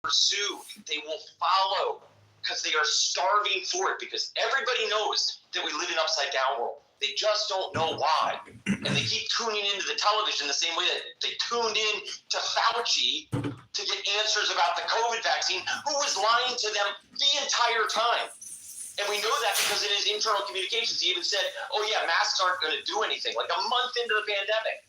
pursue, they will follow, because they are starving for it, because everybody knows that we live in an upside down world. They just don't know why. And they keep tuning into the television the same way that they tuned in to Fauci to get answers about the COVID vaccine, who was lying to them the entire time. And we know that because in his internal communications, he even said, oh yeah, masks aren't going to do anything, like a month into the pandemic.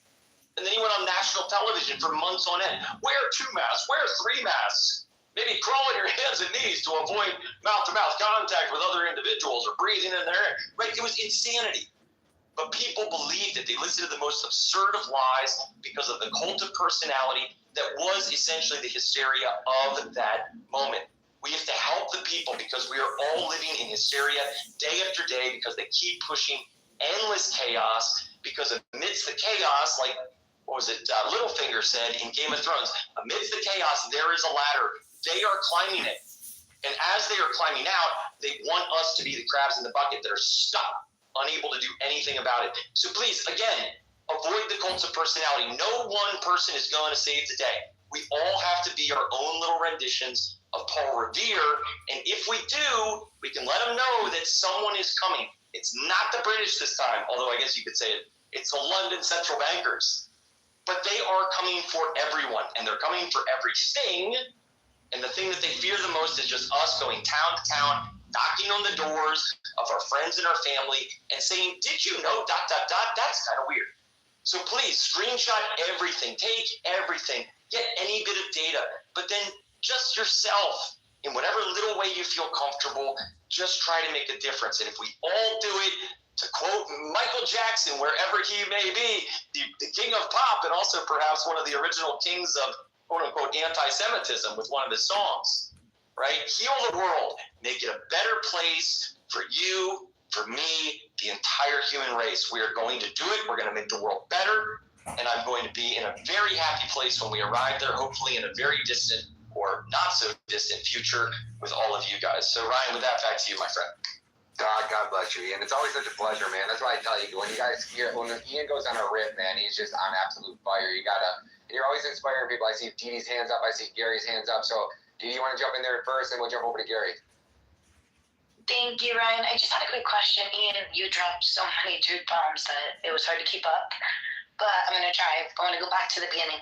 And then he went on national television for months on end. Wear 2 masks, wear 3 masks. Maybe crawl on your hands and knees to avoid mouth-to-mouth contact with other individuals or breathing in their air. Right? It was insanity. But people believed it. They listened to the most absurd of lies because of the cult of personality that was essentially the hysteria of that moment. We have to help the people because we are all living in hysteria day after day because they keep pushing endless chaos, because amidst the chaos, like, what was it, Littlefinger said in Game of Thrones, amidst the chaos, there is a ladder. They are climbing it. And as they are climbing out, they want us to be the crabs in the bucket that are stuck, unable to do anything about it. So please, again, avoid the cults of personality. No one person is going to save the day. We all have to be our own little renditions of Paul Revere, and if we do, we can let them know that someone is coming. It's not the British this time, although I guess you could say it's the London central bankers. But they are coming for everyone, and they're coming for everything, and the thing that they fear the most is just us going town to town, knocking on the doors of our friends and our family, and saying, did you know, ... That's kind of weird. So please, screenshot everything, take everything, get any bit of data, but then just yourself, in whatever little way you feel comfortable, just try to make a difference. And if we all do it, to quote Michael Jackson, wherever he may be, the king of pop, and also perhaps one of the original kings of quote-unquote anti-Semitism with one of his songs, right? Heal the world, make it a better place for you, for me, the entire human race. We are going to do it. We're going to make the world better, and I'm going to be in a very happy place when we arrive there, hopefully in a very distant or not so distant future with all of you guys. So Ryan, with that, back to you, my friend. God bless you, Ian. It's always such a pleasure, man. That's why I tell you, when you guys hear, when Ian goes on a rip, man, he's just on absolute fire. And you're always inspiring people. I see Dee Dee's hands up. I see Gary's hands up. So, Dee Dee, you want to jump in there first, and we'll jump over to Gary. Thank you, Ryan. I just had a quick question. Ian, you dropped so many truth bombs that it was hard to keep up. But I'm going to try. I want to go back to the beginning.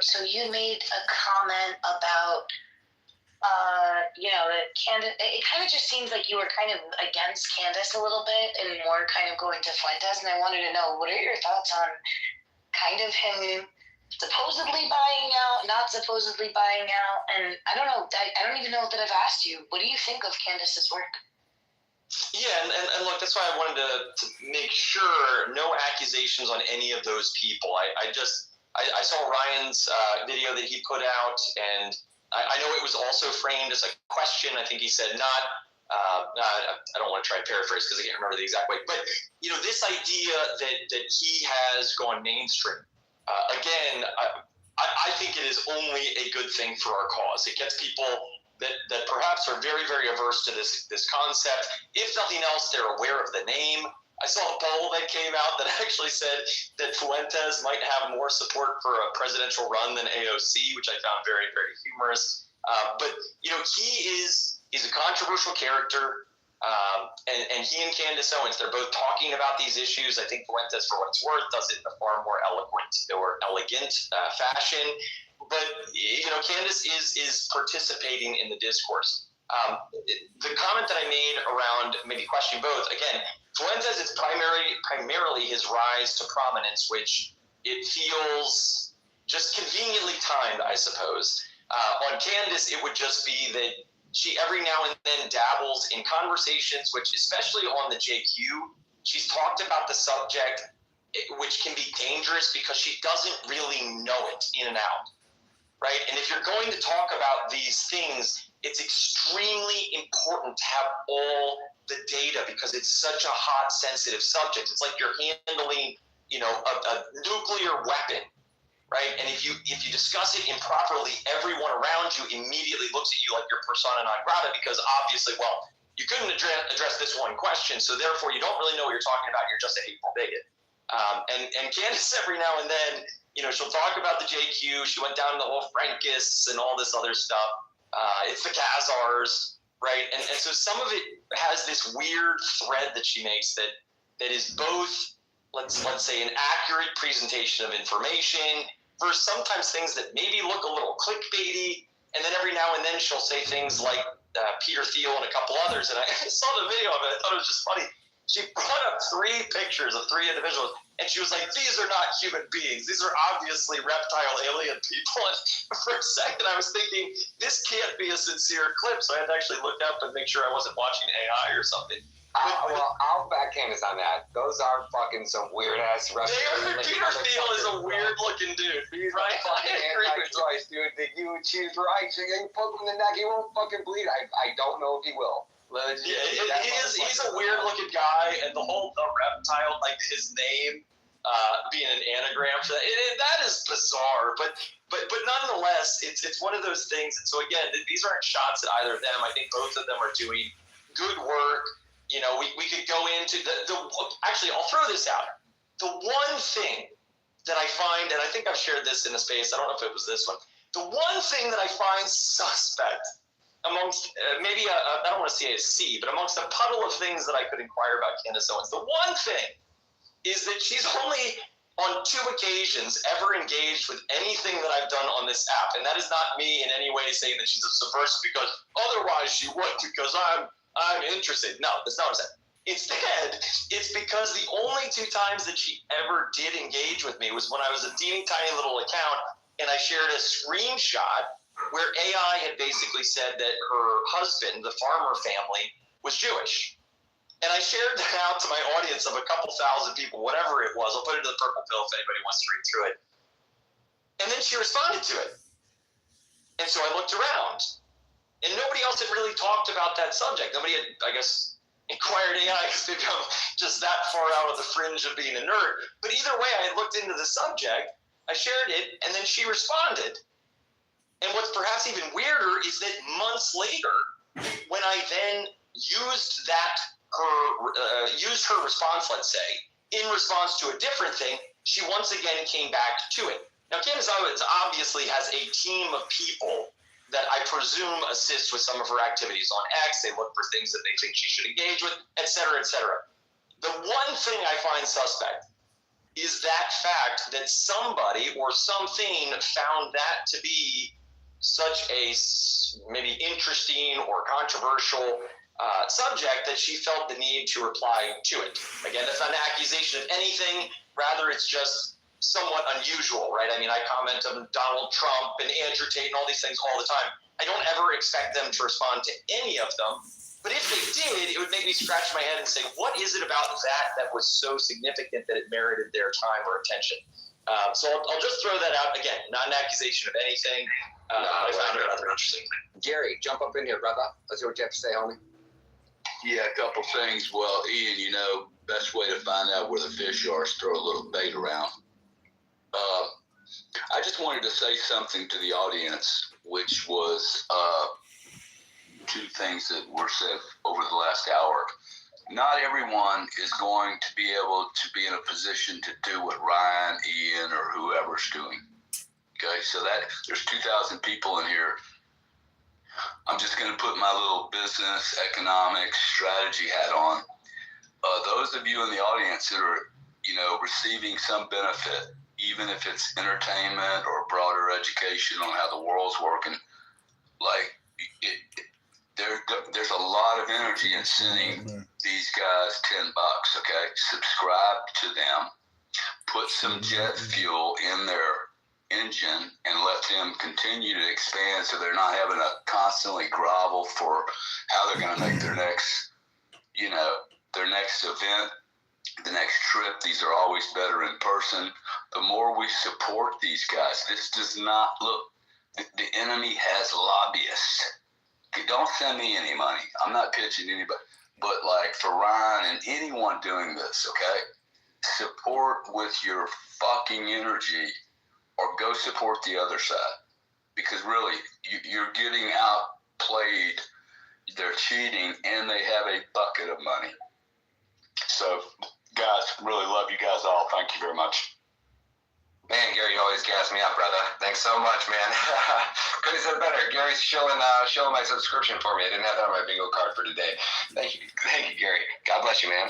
So you made a comment about, that Candace, it kind of just seems like you were kind of against Candace a little bit and more kind of going to Fuentes. And I wanted to know, what are your thoughts on kind of him supposedly buying out, not supposedly buying out? And I don't know. I don't even know that I've asked you. What do you think of Candace's work? Yeah, and look, that's why I wanted to make sure no accusations on any of those people. I saw Ryan's video that he put out, and I know it was also framed as a question. I think he said I don't want to try and paraphrase because I can't remember the exact way. But, this idea that he has gone mainstream, again, I think it is only a good thing for our cause. It gets people that perhaps are very, very averse to this concept. If nothing else, they're aware of the name. I saw a poll that came out that actually said that Fuentes might have more support for a presidential run than AOC, which I found very, very humorous. But he's a controversial character, and he and Candace Owens, they're both talking about these issues. I think Fuentes, for what it's worth, does it in a far more eloquent or elegant fashion. But, Candace is participating in the discourse. The comment that I made around maybe questioning both, again, Fuentes is primarily his rise to prominence, which it feels just conveniently timed, I suppose. On Candace, it would just be that she every now and then dabbles in conversations, which especially on the JQ, she's talked about the subject, which can be dangerous because she doesn't really know it in and out. Right? And if you're going to talk about these things, it's extremely important to have all the data because it's such a hot, sensitive subject. It's like you're handling, a nuclear weapon, right? And if you discuss it improperly, everyone around you immediately looks at you like you're persona non grata because obviously, you couldn't address this one question, so therefore you don't really know what you're talking about. You're just a hateful bigot. And Candace every now and then she'll talk about the JQ. She went down the whole Frankists and all this other stuff. It's the Khazars, right? And so some of it has this weird thread that she makes that is both, let's say, an accurate presentation of information versus sometimes things that maybe look a little clickbaity. And then every now and then she'll say things like Peter Thiel and a couple others. And I saw the video of it. I thought it was just funny. She brought up 3 pictures of 3 individuals, and she was like, these are not human beings. These are obviously reptile alien people. And for a second, I was thinking, this can't be a sincere clip. So I had to actually look up and make sure I wasn't watching AI or something. Well, I'll back Candace on that. Those are fucking some weird-ass reptile. Peter Thiel is a weird-looking dude. He's right? fucking anti-choice, dude. She's right. You poke him in the neck, he won't fucking bleed. I don't know if he will. He's a weird looking guy, and the reptile, like his name being an anagram for that, that is bizarre. But nonetheless, it's one of those things. And so again, these aren't shots at either of them. I think both of them are doing good work. We could go into actually, I'll throw this out. The one thing that I find, and I think I've shared this in a space, I don't know if it was this one. The one thing that I find suspect amongst maybe I don't want to say a C, but amongst a puddle of things that I could inquire about Candace Owens, the one thing is that she's only on 2 occasions ever engaged with anything that I've done on this app, and that is not me in any way saying that she's a subversive because otherwise she would, because I'm interested. No, that's not what I'm saying. Instead, it's because the only 2 times that she ever did engage with me was when I was a teeny tiny little account, and I shared a screenshot where AI had basically said that her husband, the farmer family, was Jewish. And I shared that out to my audience of a couple thousand people, whatever it was. I'll put it in the purple pill if anybody wants to read through it. And then she responded to it. And so I looked around. And nobody else had really talked about that subject. Nobody had, I guess, inquired AI because maybe I'm just that far out of the fringe of being a nerd. But either way, I had looked into the subject, I shared it, and then she responded. And what's perhaps even weirder is that months later, when I then used her response, let's say, in response to a different thing, she once again came back to it. Now, Candace Owens obviously has a team of people that I presume assist with some of her activities on X. They look for things that they think she should engage with, et cetera, et cetera. The one thing I find suspect is that fact that somebody or something found that to be such a maybe interesting or controversial subject that she felt the need to reply to it. Again, that's not an accusation of anything. Rather, it's just somewhat unusual, right? I mean, I comment on Donald Trump and Andrew Tate and all these things all the time. I don't ever expect them to respond to any of them. But if they did, it would make me scratch my head and say, what is it about that was so significant that it merited their time or attention? So I'll just throw that out. Again, not an accusation of anything. I found it rather interesting. Gary, jump up in here, brother. Let's hear what you have to say, homie. Yeah, a couple things. Well, Ian, best way to find out where the fish are is throw a little bait around. I just wanted to say something to the audience, which was 2 things that were said over the last hour. Not everyone is going to be able to be in a position to do what Ryan, Ian, or whoever's doing. Okay, so that there's 2,000 people in here. I'm just going to put my little business, economics, strategy hat on. Those of you in the audience that are, receiving some benefit, even if it's entertainment or broader education on how the world's working, there's a lot of energy in sending these guys $10. Okay, subscribe to them, put some jet fuel in their engine, and let them continue to expand, so they're not having to constantly grovel for how they're going to make their next, their next event, the next trip. These are always better in person. The more we support these guys, this does not look. The enemy has lobbyists. Don't send me any money. I'm not pitching anybody. But for Ryan and anyone doing this, okay, support with your fucking energy, or go support the other side. Because really, you're getting outplayed. They're cheating, and they have a bucket of money. So, guys, really love you guys all. Thank you very much. Man, Gary, you always gas me up, brother. Thanks so much, man. Couldn't have said it better. Gary's showing my subscription for me. I didn't have that on my bingo card for today. Thank you, Gary. God bless you, man.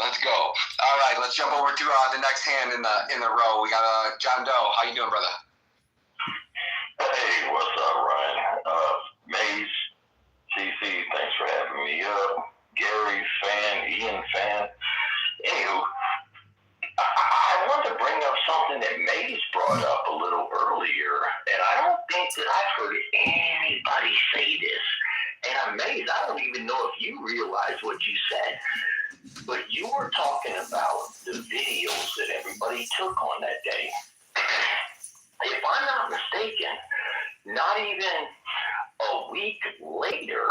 Let's go. All right, let's jump over to the next hand in the row. We got John Doe. How you doing, brother? Hey, what's up, Ryan? Maze, CC, thanks for having me up. Gary fan, Ian fan. Anywho, I want to bring up something that Maze brought up a little earlier, and I don't think that I've heard anybody say this. And I'm amazed, I don't even know if you realize what you said, but you were talking about the videos that everybody took on that day. If I'm not mistaken, not even a week later,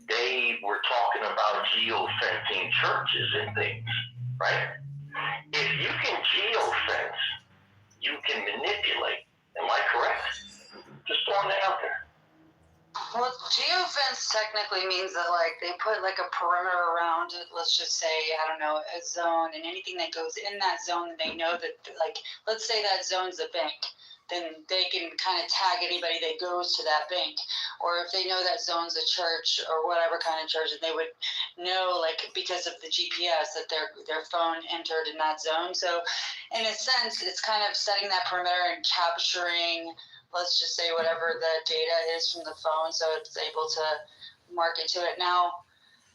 they were talking about geofencing churches and things, right? If you can geofence, you can manipulate. Am I correct? Just throwing that out there. Well, geofence technically means that, like, they put, like, a perimeter around it. Let's just say, I don't know, a zone, and anything that goes in that zone, they know that, like, let's say that zone's a bank. Then they can kind of tag anybody that goes to that bank. Or if they know that zone's a church or whatever kind of church, they would know, like, because of the GPS that their phone entered in that zone. So in a sense, it's kind of setting that perimeter and capturing, let's just say, whatever the data is from the phone, so it's able to market to it. Now,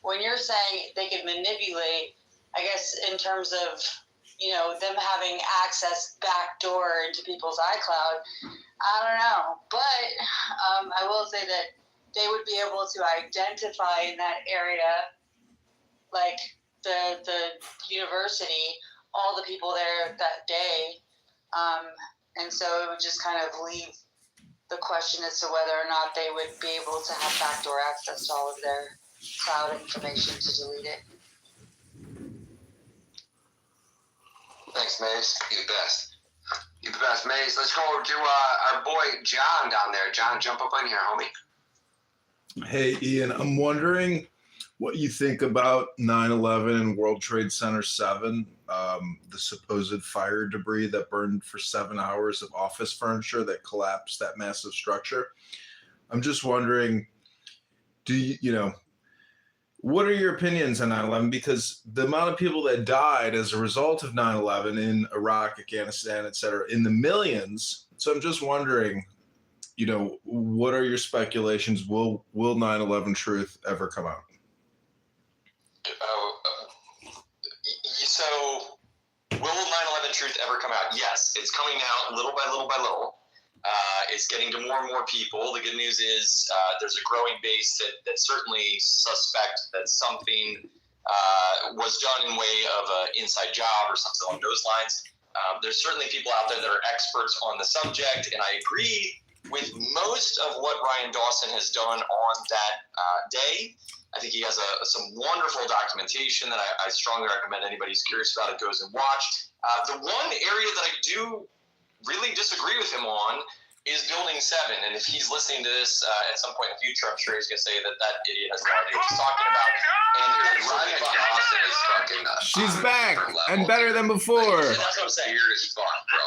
when you're saying they can manipulate, I guess in terms of, you know, them having access backdoor into people's iCloud, I don't know. But I will say that they would be able to identify in that area, like the university, all the people there that day. And so it would just kind of leave the question as to whether or not they would be able to have backdoor access to all of their cloud information to delete it. Thanks, Maze. You're the best. You're the best, Maze. Let's go over to our boy John down there. John, jump up in here, homie. Hey, Ian, I'm wondering what you think about 9/11 and World Trade Center 7, the supposed fire debris that burned for 7 hours of office furniture that collapsed that massive structure. I'm just wondering, what are your opinions on 9/11? Because the amount of people that died as a result of 9/11 in Iraq, Afghanistan, et cetera, in the millions. So I'm just wondering, what are your speculations? Will 9/11 truth ever come out? So, will 9/11 truth ever come out? Yes, it's coming out little by little by little. It's getting to more and more people. The good news is there's a growing base that certainly suspect that something was done in way of an inside job or something along those lines. There's certainly people out there that are experts on the subject, and I agree with most of what Ryan Dawson has done on that day. I think he has some wonderful documentation that I strongly recommend anybody who's curious about it goes and watch. The one area that I do really disagree with him on is Building 7. And if he's listening to this at some point in the future, I'm sure he's going to say that idiot has no idea what he's talking about. And Ryan Dawson is fucking She's back and better than before. That's what I'm saying. Weird as fuck, bro.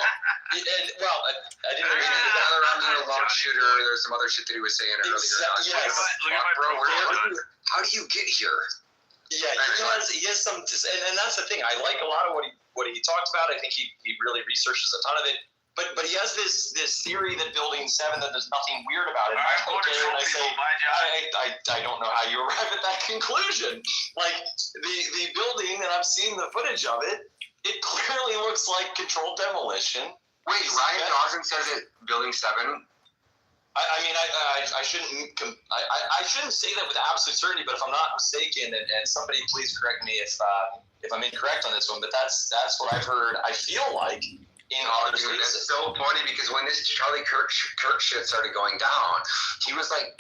And, well, I didn't know There's you another round in a long shooter. There's some other shit that he was saying earlier. Yes. Bro, how do you get here? Yeah, he has some, and that's the thing. I like a lot of what he talks about. I think he really researches a ton of it. But he has this theory that Building 7, that there's nothing weird about it. And I say, I don't know how you arrive at that conclusion. Like, the building, and I've seen the footage of it, it clearly looks like controlled demolition. Wait, Ryan Dawson says it, Building 7? I shouldn't say that with absolute certainty, but if I'm not mistaken, and somebody please correct me if I'm incorrect on this one, but that's what I've heard. I feel like Dude, it's so funny because when this Charlie Kirk shit started going down, he was like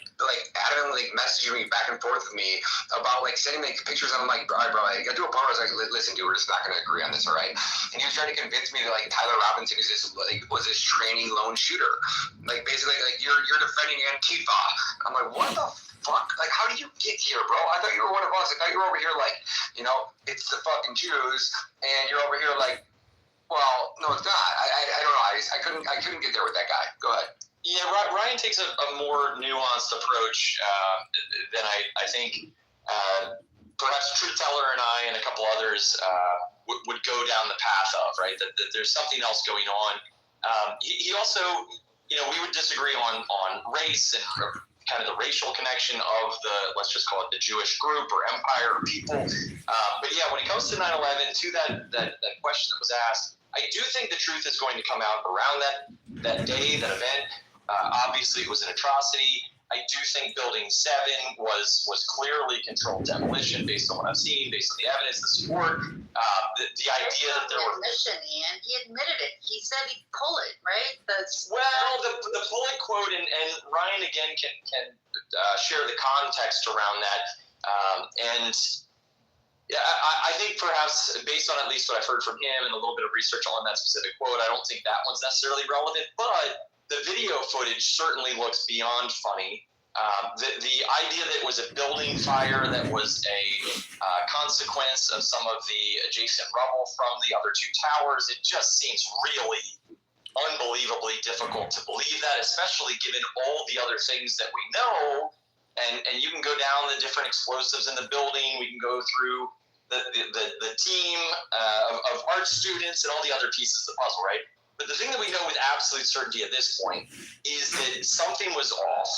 adamantly messaging me back and forth with me about sending me pictures, and I'm like, all right, bro, I got to a point where I was like, listen, dude, we're just not going to agree on this, all right? And he was trying to convince me that Tyler Robinson was this training lone shooter, basically you're defending Antifa. I'm like, what the fuck? How do you get here, bro? I thought you were one of us. I thought you were over here it's the fucking Jews, and you're over here Well, no, it's not. I don't know. I couldn't get there with that guy. Go ahead. Yeah, Ryan takes a more nuanced approach than I think perhaps Truth Teller and I and a couple others would go down the path of, right? That there's something else going on. He also, we would disagree on race and kind of the racial connection of the, let's just call it the Jewish group or empire or people. But yeah, when it comes to 9/11, to that question that was asked, I do think the truth is going to come out around that day, that event. Obviously, it was an atrocity. I do think Building 7 was clearly controlled demolition based on what I've seen, based on the evidence, the support, the idea that there were... Demolition, Ian. He admitted it. He said he'd pull it, right? Well, the pull it quote, and Ryan again can share the context around that. And yeah, I think perhaps based on at least what I've heard from him and a little bit of research on that specific quote, I don't think that one's necessarily relevant, but the video footage certainly looks beyond funny. The idea that it was a building fire that was a consequence of some of the adjacent rubble from the other two towers, it just seems really unbelievably difficult to believe that, especially given all the other things that we know. And you can go down the different explosives in the building. We can go through the team of art students and all the other pieces of the puzzle, right? But the thing that we know with absolute certainty at this point is that something was off.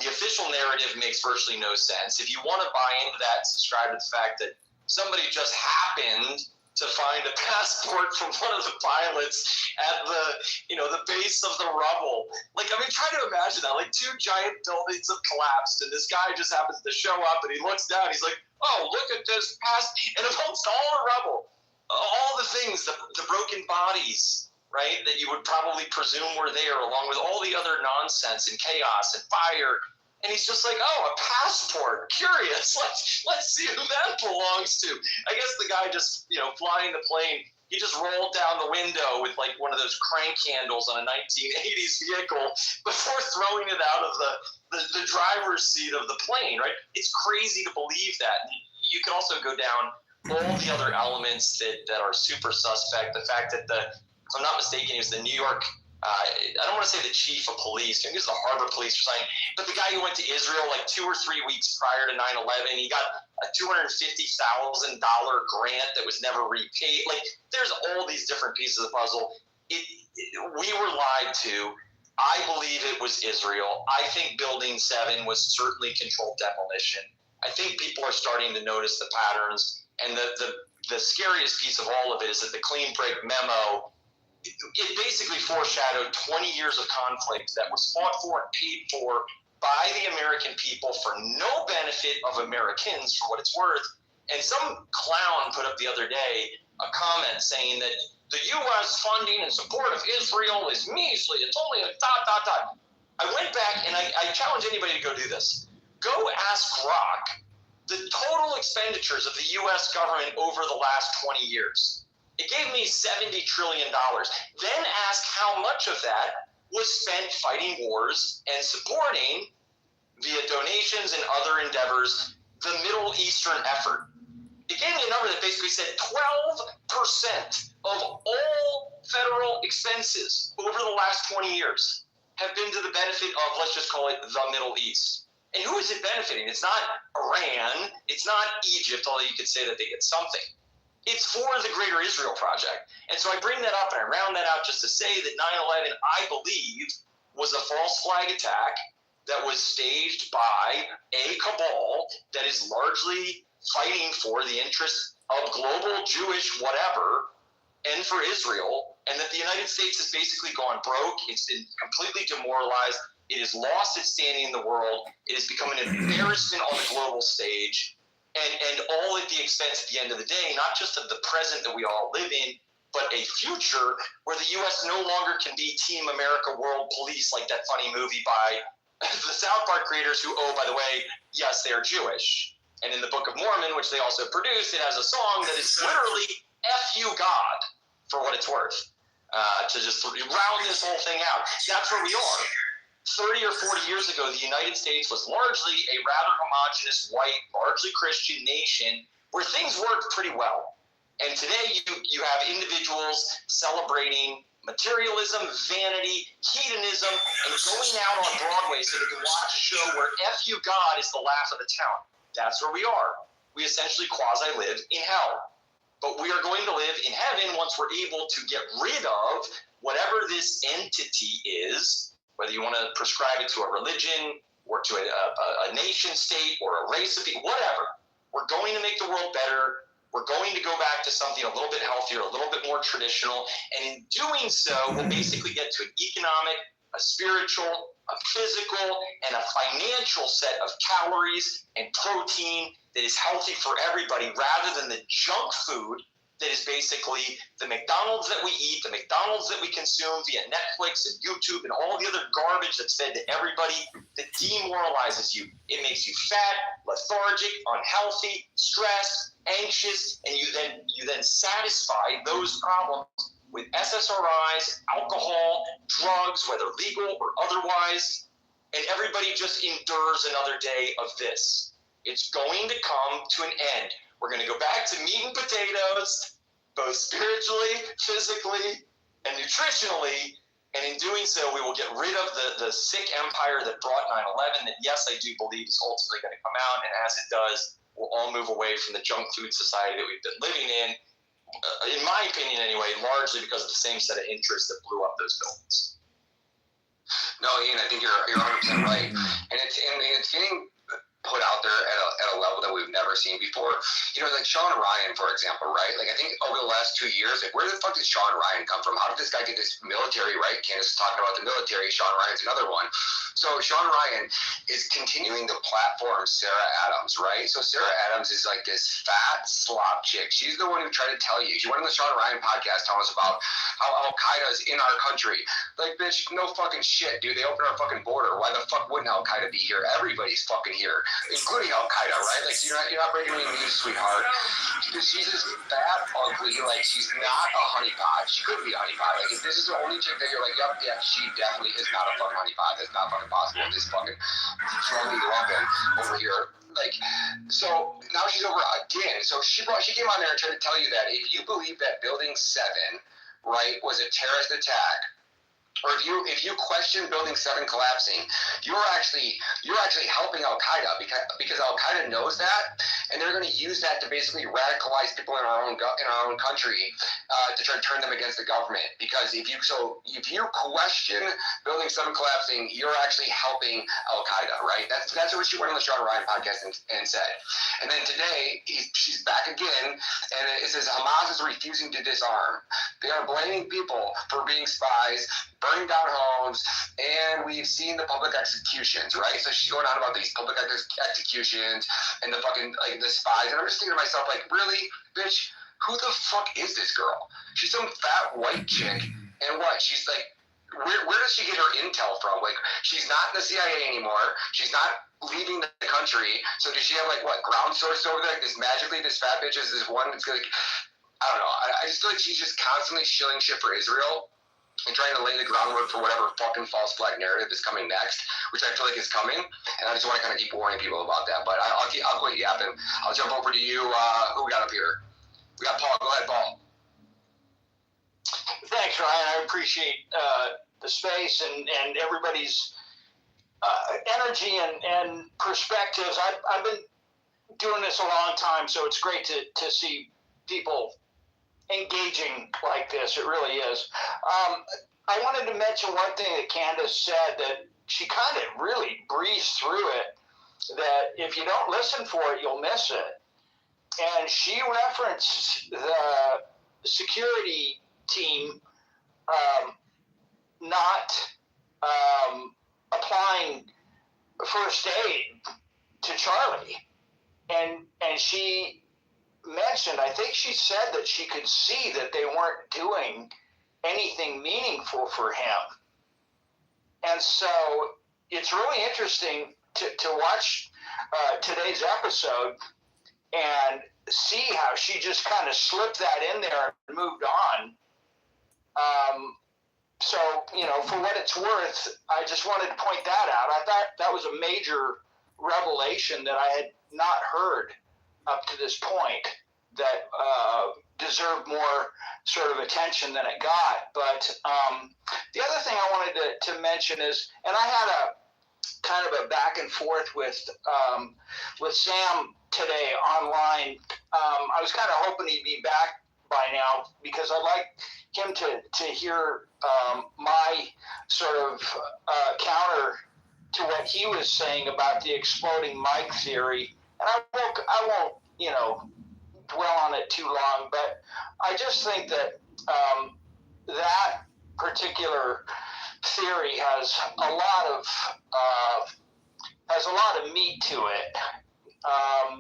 The official narrative makes virtually no sense. If you want to buy into that, subscribe to the fact that somebody just happened to find a passport from one of the pilots at the base of the rubble. Like, I mean, try to imagine that. Like, two giant buildings have collapsed, and this guy just happens to show up, and he looks down, he's like, oh, look at this and amongst all the rubble, all the things, the broken bodies, right, that you would probably presume were there, along with all the other nonsense and chaos and fire. And he's just like, oh, a passport. Curious. Let's see who that belongs to. I guess the guy just, flying the plane, he just rolled down the window with like one of those crank handles on a 1980s vehicle before throwing it out of the driver's seat of the plane, right? It's crazy to believe that. You can also go down all the other elements that are super suspect. The fact that if I'm not mistaken, he was the New York, I don't want to say the chief of police, I think it was the harbor police or something, but the guy who went to Israel like 2 or 3 weeks prior to 9/11, he got a $250,000 grant that was never repaid. Like, there's all these different pieces of the puzzle. We were lied to. I believe it was Israel. I think Building 7 was certainly controlled demolition. I think people are starting to notice the patterns, and the scariest piece of all of it is that the clean break memo, it basically foreshadowed 20 years of conflict that was fought for and paid for by the American people for no benefit of Americans, for what it's worth. And some clown put up the other day a comment saying that the U.S. funding and support of Israel is measly. It's only a ... I went back and I challenge anybody to go do this. Go ask Grok the total expenditures of the U.S. government over the last 20 years. It gave me $70 trillion. Then ask how much of that was spent fighting wars and supporting, via donations and other endeavors, the Middle Eastern effort. It gave me a number that basically said 12% of all federal expenses over the last 20 years have been to the benefit of, let's just call it, the Middle East. And who is it benefiting? It's not Iran. It's not Egypt, although you could say that they get something. It's for the Greater Israel Project. And so I bring that up and I round that out just to say that 9/11, I believe, was a false flag attack that was staged by a cabal that is largely fighting for the interests of global Jewish whatever and for Israel, and that the United States has basically gone broke. It's been completely demoralized. It has lost its standing in the world. It has become an embarrassment on the global stage. And all at the expense, at the end of the day, not just of the present that we all live in, but a future where the U.S. no longer can be Team America World Police, like that funny movie by the South Park creators who, oh, by the way, yes, they're Jewish. And in the Book of Mormon, which they also produced, it has a song that is literally F you God, for what it's worth, to just round this whole thing out. That's where we are. 30 or 40 years ago, the United States was largely a rather homogenous, white, largely Christian nation where things worked pretty well. And today you have individuals celebrating materialism, vanity, hedonism, and going out on Broadway so they can watch a show where F you God is the laugh of the town. That's where we are. We essentially quasi-live in hell. But we are going to live in heaven once we're able to get rid of whatever this entity is, whether you want to prescribe it to a religion or to a nation state or a race of people, whatever. We're going to make the world better. We're going to go back to something a little bit healthier, a little bit more traditional. And in doing so, we'll basically get to an economic, a spiritual, a physical, and a financial set of calories and protein that is healthy for everybody rather than the junk food that is basically the McDonald's that we eat, the McDonald's that we consume via Netflix and YouTube and all the other garbage that's fed to everybody that demoralizes you. It makes you fat, lethargic, unhealthy, stressed, anxious, and you then satisfy those problems with SSRIs, alcohol, drugs, whether legal or otherwise, and everybody just endures another day of this. It's going to come to an end. We're going to go back to meat and potatoes, both spiritually, physically, and nutritionally. And in doing so, we will get rid of the sick empire that brought 9/11 that, yes, I do believe is ultimately going to come out. And as it does, we'll all move away from the junk food society that we've been living in my opinion anyway, largely because of the same set of interests that blew up those buildings. No, Ian, I think you're 100% right. And it's getting put out there at a level that we've never seen before. You know, like Sean Ryan, for example, right? Like, I think over the last 2 years, like, where the fuck did Sean Ryan come from? How did this guy get this military, right? Candace is talking about the military. Sean Ryan's another one. So Sean Ryan is continuing to platform Sarah Adams, right? So Sarah Adams is like this fat slop chick. She's the one who tried to tell you. She went on the Sean Ryan podcast telling us about how Al-Qaeda is in our country. Like, bitch, no fucking shit, dude. They opened our fucking border. Why the fuck wouldn't Al-Qaeda be here? Everybody's fucking here, including Al-Qaeda, right? Like, so you're not breaking any news, sweetheart. She's this fat, ugly, like, she's not a honeypot. She couldn't be a honeypot. Like, if this is the only chick that you're like, yep, yeah, she definitely is not a fucking honeypot. That's not fucking possible. This fucking friendly loving over here. Like, so now she's over again. So she came on there and tried to tell you that if you believe that Building 7, right, was a terrorist attack, or if you question Building 7 collapsing, you're actually helping Al-Qaeda because Al-Qaeda knows that, and they're going to use that to basically radicalize people in our own country to try to turn them against the government. Because if you question Building 7 collapsing, you're actually helping Al-Qaeda, right? That's what she went on the Sean Ryan podcast and said. And then today she's back again, and it says Hamas is refusing to disarm. They are blaming people for being spies, burning down homes, and we've seen the public executions, right? So she's going on about these public executions and the fucking, like, the spies. And I'm just thinking to myself, like, really, bitch, who the fuck is this girl? She's some fat white chick, and what? She's like, where does she get her intel from? Like, she's not in the CIA anymore. She's not leaving the country. So does she have, like, what, ground sources over there? Like, this fat bitch is this one that's like, I don't know. I just feel like she's just constantly shilling shit for Israel and trying to lay the groundwork for whatever fucking false flag narrative is coming next, which I feel like is coming. And I just want to kind of keep warning people about that. But I'll quit yapping. I'll jump over to you. Who we got up here? We got Paul. Go ahead, Paul. Thanks, Ryan. I appreciate the space and everybody's energy and perspectives. I've been doing this a long time, so it's great to see people engaging like this. It really is. I wanted to mention one thing that Candace said, that she kind of really breezed through it, that if you don't listen for it, you'll miss it. And she referenced the security team not applying first aid to Charlie. And she mentioned, I think she said that she could see that they weren't doing anything meaningful for him. And so it's really interesting to watch today's episode and see how she just kind of slipped that in there and moved on. So, you know, for what it's worth, I just wanted to point that out. I thought that was a major revelation that I had not heard up to this point. deserved more sort of attention than it got. But the other thing I wanted to mention is, and I had a kind of a back and forth with Sam today online. I was kind of hoping he'd be back by now because I'd like him to hear my sort of counter to what he was saying about the exploding mic theory. And I won't, dwell on it too long, but I just think that that particular theory has a lot of meat to it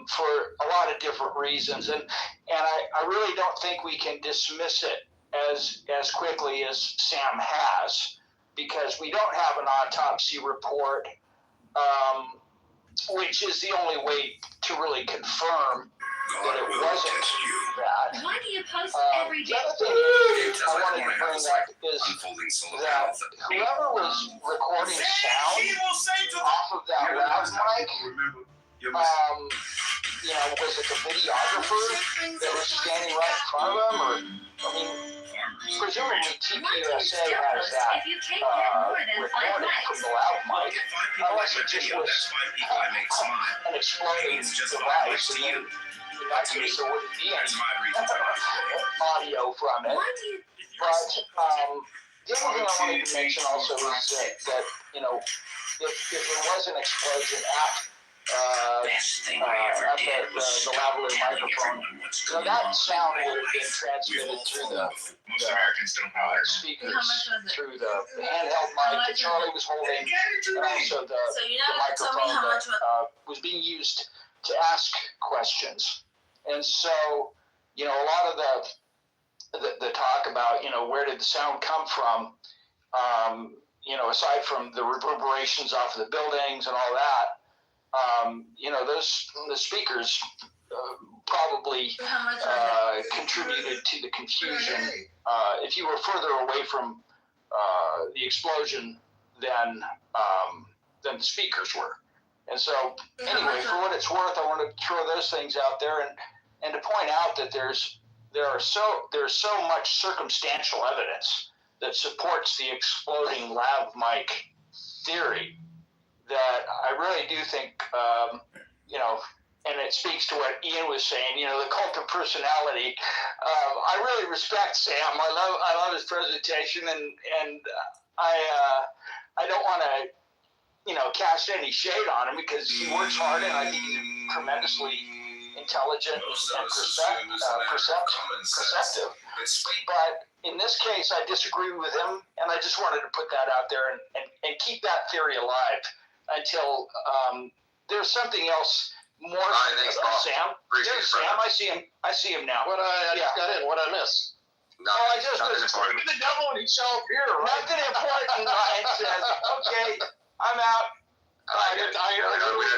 for a lot of different reasons, and I really don't think we can dismiss it as quickly as Sam has, because we don't have an autopsy report, which is the only way to really confirm that it wasn't that. Why do you post every day? The other thing I wanted to bring up is that whoever was recording sound off of that loud mic, was it the videographer that was standing right in front of him? Presumably TPUSA has that recording from the loud mic, unless it just was an exploding device, and then in that case there wouldn't be any audio from it. But the other thing I wanted to mention also is that if there was an explosion at the lavalier microphone, that sound would have been transmitted through the speakers, through the handheld mic that Charlie was holding, and also the microphone that was being used to ask questions. And so, a lot of the talk about, where did the sound come from, aside from the reverberations off of the buildings and all that, the speakers probably contributed to the confusion. If you were further away from the explosion than the speakers were. And so, anyway, for what it's worth, I want to throw those things out there and to point out that there's so much circumstantial evidence that supports the exploding lav mic theory that I really do think, and it speaks to what Ian was saying, the cult of personality. I really respect Sam. I love his presentation, and I don't want to, cast any shade on him because he works hard, and I think he's tremendously intelligent and perceptive. But in this case, I disagree with him, and I just wanted to put that out there and keep that theory alive until there's something else more. Thanks, Sam. There's Sam. I see him now. What I just got in. What I miss? Nothing important. The devil himself here. Right? Nothing important. Ryan says, "Okay, I'm out." I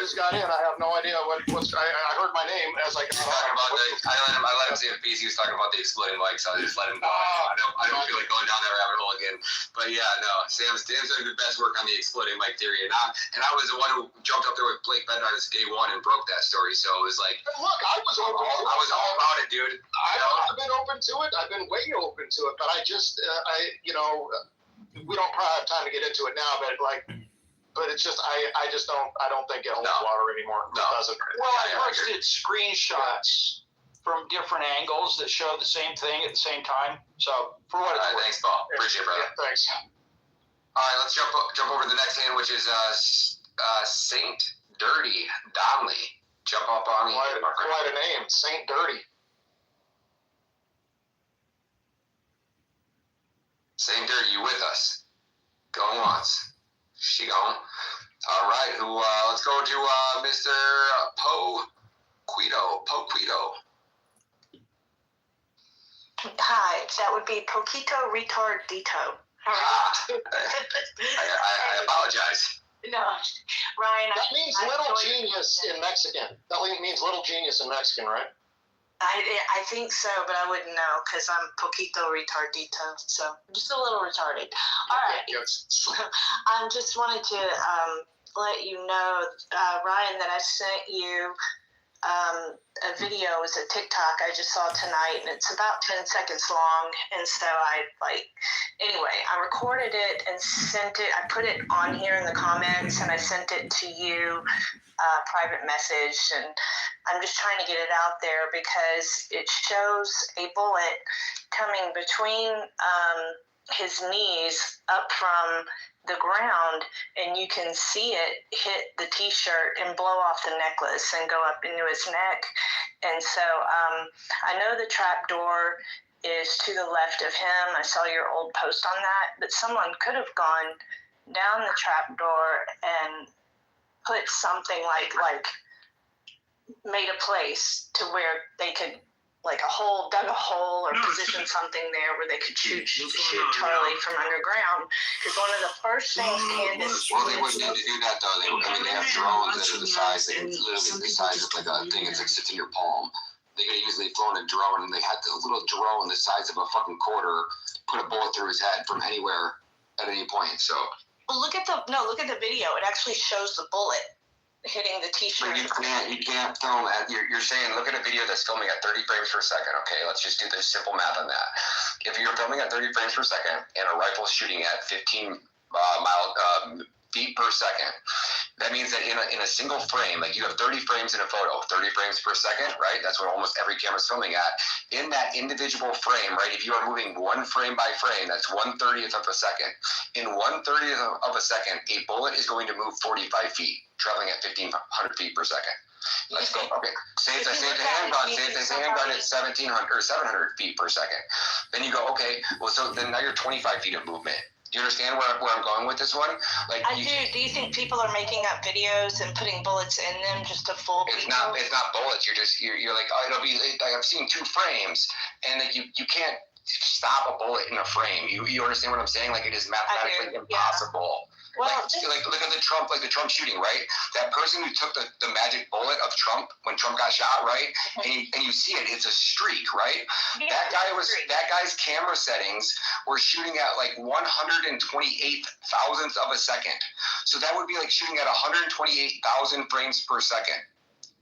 just got in. I have no idea what's. I heard my name as I got on. I let him see a piece. He was talking about the exploding mic, so I just let him go. I don't feel like going down that rabbit hole again. But yeah, no, Sam's doing the best work on the exploding mic theory, and I was the one who jumped up there with Blake Bednar's day one and broke that story. So it was like, look, I was all about it, dude. I've been open to it. I've been way open to it, but I just, we don't probably have time to get into it now, but it's just I don't think it holds water anymore. It doesn't. Well, I posted screenshots from different angles that show the same thing at the same time. So for what it's worth. Thanks, Paul. Appreciate it, brother. Yeah, thanks. All right, let's jump over to the next hand, which is Saint Dirty Donnelly. Jump up on me. Quite a name, Saint Dirty. Saint Dirty, you with us? Going once. She gone. All right, let's go to Mr. Poe Quito. Hi, that would be Poquito Retardito. I apologize. No, Ryan. That means little genius in Mexican. That means little genius in Mexican, right? I think so, but I wouldn't know because I'm Poquito Retardito, so just a little retarded. All right. Yes. I just wanted to let you know, Ryan, that I sent you a video, it was a TikTok I just saw tonight, and it's about 10 seconds long. And so I recorded it and sent it. I put it on here in the comments, and I sent it to you, private message. And I'm just trying to get it out there because it shows a bullet coming between his knees up from the ground, and you can see it hit the t-shirt and blow off the necklace and go up into his neck. And so I know the trap door is to the left of him. I saw your old post on that, but someone could have gone down the trap door and put something like made a place to where they could, like dug a hole or position something there where they could shoot Charlie from underground. Because one of the first things Candace... Well, they wouldn't need to do that, though. They have drones that are the size, literally the size of like a thing. It's like sits in your palm. They could have easily flown a drone, and they had a little drone the size of a fucking quarter, put a bullet through his head from anywhere at any point. So... Well, look at the video. It actually shows the bullet hitting the t-shirt. You can't film at, you're saying look at a video that's filming at 30 frames per second. Okay, let's just do the simple math on that. If you're filming at 30 frames per second and a rifle's shooting at 15 feet per second, that means that in a single frame, like you have 30 frames in a photo, 30 frames per second, right? That's what almost every camera's filming at. In that individual frame, right, if you are moving one frame by frame, that's 1/30th of a second. In 1/30th of a second, a bullet is going to move 45 feet, traveling at 1,500 feet per second. Let's go. Okay. Say it's a handgun. Say it's a handgun at 1,700 or 700 feet per second. Then you go, okay, well, so then now you're 25 feet of movement. Do you understand where I'm going with this one? Like, I do. Do you think people are making up videos and putting bullets in them just to fool people? It's not bullets. You're like, oh, it'll be. I've seen 2 frames, and like you can't stop a bullet in a frame. You understand what I'm saying? Like, it is mathematically impossible. Yeah. Well, like look at the Trump shooting, right? That person who took the magic bullet of Trump when Trump got shot, right? And you see it, it's a streak, right? Yeah, that guy's camera settings were shooting at like 128 thousandths of a second. So that would be like shooting at 128,000 frames per second.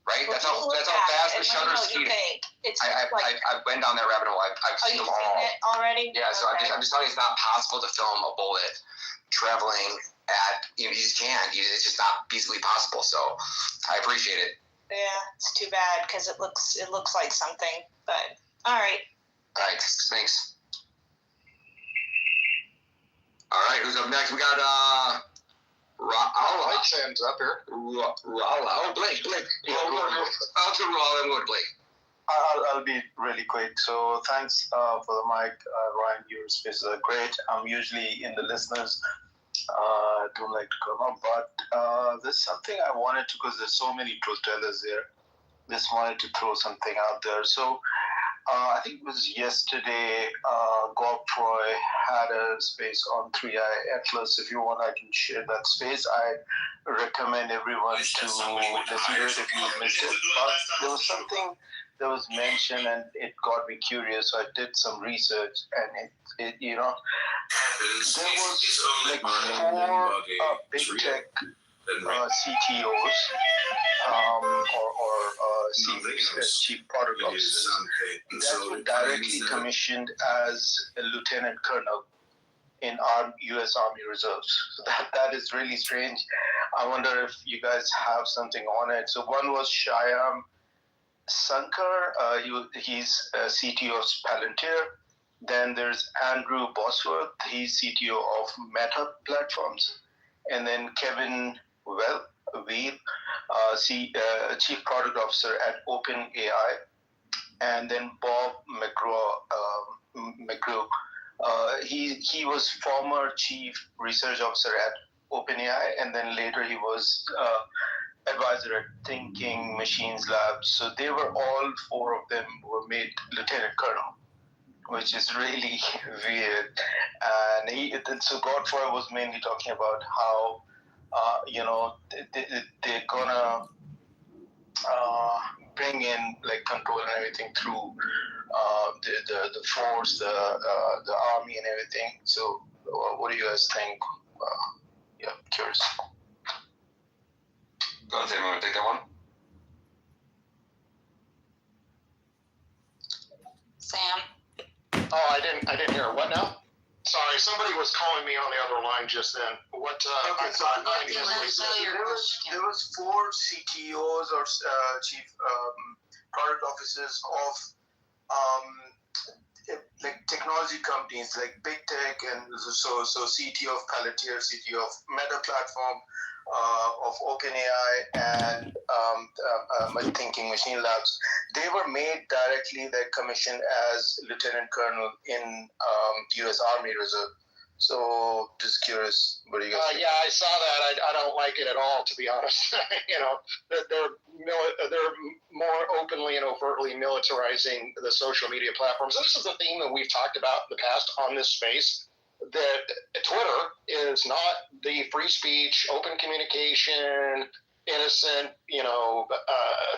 Right? That's how fast the shutter speed. I've been down that rabbit hole. I've seen them all. Seen it already? Yeah, so I'm just telling you, it's not possible to film a bullet traveling at, you just can't. It's just not feasibly possible. So I appreciate it. Yeah, it's too bad because it looks like something. But all right. All right, thanks. All right, who's up next? We got Mike's hands up here. Blake. I'll to Roll and Wood, Blake. I'll be really quick. So thanks for the mic, Ryan. Your spaces are great. I'm usually in the listeners. Don't like to come up, but there's something I wanted to, because there's so many truth tellers here. Just wanted to throw something out there. So I think it was yesterday, Godfroy had a space on 3i Atlas. If you want, I can share that space. I recommend everyone to listen to it if you missed it. But there was something that was mentioned, and it got me curious. So I did some research, and it there was like 4 big tech CTOs or chief product officers that were directly commissioned as a lieutenant colonel in our U.S. Army Reserves. So that is really strange. I wonder if you guys have something on it. So one was Shyam Sankar. He's CTO of Palantir. Then there's Andrew Bosworth. He's CTO of Meta Platforms. And then Kevin Weil, Chief Product Officer at OpenAI. And then Bob McGrew. He was former Chief Research Officer at OpenAI, and then later he was advisor at Thinking Machines Lab. So they were all 4 of them were made lieutenant colonel, which is really weird. And so Godfroy was mainly talking about how they're gonna bring in like control and everything through the force, the army and everything. So what do you guys think? Curious. Go ahead, want to take that one? Sam. Oh, I didn't hear. What now? Sorry, somebody was calling me on the other line just then. What? Okay, so I didn't listen. there was 4 CTOs or chief product officers of like technology companies like big tech, and so CTO of Palantir, CTO of Meta Platform, of OpenAI, and Thinking Machine Labs. They were made directly their commission as lieutenant colonel in U.S. Army Reserve. So just curious, what do you guys think? Yeah, I saw that. I don't like it at all, to be honest. They're more openly and overtly militarizing the social media platforms. And this is a theme that we've talked about in the past on this space, that Twitter is not the free speech, open communication, innocent,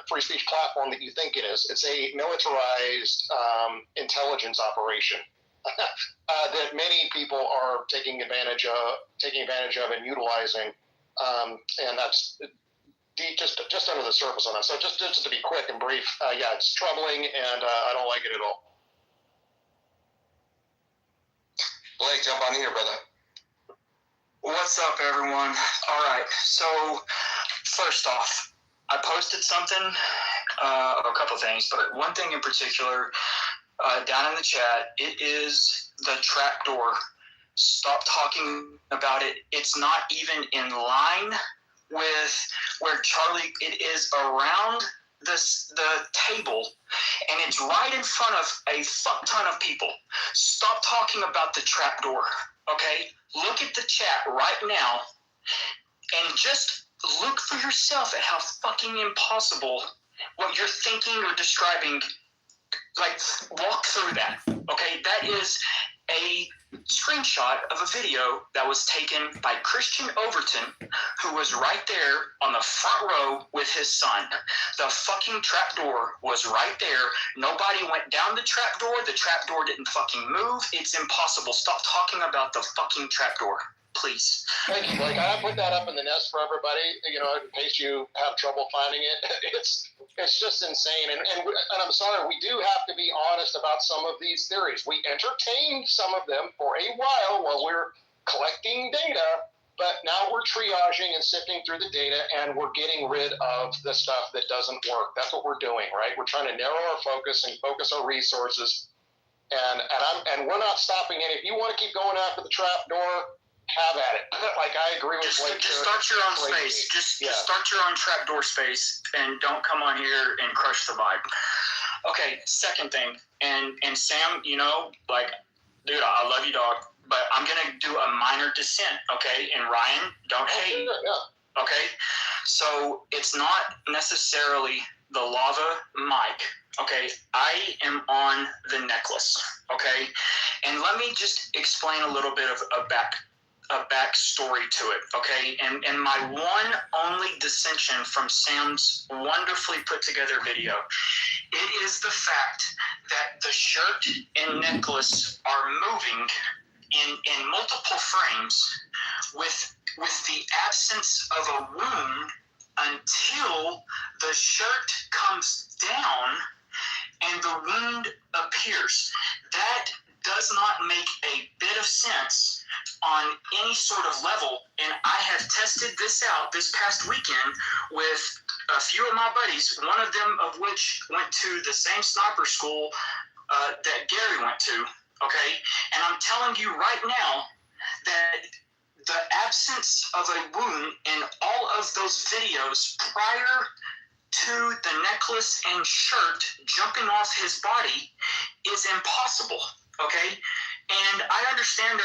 free speech platform that you think it is. It's a militarized intelligence operation that many people are taking advantage of and utilizing, and that's just under the surface on that. So just to be quick and brief, yeah, it's troubling, and I don't like it at all. Blake, jump on in here, brother. What's up, everyone? All right, so first off, I posted something, a couple things, but one thing in particular, down in the chat, it is the trapdoor. Stop talking about it. It's not even in line with where Charlie, it is around the table, and it's right in front of a fuck ton of people. Stop talking about the trapdoor, okay? Look at the chat right now, and just look for yourself at how fucking impossible what you're thinking or describing. Like, walk through that, okay? That is a screenshot of a video that was taken by Christian Overton, who was right there on the front row with his son. The fucking trapdoor was right there. Nobody went down the trapdoor. The trapdoor didn't fucking move. It's impossible. Stop talking about the fucking trapdoor, please. Thank you, Blake. I put that up in the nest for everybody, in case you have trouble finding it. It's just insane. And I'm sorry, we do have to be honest about some of these theories. We entertained some of them for a while we're collecting data, but now we're triaging and sifting through the data, and we're getting rid of the stuff that doesn't work. That's what we're doing, right? We're trying to narrow our focus and focus our resources. And we're not stopping it. If you want to keep going after the trapdoor, have at it. Like, I agree with Blake. Just start your own space. Just start your own trapdoor space, and don't come on here and crush the vibe. Okay, second thing, and Sam, dude, I love you, dog, but I'm gonna do a minor dissent, okay? And Ryan, don't hate. Yeah. Okay, so it's not necessarily the lava mic. Okay, I am on the necklace. Okay, and let me just explain a little bit of a backstory to it, okay? And my one only dissension from Sam's wonderfully put together video, it is the fact that the shirt and necklace are moving in multiple frames with the absence of a wound until the shirt comes down and the wound appears. That does not make a bit of sense on any sort of level, and I have tested this out this past weekend with a few of my buddies, one of them of which went to the same sniper school that Gary went to, okay? And I'm telling you right now that the absence of a wound in all of those videos prior to the necklace and shirt jumping off his body is impossible, okay? And I understand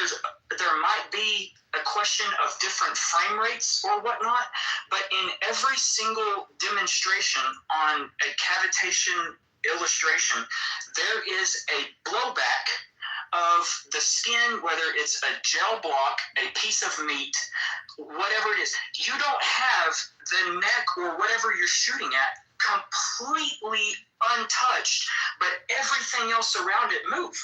there might be a question of different frame rates or whatnot, but in every single demonstration on a cavitation illustration, there is a blowback of the skin, whether it's a gel block, a piece of meat, whatever it is. You don't have the neck or whatever you're shooting at completely untouched, but everything else around it moved.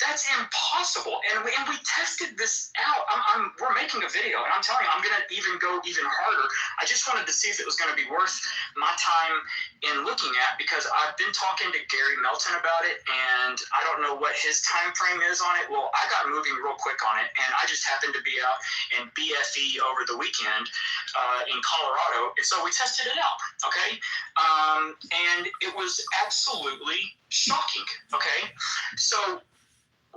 That's impossible. And we tested this out. We're making a video, and I'm telling you, I'm going to go even harder. I just wanted to see if it was going to be worth my time in looking at, because I've been talking to Gary Melton about it, and I don't know what his time frame is on it. Well, I got moving real quick on it, and I just happened to be out in BFE over the weekend in Colorado, and so we tested it out, okay? And it was absolutely shocking, okay? So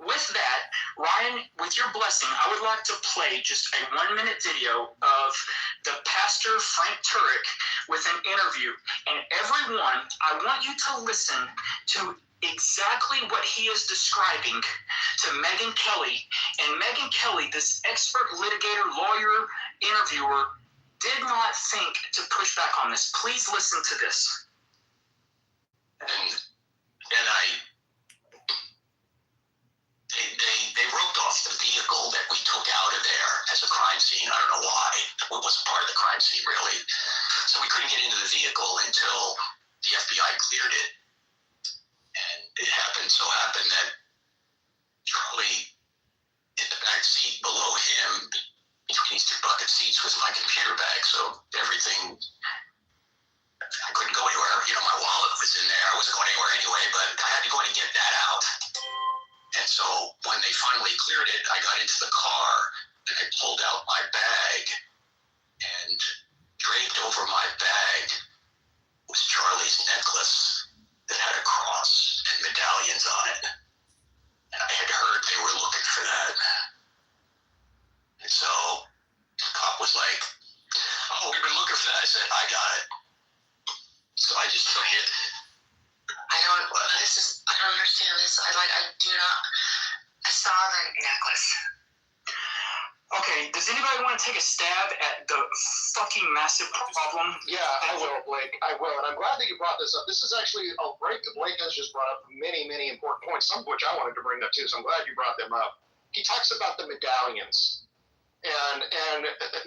with that, Ryan, with your blessing, I would like to play just a 1-minute video of the pastor Frank Turek with an interview. And everyone, I want you to listen to exactly what he is describing to Megyn Kelly. And Megyn Kelly, this expert litigator, lawyer, interviewer, did not think to push back on this. Please listen to this. And they roped off the vehicle that we took out of there as a crime scene. I don't know why. It wasn't part of the crime scene, really. So we couldn't get into the vehicle until the FBI cleared it. And it happened that Charlie, in the back seat below him, between these 2 bucket seats, was my computer bag. So everything, I couldn't go anywhere. My wallet was in there. I wasn't going anywhere anyway, but I had to go in and get that out. And so when they finally cleared it, I got into the car and I pulled out my bag, and draped over my bag was Charlie's necklace that had a cross and medallions on it. And I had heard they were looking for that. And so the cop was like, "Oh, we've been looking for that." I said, "I got it." So I just took it. I don't understand this. I saw the necklace. Okay, does anybody want to take a stab at the fucking massive problem? Yeah, I will, Blake. I will. And I'm glad that you brought this up. This is actually a break that Blake has just brought up many, many important points, some of which I wanted to bring up too, so I'm glad you brought them up. He talks about the medallions. And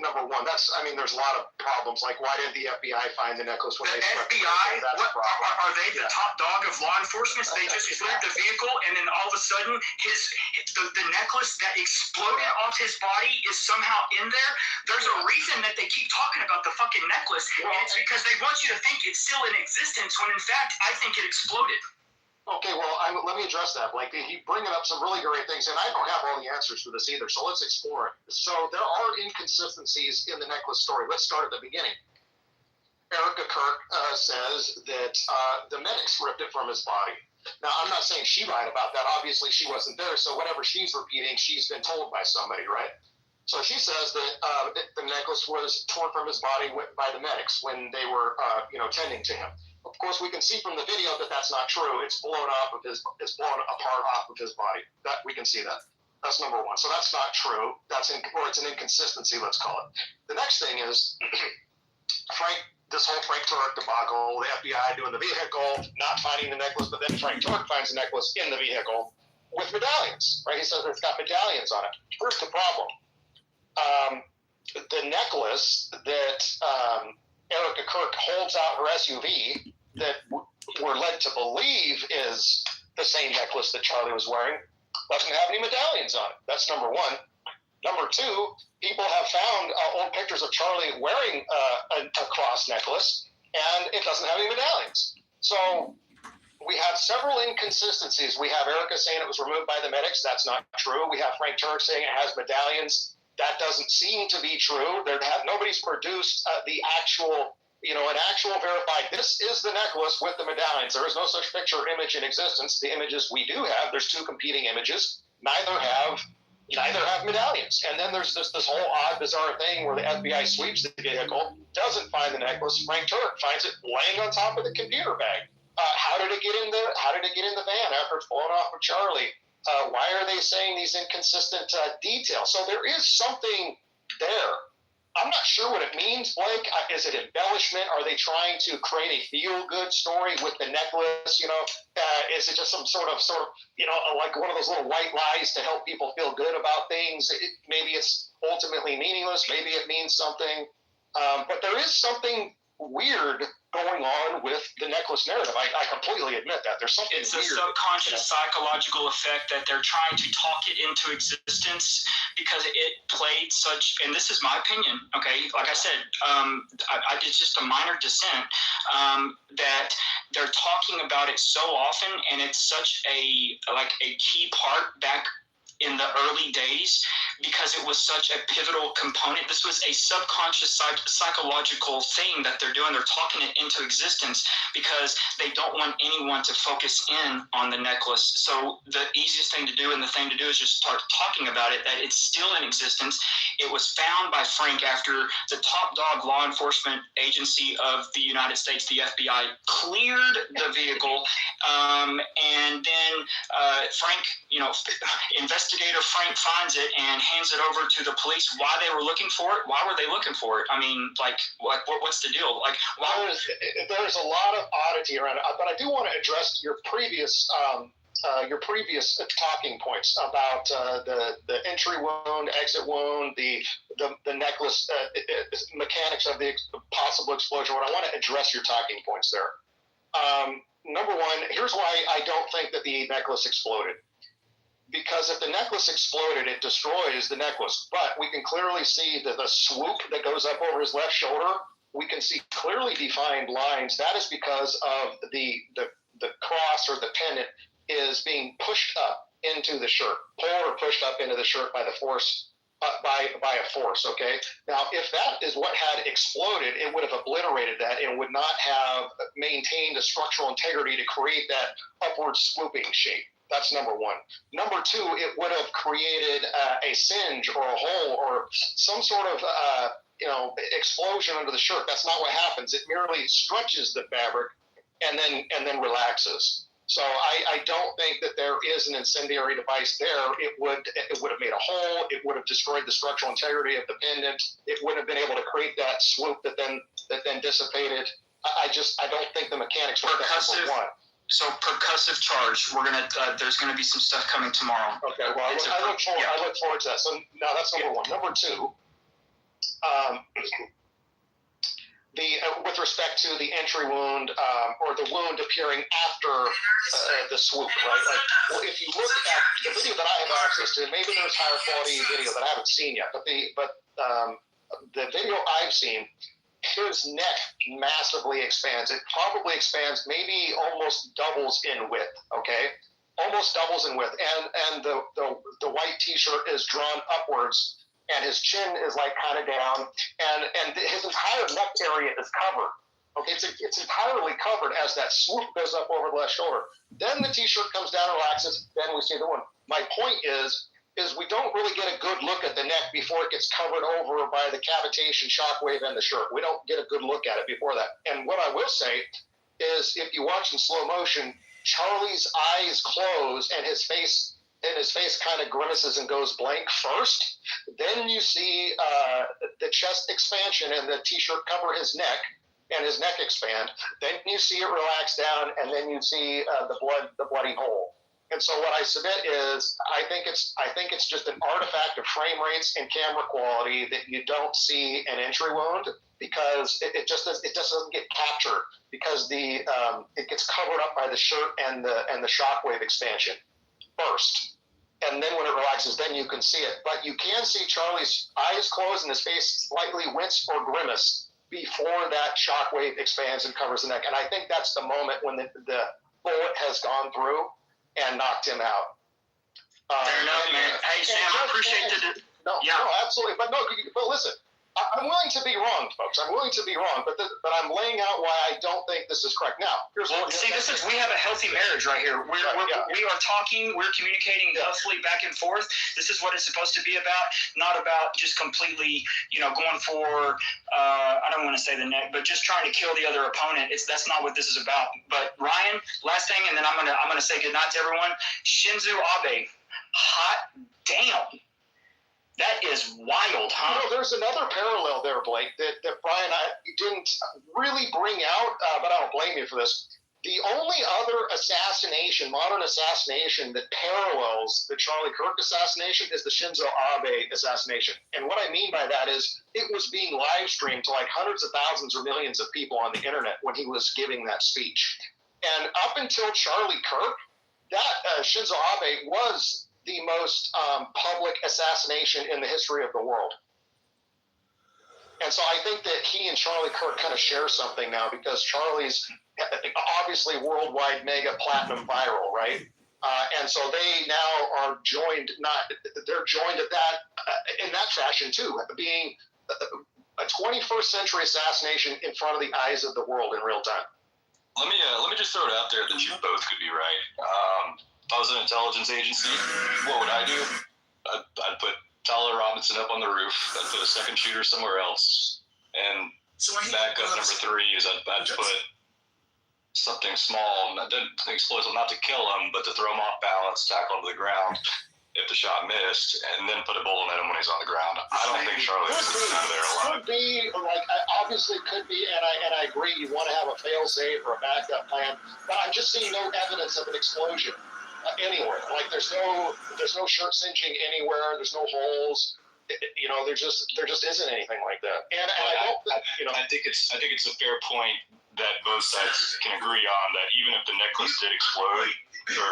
number one, there's a lot of problems. Like, why did the FBI find the necklace when the they FBI? What Are they the top dog of law enforcement? They just cleared the vehicle, and then all of a sudden, the necklace that exploded off his body is somehow in there. There's a reason that they keep talking about the fucking necklace, and it's because they want you to think it's still in existence, when in fact, I think it exploded. Okay, well, let me address that, Blake. He's bringing up some really great things, and I don't have all the answers for this either, so let's explore it. So there are inconsistencies in the necklace story. Let's start at the beginning. Erica Kirk says that the medics ripped it from his body. Now, I'm not saying she lied about that. Obviously, she wasn't there, so whatever she's repeating, she's been told by somebody, right? So she says that the necklace was torn from his body by the medics when they were, tending to him. Of course, we can see from the video that that's not true. It's blown apart off of his body. That we can see that. That's number one. So that's not true. It's an inconsistency, let's call it. The next thing is this whole Frank Turek debacle, the FBI doing the vehicle, not finding the necklace, but then Frank Turek finds the necklace in the vehicle with medallions, right? He says it's got medallions on it. Here's the problem. The necklace that Erica Kirk holds out her SUV that we're led to believe is the same necklace that Charlie was wearing doesn't have any medallions on it. That's number one. Number two, people have found old pictures of Charlie wearing a cross necklace, and it doesn't have any medallions. So we have several inconsistencies. We have Erica saying it was removed by the medics. That's not true. We have Frank Turek saying it has medallions. That doesn't seem to be true. Nobody's produced the actual, an actual verified, this is the necklace with the medallions. There is no such picture or image in existence. The images we do have, there's 2 competing images. Neither have medallions. And then there's this whole odd, bizarre thing where the FBI sweeps the vehicle, doesn't find the necklace. Frank Turek finds it laying on top of the computer bag. How did it get in there? How did it get in the van after it's blown off with Charlie? Why are they saying these inconsistent details? So there is something there. I'm not sure what it means, Blake. Is it embellishment? Are they trying to create a feel-good story with the necklace? Is it just some sort of, like one of those little white lies to help people feel good about things? Maybe it's ultimately meaningless. Maybe it means something. But there is something weird going on with the necklace narrative. I completely admit that. There's something It's weird. a subconscious psychological effect that they're trying to talk it into existence because it played such, and this is my opinion, okay? Like I said, it's just a minor dissent, that they're talking about it so often, and it's such a key part back in the early days because it was such a pivotal component. This was a subconscious psychological thing that they're doing. They're talking it into existence because they don't want anyone to focus in on the necklace. So the easiest thing to do and the thing to do is just start talking about it, that it's still in existence. It was found by Frank after the top dog law enforcement agency of the United States, the FBI, cleared the vehicle. And then Frank, investigator Frank finds it and hands it over to the police. Why they were looking for it? Why were they looking for it? I mean, what's the deal? Like, why? There's a lot of oddity around it, but I do want to address your previous talking points about the entry wound, exit wound, the necklace mechanics of the possible explosion. I want to address your talking points there. Number one, here's why I don't think that the necklace exploded. Because if the necklace exploded, it destroys the necklace. But we can clearly see the swoop that goes up over his left shoulder. We can see clearly defined lines. That is because of the cross or the pendant is being pushed up into the shirt, pulled or pushed up into the shirt by the force, by a force. Okay. Now, if that is what had exploded, it would have obliterated that and would not have maintained the structural integrity to create that upward swooping shape. That's number one. Number two, it would have created a singe or a hole or some sort of explosion under the shirt. That's not what happens. It merely stretches the fabric and then relaxes. So I don't think that there is an incendiary device there. It would have made a hole. It would have destroyed the structural integrity of the pendant. It wouldn't have been able to create that swoop that then dissipated. I don't think the mechanics work. That's number one. So percussive charge. We're gonna. There's gonna be some stuff coming tomorrow. Okay. Well, I look forward to that. So now that's number one. Number two. With respect to the entry wound or the wound appearing after the swoop, right? If you look at the video that I have access to, maybe there's higher quality video that I haven't seen yet, but the video I've seen, his neck massively expands. It probably expands, maybe almost doubles in width. Okay, almost doubles in width, and the white T-shirt is drawn upwards. And his chin is kind of down, and his entire neck area is covered. Okay, it's entirely covered as that swoop goes up over the left shoulder. Then the T-shirt comes down and relaxes. Then we see the wound. My point is we don't really get a good look at the neck before it gets covered over by the cavitation, shockwave, and the shirt. We don't get a good look at it before that. And what I will say is, if you watch in slow motion, Charlie's eyes close and his face kind of grimaces and goes blank first. Then you see the chest expansion and the T-shirt cover his neck and his neck expand. Then you see it relax down, and then you see the bloody hole. And so what I submit is, I think it's just an artifact of frame rates and camera quality that you don't see an entry wound, because it just doesn't get captured, because it gets covered up by the shirt and the shockwave expansion first. And then when it relaxes, then you can see it. But you can see Charlie's eyes close and his face slightly wince or grimace before that shockwave expands and covers the neck. And I think that's the moment when the bullet has gone through and knocked him out. Fair enough, man. Hey, Sam, I appreciate the... No, absolutely. But listen, I'm willing to be wrong, folks. I'm willing to be wrong, but I'm laying out why I don't think this is correct. Now, we have a healthy marriage right here. We are talking, we're communicating healthily back and forth. This is what it's supposed to be about, not about just completely, going for, I don't want to say the neck, but just trying to kill the other opponent. That's not what this is about. But Ryan, last thing, and then I'm gonna say goodnight to everyone. Shinzo Abe, hot damn. That is wild, huh? There's another parallel there, Blake, that Brian I didn't really bring out, but I don't blame you for this. The only other assassination, modern assassination, that parallels the Charlie Kirk assassination is the Shinzo Abe assassination. And what I mean by that is it was being live streamed to like hundreds of thousands or millions of people on the internet when he was giving that speech. And up until Charlie Kirk, that Shinzo Abe was the most public assassination in the history of the world. And so I think that he and Charlie Kirk kind of share something now, because Charlie's obviously worldwide mega platinum viral, right? And so they now are joined, they're joined at that, in that fashion too, being a 21st century assassination in front of the eyes of the world in real time. Let me just throw it out there that you both could be right. If I was an intelligence agency, what would I do? I'd put Tyler Robinson up on the roof. I'd put a second shooter somewhere else. And backup number 3 is I'd put something small, not explosive, not to kill him, but to throw him off balance, tackle him to the ground if the shot missed, and then put a bullet in him when he's on the ground. I don't think Charlie was out of there alive. Could be, like, obviously could be, and I agree, you want to have a fail-safe or a backup plan, but I'm just seeing no evidence of an explosion anywhere. Like, there's no shirt singeing anywhere, there's no holes, you know, there just isn't anything like that. And I hope that, you know, I think it's a fair point that both sides can agree on, that even if the necklace did explode, or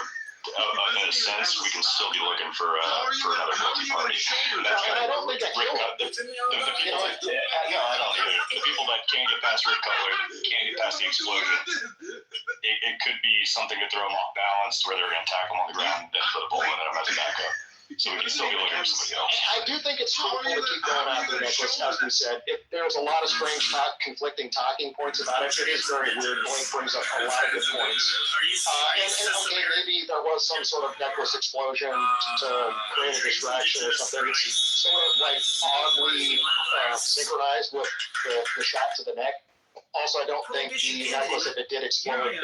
in a sense, we can still be looking for another guilty party. And that's I don't think that killed him. No, I don't either. The people that can't get past Rick Cutler, can't get past the explosion, it could be something to throw them off balance, where they're going to tackle them on the ground and then put a bullet in them as a backup. So we can still be looking for somebody else. I do think it's helpful to keep going after the necklace, as we said. There's a lot of strange, conflicting talking points about it. It is very weird. Blink brings up a lot of good points. And okay, maybe there was some sort of necklace explosion to create a distraction or something. It's sort of like oddly synchronized with the shot to the neck. Also, I don't think the necklace, if it did explode,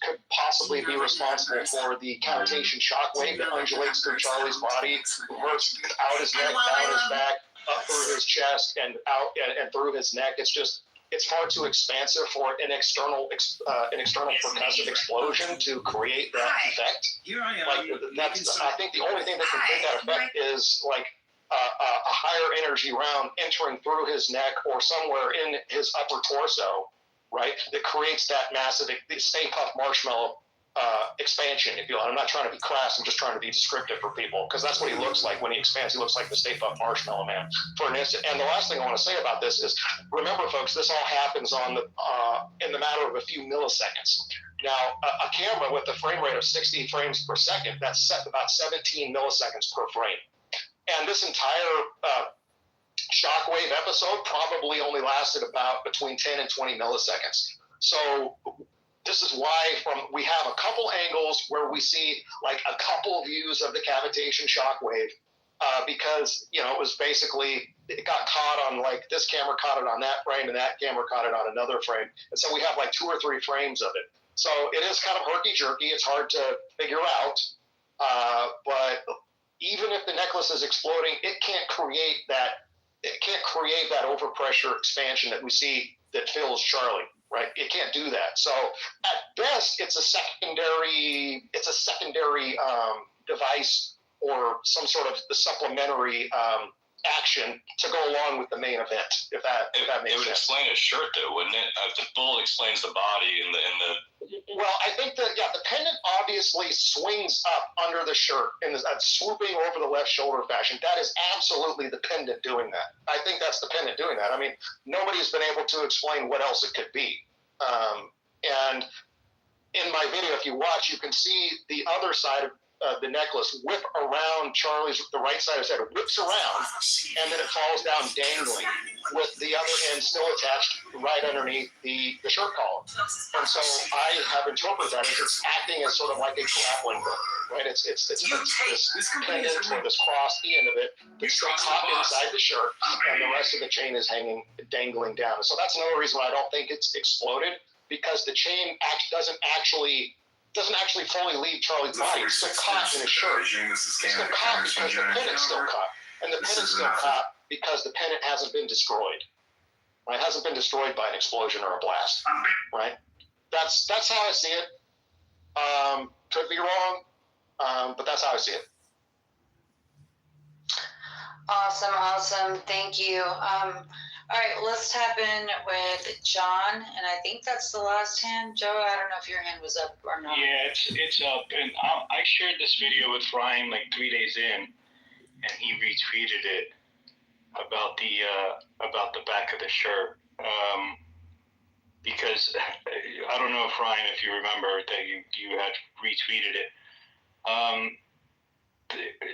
could possibly be responsible for the cavitation shockwave that undulates through Charlie's body, reverts out his neck, down his back, up through his chest, and out and through his neck. It's far too expansive for an external percussive explosion to create that effect. I think the only thing that can create that effect is like a higher energy round entering through his neck or somewhere in his upper torso, right? That creates that massive Stay Puft Marshmallow expansion, if you will. I'm not trying to be crass, I'm just trying to be descriptive for people, because that's what he looks like when he expands. He looks like the Stay Puft Marshmallow Man for an instant. And the last thing I want to say about this is, remember, folks, this all happens in the matter of a few milliseconds. Now, a camera with a frame rate of 60 frames per second, that's set about 17 milliseconds per frame. And this entire shockwave episode probably only lasted about between 10 and 20 milliseconds. So this is why we have a couple angles where we see like a couple views of the cavitation shockwave, because, you know, it was basically, it got caught on, like, this camera caught it on that frame and that camera caught it on another frame. And so we have like 2 or 3 frames of it. So it is kind of herky-jerky. It's hard to figure out. But even if the necklace is exploding, it can't create that overpressure expansion that we see that fills Charlie, right? It can't do that. So at best, it's a secondary device or some sort of the supplementary action to go along with the main event, if that makes sense. It would explain his shirt, though, wouldn't it? If the bullet explains the body and the. Well, I think that, yeah, the pendant obviously swings up under the shirt in swooping over the left shoulder fashion. That is absolutely the pendant doing that. I think that's the pendant doing that. I mean, nobody's been able to explain what else it could be. And in my video, if you watch, you can see the other side of the necklace whip around the right side of his head, whips around, and then it falls down dangling with the other end still attached right underneath the shirt collar. And so I have interpreted that as it's acting as sort of like a grappling hook, right? It's this pendant or this cross, the end of it, that's still caught inside the shirt, and the rest of the chain is dangling down. And so that's another reason why I don't think it's exploded, because the chain doesn't actually fully leave Charlie's body. It's still caught in his shirt. It's still caught because the pendant's still caught. And the pendant's still caught because the pendant hasn't been destroyed. Right? It hasn't been destroyed by an explosion or a blast. Right? That's how I see it. Could be wrong, but that's how I see it. Awesome. Thank you. All right, let's tap in with John, and I think that's the last hand. Joe, I don't know if your hand was up or not. Yeah, it's up, and I shared this video with Ryan like 3 days in, and he retweeted it about the back of the shirt. Because I don't know if Ryan, if you remember that you had retweeted it.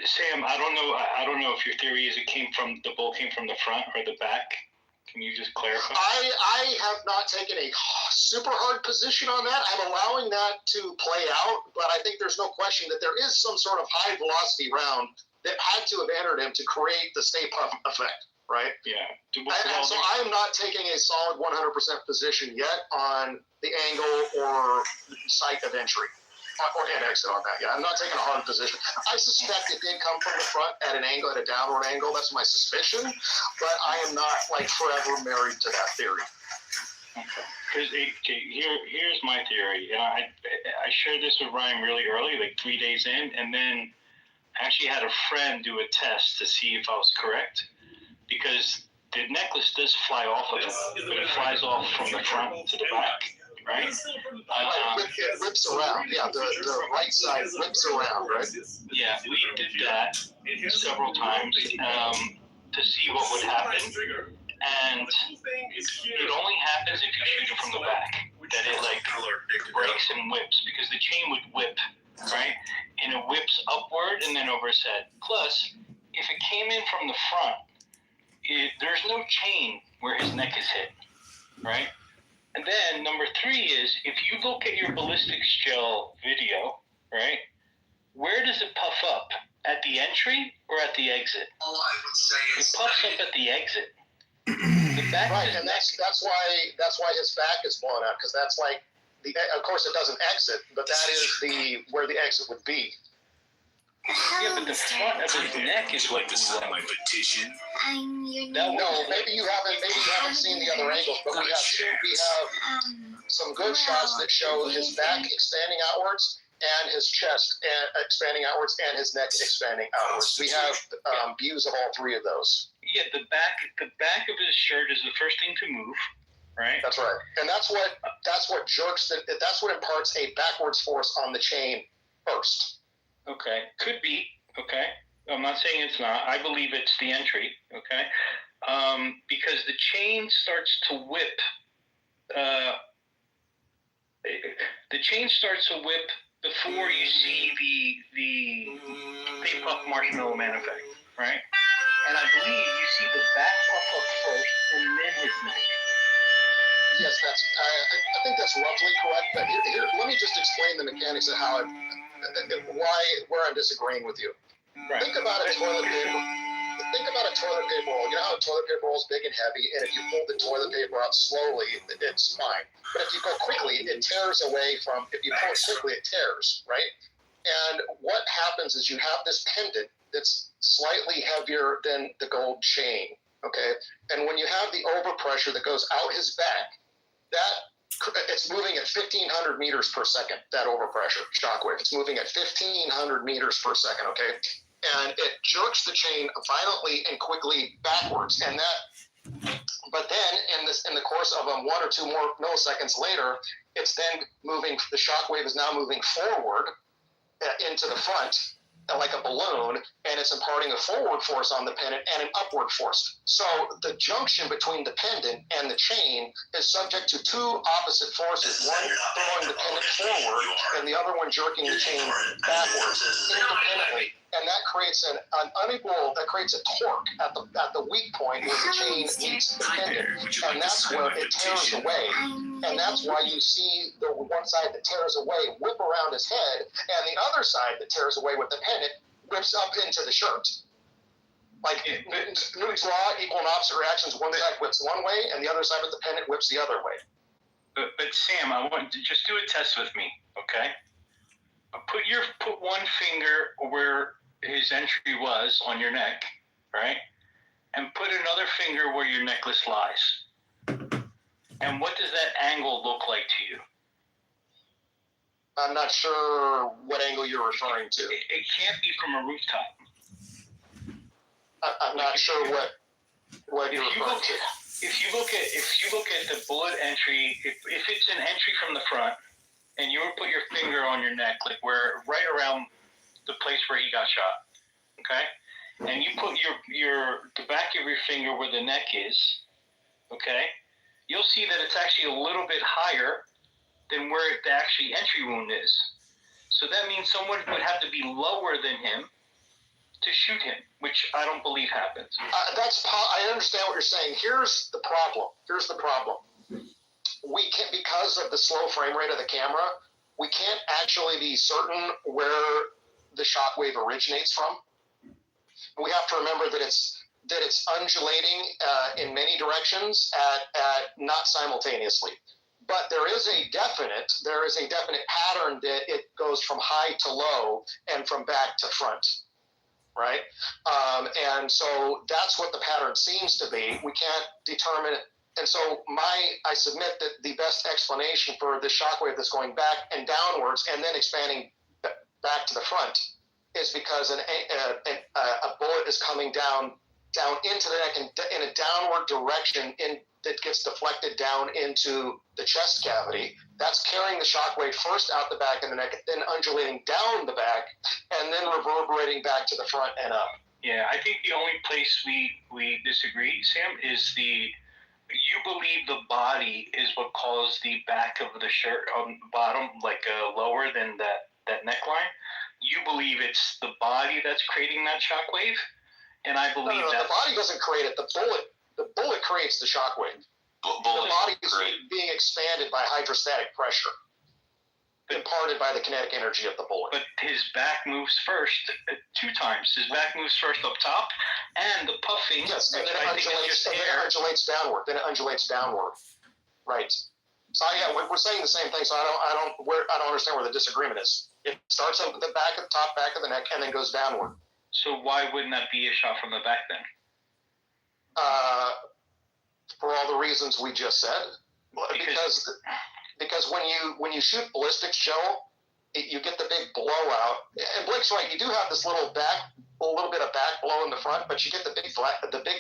Sam, I don't know if your theory is the bull came from the front or the back. Can you just clarify? I have not taken a super hard position on that. I'm allowing that to play out, but I think there's no question that there is some sort of high velocity round that had to have entered him to create the Stay Puft effect, right? Yeah. And so I'm not taking a solid 100% position yet on the angle or site of entry. Or an exit on that. Yeah, I'm not taking a hard position. I suspect it did come from the front at an angle, at a downward angle. That's my suspicion, but I am not like forever married to that theory. Okay. Because here's my theory, and I shared this with Ryan really early, like 3 days in, and then I actually had a friend do a test to see if I was correct, because the necklace does fly off of it, but it flies off from the front to the back. Right? It whips around. Yeah, the right side whips around, right? Yeah, we did that several times to see what would happen. And it only happens if you shoot it from the back. That it like breaks and whips, because the chain would whip, right? And it whips upward and then over his head. Plus, if it came in from the front, there's no chain where his neck is hit, right? And then number 3 is, if you look at your ballistics gel video, right, where does it puff up? At the entry or at the exit? I would say it puffs up at the exit. The back right, and that's why his back is blown out, because that's like of course it doesn't exit, but that is where the exit would be. Yeah, but the front of his neck is what to sign my petition. No, maybe you haven't seen the other angles, but we have some good shots that show his back expanding outwards and his chest expanding outwards and his neck expanding outwards. We have views of all 3 of those. Yeah, the back of his shirt is the first thing to move, right? That's right, and that's what jerks that's what imparts a backwards force on the chain first. Okay, could be. Okay, I'm not saying it's not. I believe it's the entry. Okay, because the chain starts to whip. The chain starts to whip before you see the Stay Puft Marshmallow Man effect, right? And I believe you see the back puff up first, and then his neck. Yes, I think that's roughly correct. But here, let me just explain the mechanics of how where I'm disagreeing with you. Right. Think about a toilet paper. Think about a toilet paper roll. You know how a toilet paper roll is big and heavy, and if you pull the toilet paper out slowly, it's fine. But if you go quickly, it tears away from. If you pull it quickly, it tears, right? And what happens is you have this pendant that's slightly heavier than the gold chain. Okay, and when you have the overpressure that goes out his back, it's moving at 1,500 meters per second, that overpressure shockwave. It's moving at 1,500 meters per second, okay? And it jerks the chain violently and quickly backwards. But then in the course of 1 or 2 more milliseconds later, it's then moving, the shockwave is now moving forward into the front, like a balloon, and it's imparting a forward force on the pendant and an upward force. So the junction between the pendant and the chain is subject to 2 opposite forces, one throwing the pendant forward and the other one jerking the chain backwards independently. And that creates that creates a torque at the weak point where the chain meets the pendant, and that's where it tears away. And that's why you see the one side that tears away whip around his head, and the other side that tears away with the pendant whips up into the shirt. Like Newton's law, equal and opposite reactions. One side whips one way, and the other side with the pendant whips the other way. But Sam, I want to just do a test with me, okay? Put one finger where his entry was on your neck, right? And put another finger where your necklace lies. And what does that angle look like to you? I'm not sure what angle you're referring to. It can't be from a rooftop. I'm not sure what you're referring to. If you look at the bullet entry, if it's an entry from the front, and you put your finger on your neck, like where right around the place where he got shot, okay, and you put the back of your finger where the neck is, okay, you'll see that it's actually a little bit higher than where the actually entry wound is. So that means someone would have to be lower than him to shoot him, which I don't believe happens. I understand what you're saying. Here's the problem. We can't, because of the slow frame rate of the camera, we can't actually be certain where the shockwave originates from. We have to remember that it's undulating in many directions at not simultaneously. But there is a definite pattern that it goes from high to low and from back to front. Right? And so that's what the pattern seems to be. We can't determine it. And so I submit that the best explanation for the shockwave that's going back and downwards and then expanding back to the front is because a bullet is coming down into the neck in a downward direction that gets deflected down into the chest cavity. That's carrying the shockwave first out the back of the neck, then undulating down the back, and then reverberating back to the front and up. Yeah, I think the only place we disagree, Sam, is you believe the body is what caused the back of the shirt on the bottom, like lower than that neckline. You believe it's the body that's creating that shockwave, and I believe the body doesn't create it. The bullet creates the shockwave. The body is being expanded by hydrostatic pressure, imparted by the kinetic energy of the bullet. But his back moves first 2 times. His back moves first up top, and the puffing. Yes, and then it undulates downward. Right. So yeah, we're saying the same thing. So I don't understand where the disagreement is. It starts up at the top back of the neck, and then goes downward. So why wouldn't that be a shot from the back then? For all the reasons we just said, because when you shoot ballistics, Joe, you get the big blowout. And Blake's right, you do have this little bit of back blow in the front, but you get the big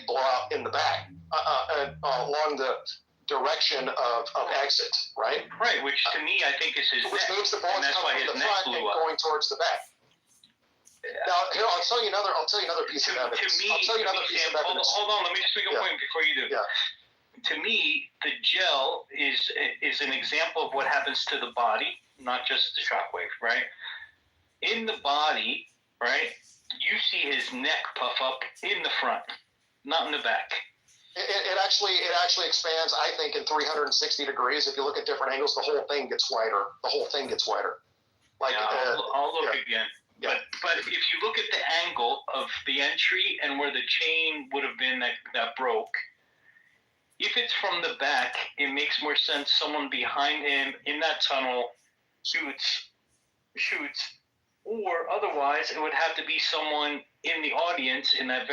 blowout in the back along the direction of exit, right? Right, which to me I think is his neck. Which means the bullet's coming from the front and going towards the back. Now, here, I'll tell you another piece of evidence. Hold on, let me just make a point before you do. Yeah. To me, the gel is an example of what happens to the body, not just the shockwave, right? In the body, right, you see his neck puff up in the front, not in the back. It actually expands, I think, in 360 degrees. If you look at different angles, the whole thing gets wider. Like, I'll look again. Yeah. But if you look at the angle of the entry and where the chain would have been that broke, if it's from the back, it makes more sense someone behind him in that tunnel shoots, or otherwise it would have to be someone in the audience in that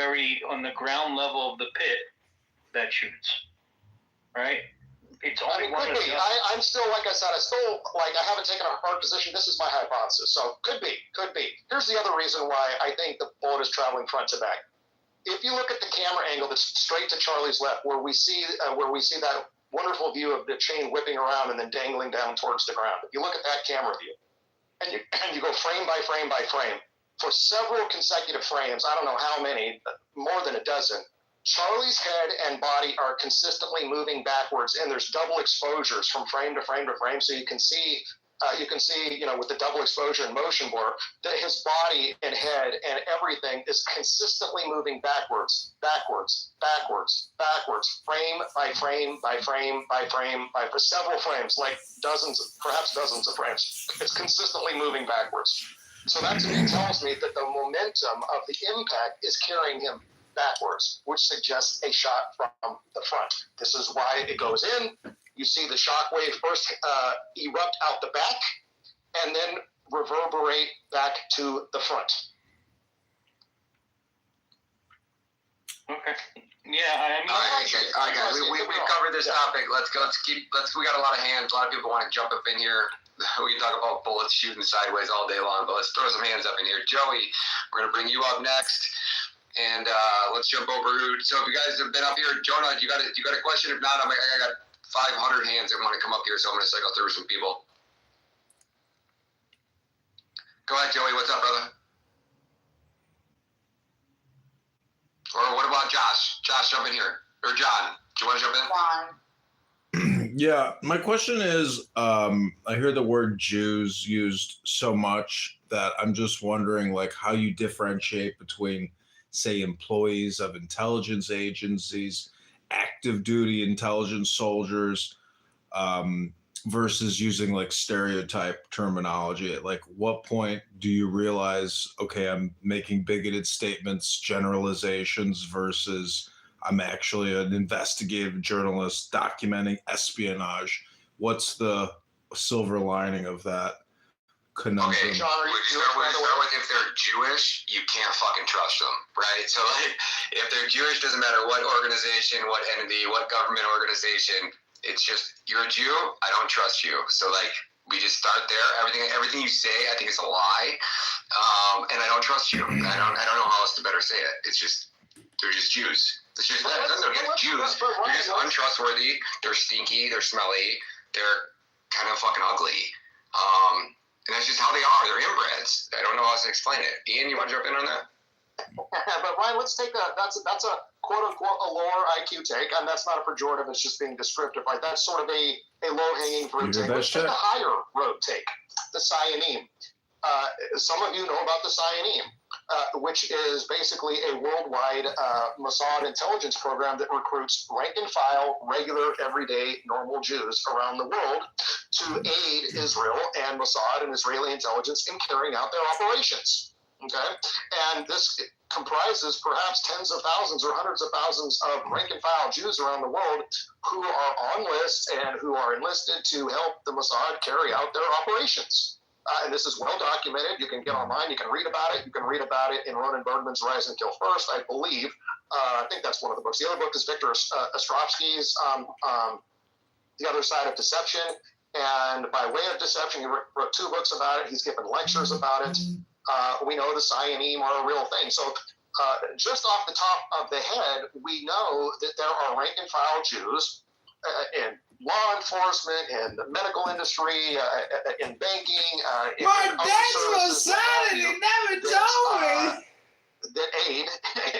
on the ground level of the pit that shoots, right? It's only one of the other. I'm still, like I said, I haven't taken a hard position. This is my hypothesis. So could be. Here's the other reason why I think the bullet is traveling front to back. If you look at the camera angle that's straight to Charlie's left, where we see that wonderful view of the chain whipping around and then dangling down towards the ground. If you look at that camera view, and you go frame by frame by frame for several consecutive frames, I don't know how many, more than a dozen, Charlie's head and body are consistently moving backwards, and there's double exposures from frame to frame to frame, so you can see, with the double exposure and motion blur, that his body and head and everything is consistently moving backwards, frame by frame by frame by frame for several frames, like perhaps dozens of frames. It's consistently moving backwards. So that to me tells me that the momentum of the impact is carrying him backwards, which suggests a shot from the front. This is why it goes in. You see the shockwave first erupt out the back and then reverberate back to the front. Okay. Yeah, I mean, All right, guys. We've covered this topic. Let's go. We got a lot of hands. A lot of people want to jump up in here. We can talk about bullets shooting sideways all day long, but let's throw some hands up in here. Joey, we're gonna bring you up next, and let's jump over. So if you guys have been up here, Jonah, you got a question? If not, I got 500 hands that want to come up here, so I'm gonna cycle through some people. Go ahead, Joey. What's up, brother? Or what about Josh? Josh, jump in here. Or John, do you want to jump in? Yeah, my question is, I hear the word Jews used so much that I'm just wondering, like, how you differentiate between, say, employees of intelligence agencies, active duty intelligence soldiers, versus using like stereotype terminology. At like what point do you realize, okay, I'm making bigoted statements, generalizations, versus I'm actually an investigative journalist documenting espionage? What's the silver lining of that conundrum? Okay, Sean, start with if they're Jewish, you can't fucking trust them, right? So like, if they're Jewish, doesn't matter what organization, what entity, what government organization. It's just, you're a Jew, I don't trust you. So like, we just start there. Everything you say, I think is a lie, and I don't trust you. I don't know how else to better say it. It's just, they're just Jews. It's just that. They're Jews. They're just untrustworthy. They're stinky. They're smelly. They're kind of fucking ugly. And that's just how they are. They're inbreds. I don't know how else to explain it. Ian, you want to jump in on that? But Ryan, let's take that's a quote unquote a lower IQ take, and that's not a pejorative, it's just being descriptive, right? That's sort of a low hanging fruit take. Let's take a higher road take, the Cyanine. Some of you know about the Cyanine, which is basically a worldwide Mossad intelligence program that recruits rank and file, regular, everyday, normal Jews around the world to aid Israel and Mossad and Israeli intelligence in carrying out their operations. Okay, and this comprises perhaps tens of thousands or hundreds of thousands of rank and file Jews around the world who are on lists and who are enlisted to help the Mossad carry out their operations. And this is well documented. You can get online. You can read about it. You can read about it in Ronan Bergman's Rise and Kill First, I believe. I think that's one of the books. The other book is Victor Ostrovsky's The Other Side of Deception. And by way of deception, he wrote 2 books about it. He's given lectures about it. We know the Cyanine are a real thing. So just off the top of the head, we know that there are rank and file Jews in law enforcement, in the medical industry, in banking. My dad's Mossad and he never told me. That aid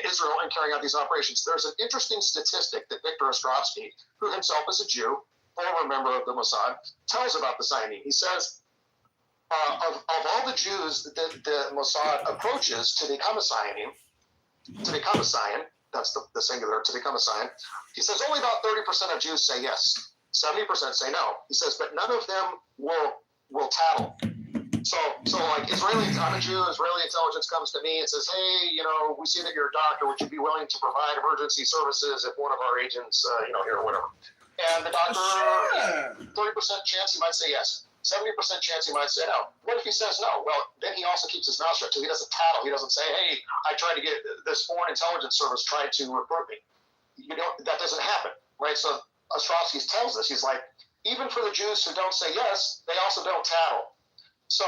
Israel in carrying out these operations. There's an interesting statistic that Victor Ostrovsky, who himself is a Jew, former member of the Mossad, tells about the Cyanine. He says, of all the Jews that the Mossad approaches to become a Cyan, that's the singular, to become a Cyan, he says only about 30% of Jews say yes, 70% say no. He says, but none of them will tattle. So like Israelis, I'm a Jew, Israeli intelligence comes to me and says, hey, we see that you're a doctor, would you be willing to provide emergency services if one of our agents, here or whatever? And the doctor, 30% chance he might say yes. 70% chance he might say no. What if he says no? Well, then he also keeps his mouth shut too. He doesn't tattle. He doesn't say, hey, I tried to get this foreign intelligence service tried to recruit me. That doesn't happen, right? So Ostrovsky tells us, he's like, even for the Jews who don't say yes, they also don't tattle. So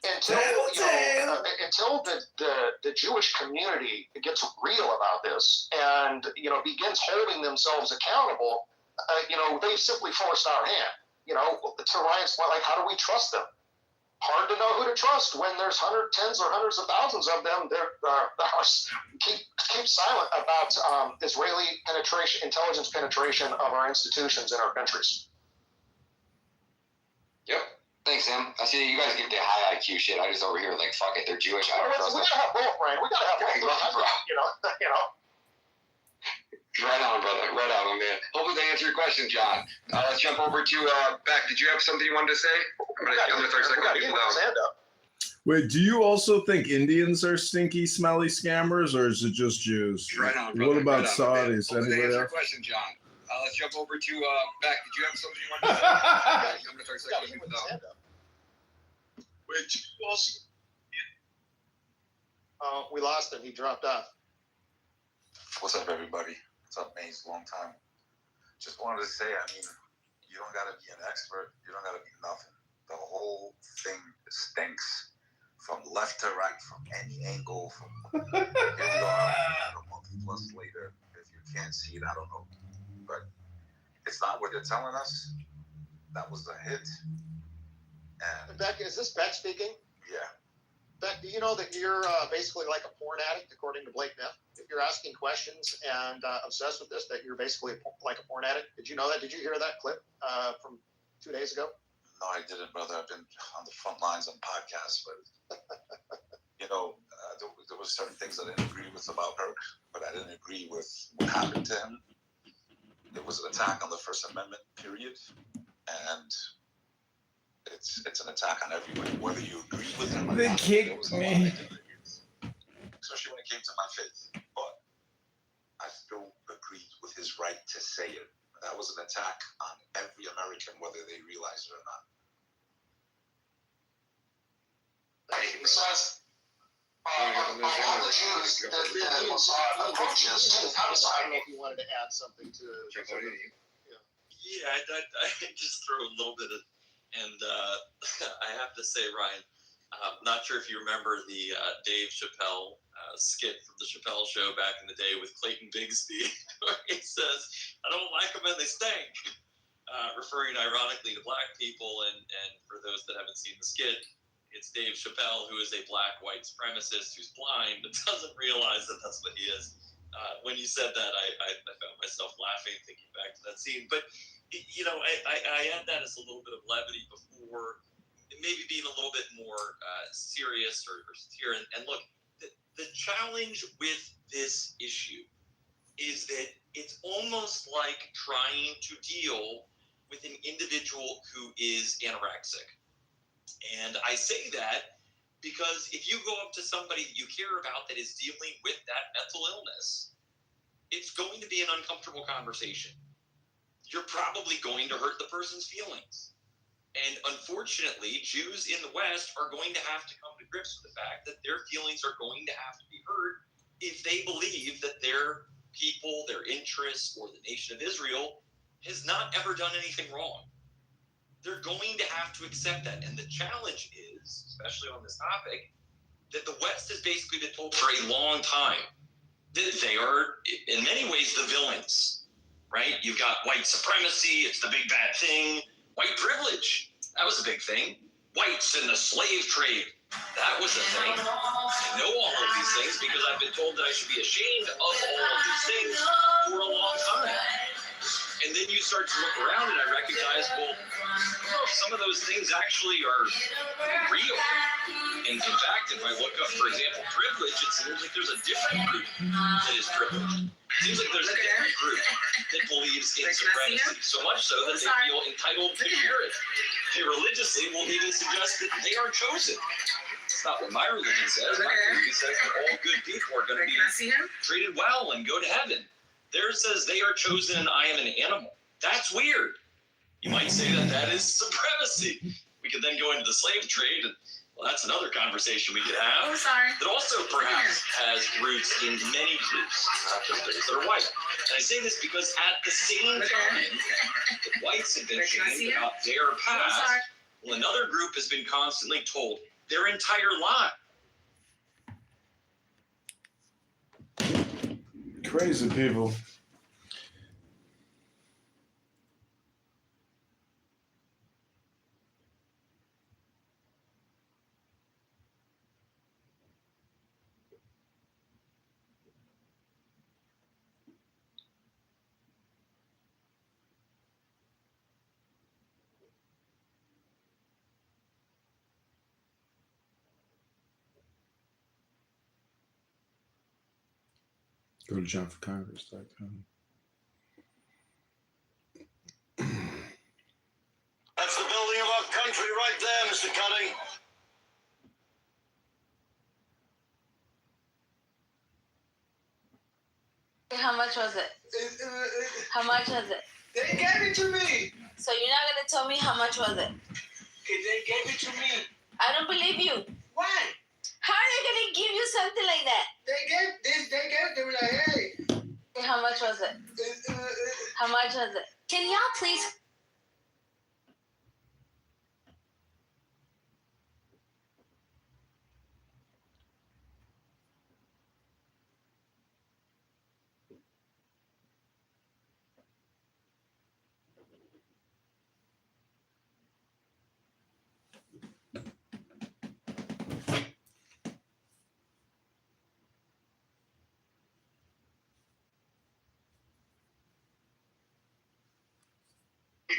until the Jewish community gets real about this and begins holding themselves accountable, they simply forced our hand. To Ryan's point, like, how do we trust them? Hard to know who to trust when there's tens or hundreds of thousands of them that keep silent about Israeli intelligence penetration of our institutions in our countries. Yep. Thanks, Sam. I see you guys get the high IQ shit. I just over here like, fuck it, they're Jewish. I don't trust them. We gotta have both, Ryan. We gotta have both. Right on, brother. Right on, man. Hopefully they answer your question, John. Let's jump over to Beck. Did you have something you wanted to say? I'm gonna start cycling people down. Wait, do you also think Indians are stinky, smelly scammers, or is it just Jews? Right on, brother. What about right Saudis? Anybody else? Your question, John. Let's jump over to Beck. Did you have something you wanted to say? I'm gonna start cycling people down. Wait, we lost him. He dropped off. What's up, everybody? What's up, Maze? Long time. Just wanted to say, I mean, you don't got to be an expert. You don't got to be nothing. The whole thing stinks from left to right, from any angle. From here we are, a month plus later. If you can't see it, I don't know. But it's not what they're telling us. That was the hit. And Beck, is this Beck speaking? yeah. Beck, do you know that you're basically like a porn addict, according to Blake Neff? If you're asking questions and obsessed with this, that you're basically like a porn addict. Did you know that? Did you hear that clip from 2 days ago? No, I didn't, brother. I've been on the front lines on podcasts, but you know, there were certain things I didn't agree with about her, but I didn't agree with what happened to him. It was an attack on the First Amendment, period, and it's an attack on everyone, whether you agree with him or They not. kicked me. Especially when it came to my faith, but I still agreed with his right to say it. That was an attack on every American, whether they realize it or not. I don't know if you wanted to add something to. Yeah, I just throw a little bit of, and I have to say, Ryan, not sure if you remember the Dave Chappelle skit from the Chappelle Show back in the day with Clayton Bigsby, where he says, "I don't like them and they stink," referring ironically to black people. And for those that haven't seen the skit, it's Dave Chappelle, who is a black white supremacist who's blind but doesn't realize that that's what he is. When you said that, I found myself laughing, thinking back to that scene. But, you know, I add that as a little bit of levity before maybe being a little bit more serious or sincere. And look, the challenge with this issue is that it's almost like trying to deal with an individual who is anorexic. And I say that because if you go up to somebody that you care about that is dealing with that mental illness, it's going to be an uncomfortable conversation. You're probably going to hurt the person's feelings. And unfortunately, Jews in the West are going to have to come to grips with the fact that their feelings are going to have to be hurt if they believe that their people, their interests, or the nation of Israel has not ever done anything wrong. They're going to have to accept that. And the challenge is, especially on this topic, that the West has basically been told for a long time that they are, in many ways, the villains, right? You've got white supremacy, it's the big bad thing. White privilege, that was a big thing. Whites in the slave trade, that was a thing. I know all of these things because I've been told that I should be ashamed of all of these things for a long time. And then you start to look around and I recognize, well, some of those things actually are real. And in fact, if I look up, for example, privilege, it seems like there's a different group that is privileged. It seems like there's a different group that believes in supremacy, so much so that they feel entitled to hear it. They religiously will even suggest that they are chosen. It's not what my religion says. My religion says that all good people are going to be treated well and go to heaven. Theirs says they are chosen and I am an animal. That's weird. You might say that that is supremacy. We could then go into the slave trade, and well, that's another conversation we could have. That also perhaps has roots in many groups, not just those that are white. And I say this because at the same time, the whites have been shamed about their past. Well, another group has been constantly told their entire life. Crazy people. Go to johnforcongress.com. That's the building of our country right there, Mr. Cuddy. How much was it? How much was it? They gave it to me. So you're not gonna tell me how much was it? They gave it to me. I don't believe you. Why? How are they gonna give you something like that? They gave this. They were like, hey, How much was it? How much was it? Can y'all please?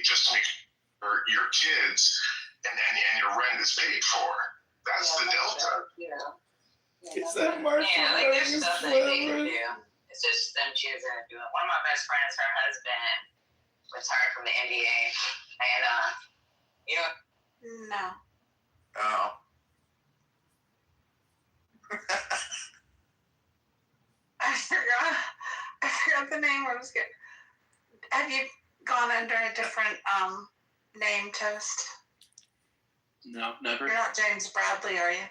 Just to make sure your kids and your rent is paid for. That's the delta. Is that Marshall? Yeah, like there's Mathers stuff that they can forever? do. It's just them choosing to do it. One of my best friends, her husband, retired from the NBA, and you know. No. Oh. I forgot the name. I was good. Have you gone under a different name, Toast? No, never. You're not James Bradley, are you?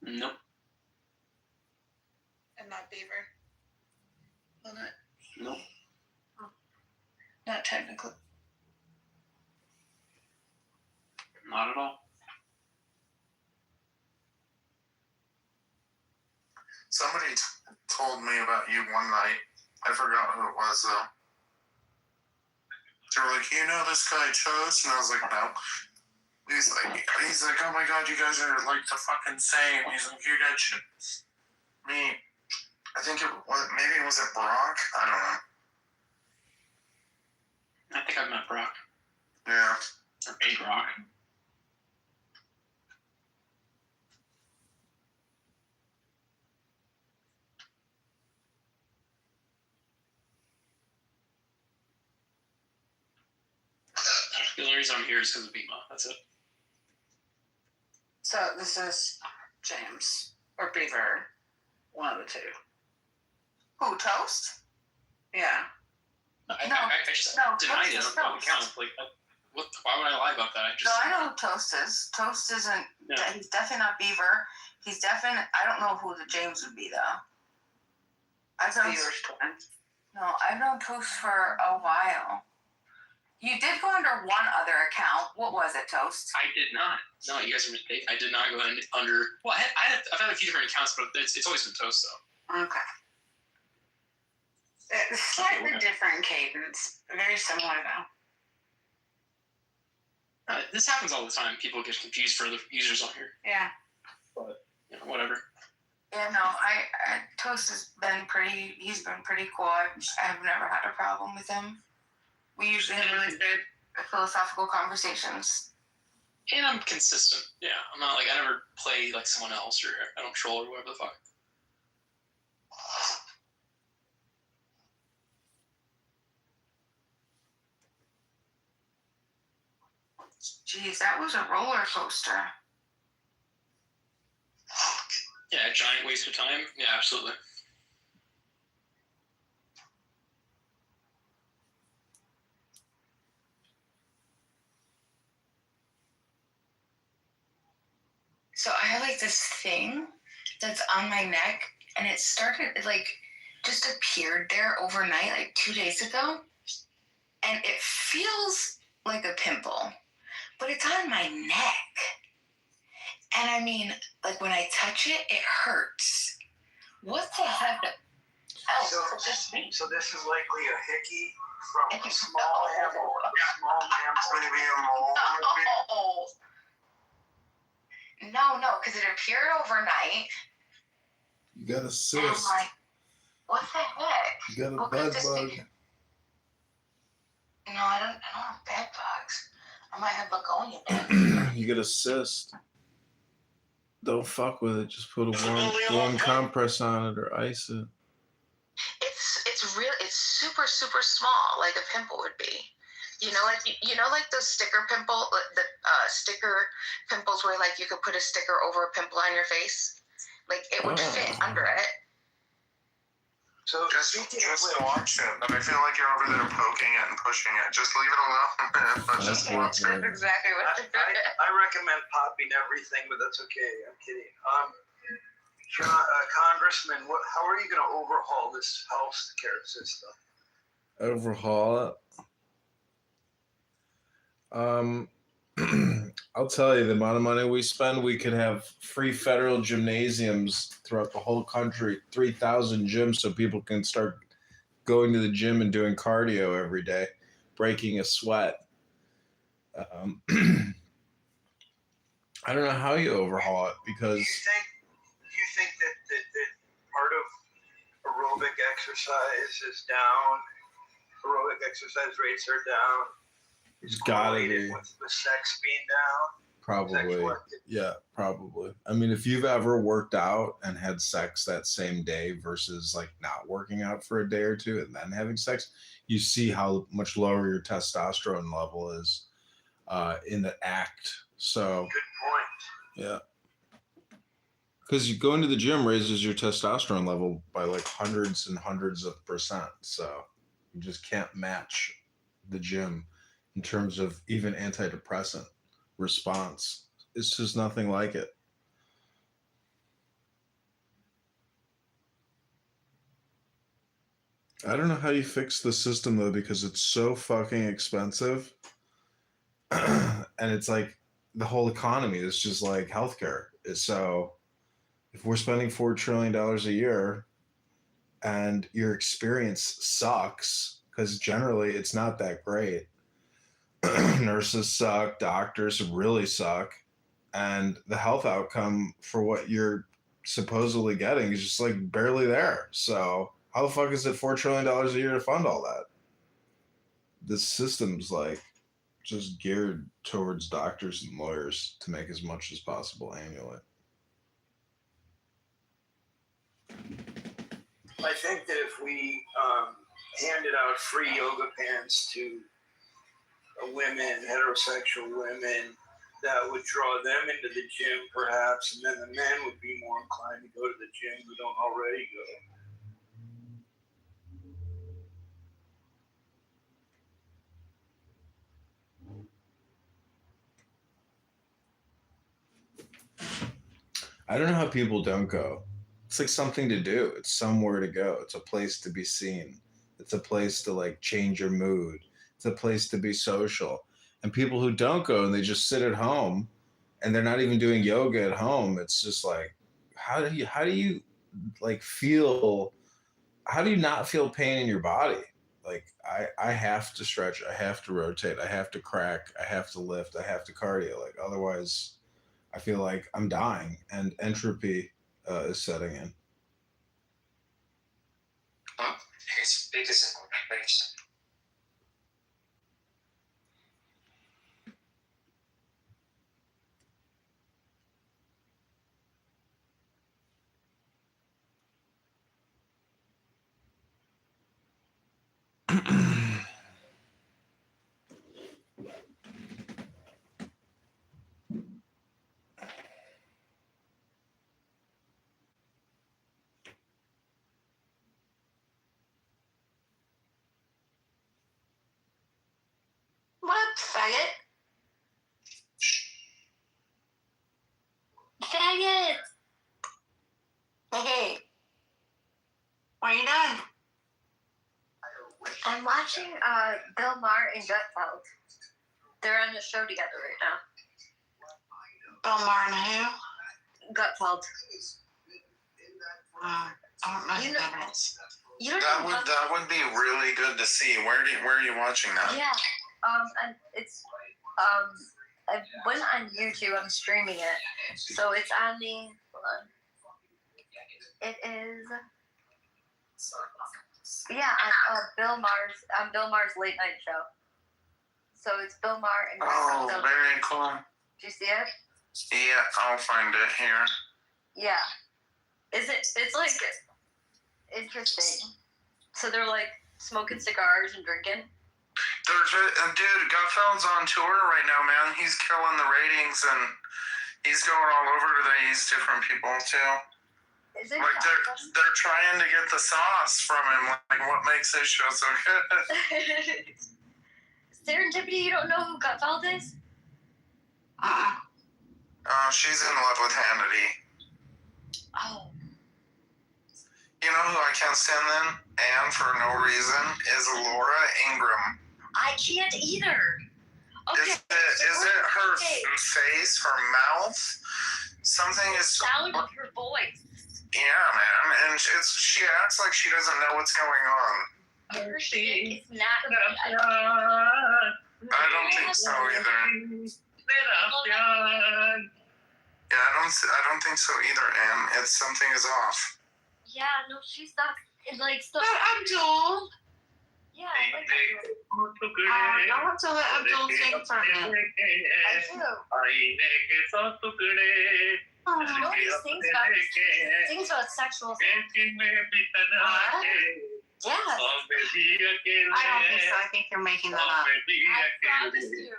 Nope. And not Beaver? Well, not. Nope. Not technically. Not at all. Somebody told me about you one night. I forgot who it was though. They were like, "You know this guy Chose?" And I was like, "No." He's like, "Oh my god, you guys are like the fucking same." He's like, "You guys should meet." I think it was, maybe it was at Brock. I don't know. I think I've met Brock. Yeah. Or a Brock. The only reason I'm here is because of Bima. That's it. So this is James or Beaver, one of the two. Who, Toast? Yeah. I just denied it on public account. Like, what? Why would I lie about that? I know who Toast is. Toast isn't. No. He's definitely not Beaver. He's definitely. I don't know who the James would be though. Beaver's twin. No, I've known Toast for a while. You did go under one other account. What was it, Toast? I did not. No, you guys are mistaken. I did not go under. Well, I've had a few different accounts, but it's always been Toast though. Okay. It's slightly different cadence. Very similar though. This happens all the time. People get confused for the users on here. Yeah. But whatever. Yeah, no, Toast has been he's been pretty cool. I've never had a problem with him. We usually have really good philosophical conversations. And I'm consistent. Yeah, I'm not like, I never play like someone else or I don't troll or whatever the fuck. Jeez, that was a roller coaster. Yeah, a giant waste of time. Yeah, absolutely. So I have like this thing that's on my neck, and it just appeared there overnight, like 2 days ago, and it feels like a pimple, but it's on my neck. And I mean, like when I touch it, it hurts. What the heck? So this is likely a hickey from a small premium mole. No, because it appeared overnight. You got a cyst. And I'm like, what the heck? You got a What bed could this bug. be? No, I don't have bed bugs. I might have begonia bed. You got a cyst. Don't fuck with it. Just put a warm compress on it or ice it. It's super, super small, like a pimple would be. Like those sticker sticker pimples where like you could put a sticker over a pimple on your face. Like it would fit under it. So just watch it, but I feel like you're over there poking it and pushing it. Just leave it alone. That's exactly what I recommend popping everything, but that's okay. I'm kidding. Congressman, how are you going to overhaul this health care system? Overhaul it. I'll tell you, the amount of money we spend, we could have free federal gymnasiums throughout the whole country, 3,000 gyms, so people can start going to the gym and doing cardio every day, breaking a sweat. I don't know how you overhaul it because. Do you think that part of aerobic exercise is down? Aerobic exercise rates are down. It's gotta be. With sex being down. Probably. Yeah, probably. I mean, if you've ever worked out and had sex that same day versus like not working out for a day or two and then having sex, you see how much lower your testosterone level is in the act. So. Good point. Yeah. Because you go into the gym raises your testosterone level by like hundreds and hundreds of %. So you just can't match the gym in terms of even antidepressant response. It's just nothing like it. I don't know how you fix the system though, because it's so fucking expensive. And it's like the whole economy is just like healthcare. So if we're spending $4 trillion a year and your experience sucks, because generally it's not that great. Nurses suck, doctors really suck, and the health outcome for what you're supposedly getting is just like barely there. So how the fuck is it $4 trillion a year to fund all that? The system's like just geared towards doctors and lawyers to make as much as possible annually. I think that if we handed out free yoga pants to women, heterosexual women, that would draw them into the gym perhaps, and then the men would be more inclined to go to the gym who don't already go. I don't know how people don't go. It's like something to do. It's somewhere to go. It's a place to be seen. It's a place to like change your mood. It's a place to be social. And people who don't go and they just sit at home and they're not even doing yoga at home, it's just like, how do you like feel, how do you not feel pain in your body? Like I have to stretch, I have to rotate, I have to crack, I have to lift, I have to cardio. Like otherwise I feel like I'm dying and entropy is setting in. It's biggest information. What up, faggot? Faggot! Hey. What are you doing? I'm watching Bill Maher and Gutfeld. They're on the show together right now. Bill Maher and who? Gutfeld. I don't know who that is. You don't that would be really good to see. Where are you watching that? Yeah. And it's I went on YouTube. I'm streaming it, so it's on the. Hold on. It is. Yeah, on Bill Maher's late night show. So it's Bill Maher and. Oh, very cool. Do you see it? Yeah, I'll find it here. Yeah. It's like interesting. So they're like smoking cigars and drinking. Dude, Gutfeld's on tour right now, man. He's killing the ratings, and he's going all over to these different people too. Is it like they're trying to get the sauce from him. Like, what makes this show so good? Serendipity, you don't know who Gutfeld is? Oh, she's in love with Hannity. Oh. You know who I can't stand then, and for no reason, is Laura Ingraham. I can't either. Okay. Is it her face, her mouth? Something is. Sound of her voice. Yeah, man, and she acts like she doesn't know what's going on. Her shit is not good. I don't think so either. Yeah, I don't think so either, Anne. It's something is off. Yeah, no, she's not. It's like stuff. But Abdul. Yeah, I want to let Abdul sing for me. I do. Oh, no, he sings about sexual stuff. What? Yeah. I don't think so. I think you're making that up. I promise you.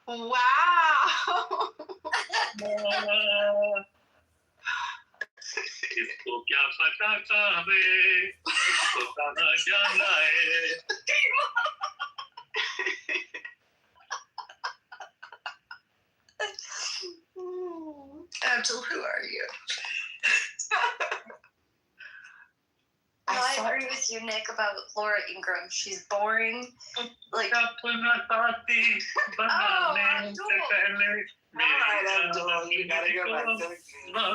Wow. इसको क्या पता चाहे इसको कहाँ जाना है Abdul, who are you? No, I agree with you, Nick, about Laura Ingraham. She's boring. Like, Alright, Abdul, you gotta go back to He's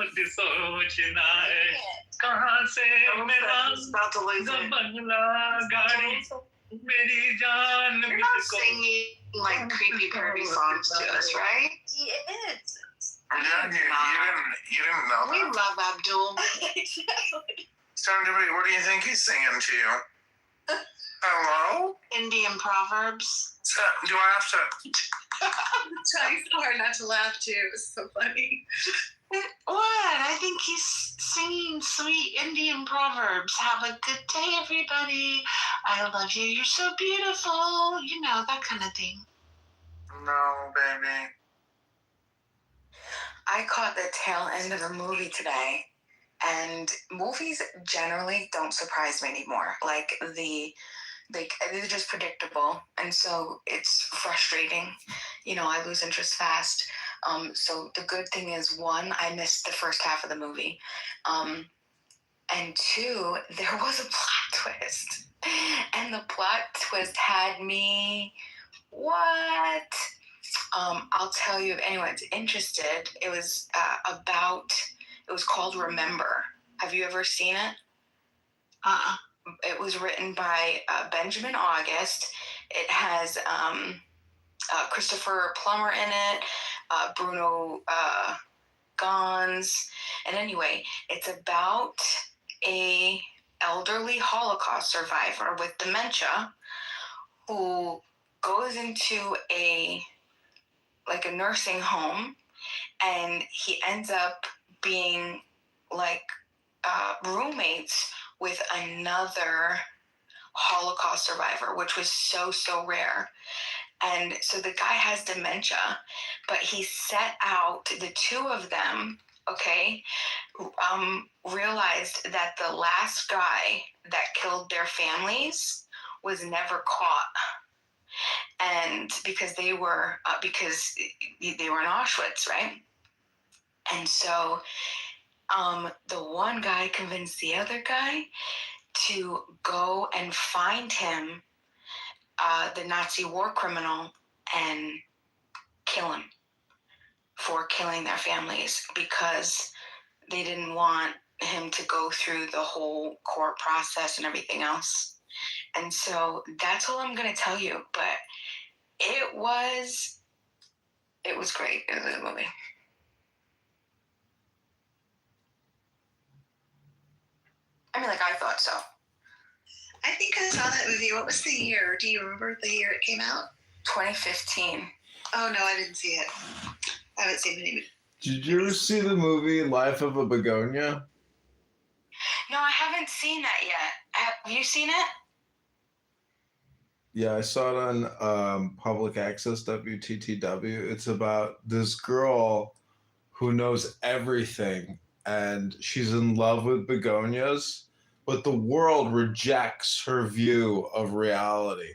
about to lose it. You're not singing like creepy, curvy songs to us, right? he is. You didn't know We that. love Abdul. What do you think he's singing to you? Hello? Indian proverbs. So, do I have to? Trying so hard not to laugh too. It's so funny. What? I think he's singing sweet Indian proverbs. Have a good day, everybody. I love you. You're so beautiful. You know, that kind of thing. No, baby. I caught the tail end of a movie today, and movies generally don't surprise me anymore. They're just predictable, and so it's frustrating. I lose interest fast. So the good thing is, one, I missed the first half of the movie, and two, there was a plot twist, and the plot twist had me, what? I'll tell you if anyone's interested. It was it was called Remember. Have you ever seen it? It was written by Benjamin August. It has Christopher Plummer in it, Bruno Gans. And anyway, it's about a elderly Holocaust survivor with dementia who goes into a nursing home, and he ends up being roommates with another Holocaust survivor, which was so rare. And so the guy has dementia, but he set out, the two of them, realized that the last guy that killed their families was never caught. And because they were in Auschwitz, right? And so the one guy convinced the other guy to go and find him, the Nazi war criminal, and kill him for killing their families, because they didn't want him to go through the whole court process and everything else. And so that's all I'm going to tell you. But it was great. It was a good movie. I thought so. I think I saw that movie. What was the year? Do you remember the year it came out? 2015. Oh, no, I didn't see it. I haven't seen it. Did you ever see the movie Life of a Begonia? No, I haven't seen that yet. Have you seen it? Yeah, I saw it on Public Access, WTTW. It's about this girl who knows everything, and she's in love with begonias, but the world rejects her view of reality.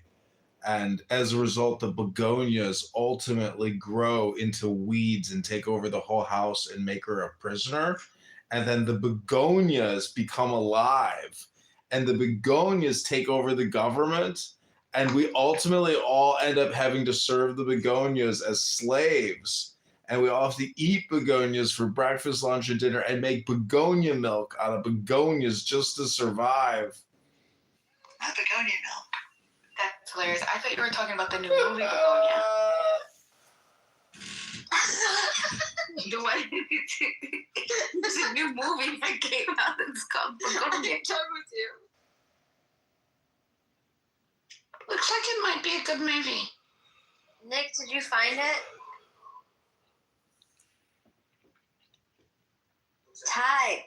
And as a result, the begonias ultimately grow into weeds and take over the whole house and make her a prisoner. And then the begonias become alive, and the begonias take over the government. And we ultimately all end up having to serve the begonias as slaves. And we all have to eat begonias for breakfast, lunch, and dinner and make begonia milk out of begonias just to survive. Not begonia milk. That's hilarious. I thought you were talking about the new movie Begonia. The one there's a new movie that came out that's called Begonia. I'm talking with you. Looks like it might be a good movie. Nick, did you find it? Ty.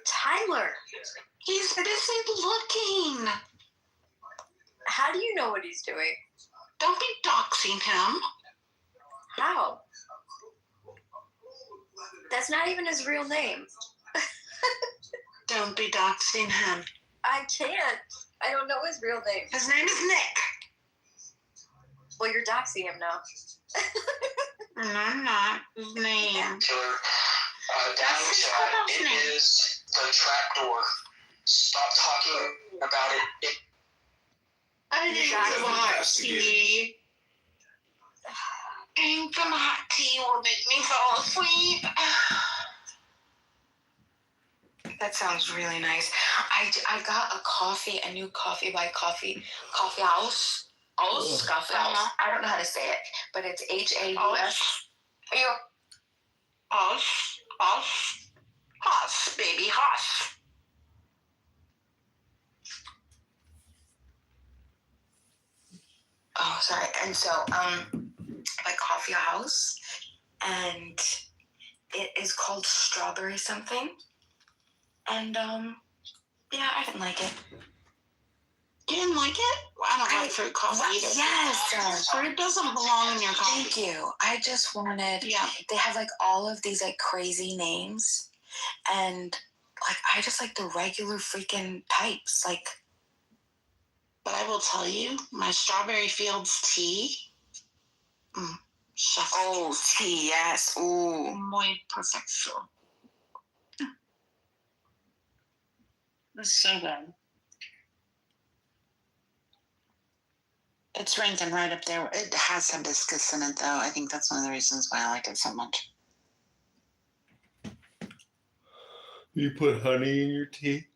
Tyler. He's busy looking. How do you know what he's doing? Don't be doxing him. How? That's not even his real name. Don't be doxing him. I can't. I don't know his real name. His name is Nick. Well, you're doxing him now. No, I'm not. His name. Killer. Down chat, it is the trapdoor. Stop talking about it. I think some hot tea. I think some hot tea will make me fall asleep. That sounds really nice. I got a new coffee by Coffee House. Coffee House. I don't know how to say it, but it's Haus. Haus, baby, Haus. Oh, sorry. And so, by Coffee House, and it is called Strawberry something. And, yeah, I didn't like it. You didn't like it? Well, I don't like fruit coffee either. Yes. Fruit doesn't belong in your coffee. Thank you. I just wanted, they have, like, all of these, like, crazy names. And, like, I just like the regular freaking types. Like, but I will tell you, my Strawberry Fields tea. Chef. Oh, tea, yes. Ooh. Muy perfecto. It's so good. It's ranking right up there. It has hibiscus in it, though. I think that's one of the reasons why I like it so much. You put honey in your tea?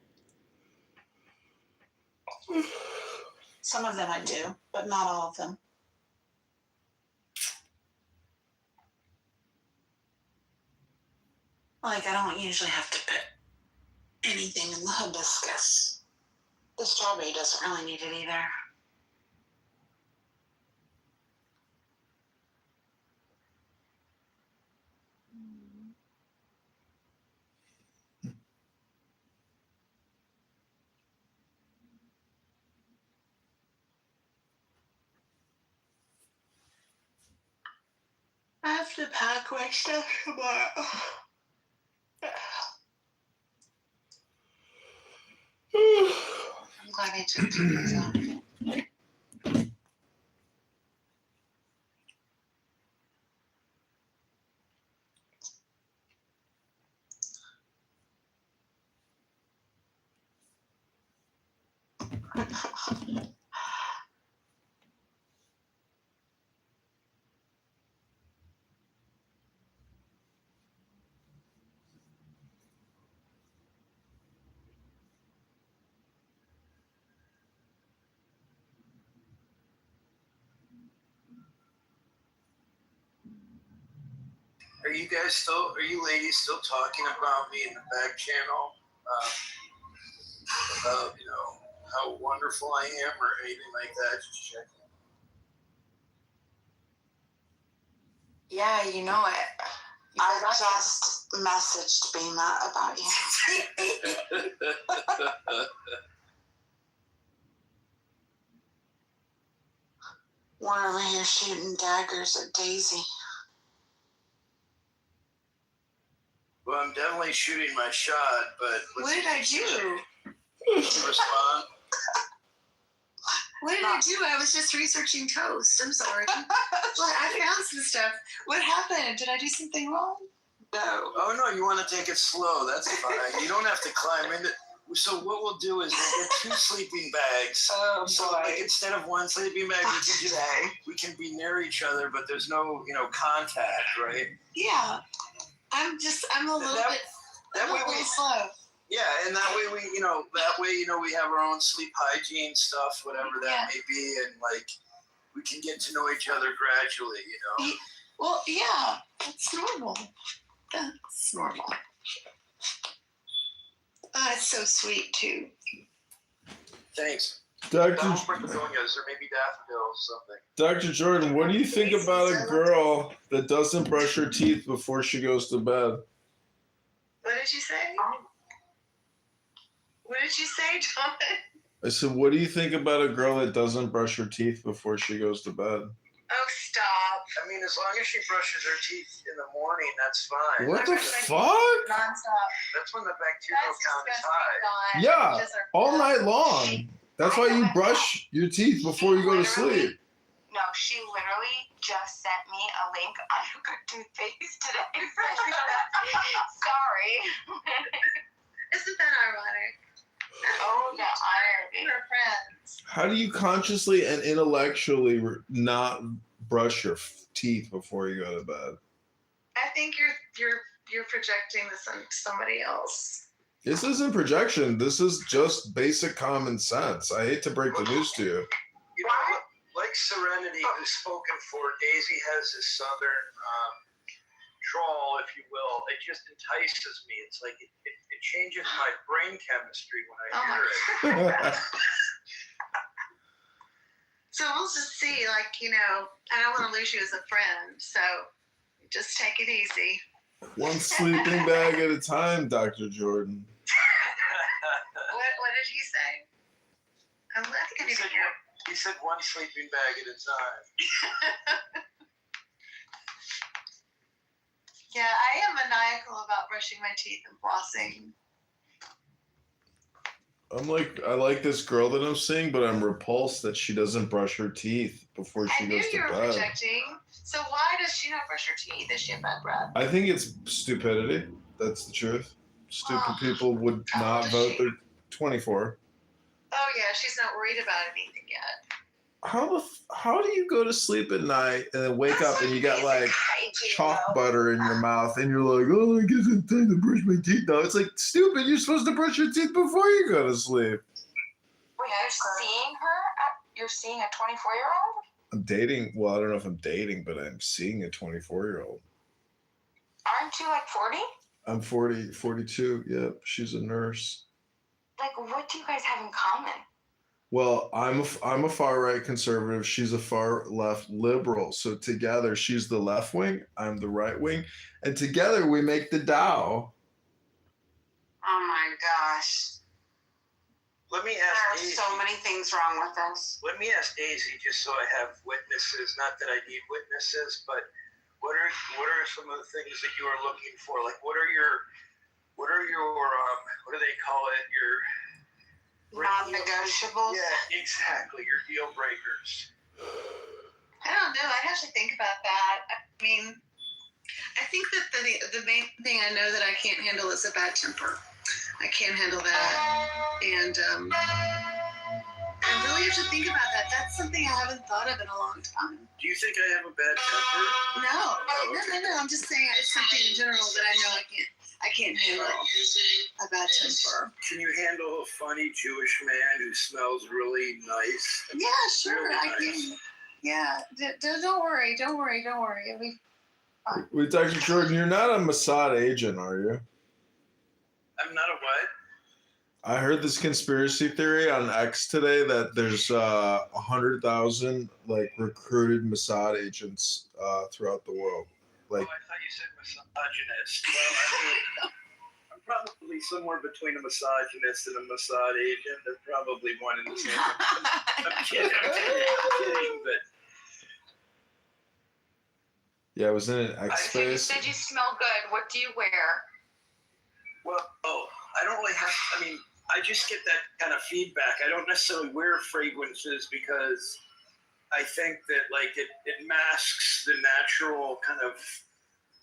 Some of them I do, but not all of them. Like, I don't usually have to put anything in the hibiscus. The strawberry doesn't really need it either. I have to pack my stuff tomorrow. I'm glad I took these off. Are you ladies still talking about me in the back channel? About, how wonderful I am or anything like that? Just checking. Yeah, you know it. I just messaged Bima about you. We're over here shooting daggers at Daisy. Well, I'm definitely shooting my shot, but What did I do? Did you respond? What did I do? I was just researching toast. I'm sorry. Well, I found some stuff. What happened? Did I do something wrong? No. Oh no, you want to take it slow. That's fine. You don't have to climb into. So what we'll do is we'll get 2 sleeping bags. Oh, so boy. like instead of 1 sleeping bag, we can be near each other, but there's no contact, right? Yeah. I'm a little bit. That way we slow. Yeah, and that way we have our own sleep hygiene stuff, whatever that may be, and like we can get to know each other gradually, Well, yeah, that's normal. That's normal. It's so sweet too. Thanks. Dr. Begonias or maybe daffodils, something. Dr. Jordan, what do you think about a girl that doesn't brush her teeth before she goes to bed? What did you say? What did you say, John? I said, what do you think about a girl that doesn't brush her teeth before she goes to bed? Oh, stop. I mean, as long as she brushes her teeth in the morning, that's fine. What the fuck? Nonstop. That's when the bacterial count is high. Yeah, all night long. That's why you brush your teeth before you go to sleep. No, she literally just sent me a link on her good toothpaste today. Sorry. Isn't that ironic? Oh, the irony. We're friends. How do you consciously and intellectually not brush your teeth before you go to bed? I think you're projecting this on somebody else. This isn't projection. This is just basic common sense. I hate to break the news to you. Like Serenity, who's spoken for, Daisy has this southern drawl, if you will. It just entices me. It's like it changes my brain chemistry when I hear it. So we'll just see, I don't want to lose you as a friend, so just take it easy. One sleeping bag at a time, Dr. Jordan. What did he say? I couldn't even hear. He said 1 sleeping bag at a time. Yeah, I am maniacal about brushing my teeth and flossing. I like this girl that I'm seeing, but I'm repulsed that she doesn't brush her teeth before she goes to I knew you were bed. projecting. So why does she not brush her teeth? Is she a bad breath? I think it's stupidity. That's the truth. Stupid people would not vote. They're 24. Oh yeah, she's not worried about anything yet. How do you go to sleep at night and then wake up and you got like chalk butter in your mouth and you're like, oh, I guess it's time to brush my teeth now. It's like stupid. You're supposed to brush your teeth before you go to sleep. Wait, you're seeing her? You're seeing a 24-year-old? I'm dating. Well, I don't know if I'm dating, but I'm seeing a 24-year-old. Aren't you like 40? I'm 42. Yep, she's a nurse. Like, what do you guys have in common? Well, I'm a far right conservative. She's a far left liberal. So together, she's the left wing. I'm the right wing, and together we make the Dow. Oh my gosh. Let me ask There are Daisy. so many things wrong with us. Let me ask Daisy, just so I have witnesses. Not that I need witnesses, but what are some of the things that you are looking for? Like, what are your what do they call it? Your non-negotiables? Yeah, exactly. Your deal breakers. I don't know. I'd have to think about that. I mean, I think that the main thing I know that I can't handle is a bad temper. I can't handle that. And I really have to think about that. That's something I haven't thought of in a long time. Do you think I have a bad temper? No. I'm just saying it's something in general that I know I can't handle a bad temper. Can you handle a funny Jewish man who smells really nice? Yeah, sure. Really I can. Yeah. Don't worry. It'll be fine. Wait, Dr. Jordan, you're not a Mossad agent, are you? I'm not a what? I heard this conspiracy theory on X today that there's 100,000 like recruited Mossad agents throughout the world. Like, I thought you said misogynist. Well, I'm probably somewhere between a misogynist and a Mossad agent. They're probably one and the same. I'm kidding, but. yeah, I was in an X So you space. said you smell good. What do you wear? Well, I don't really have. I mean, I just get that kind of feedback. I don't necessarily wear fragrances because I think that like it masks the natural kind of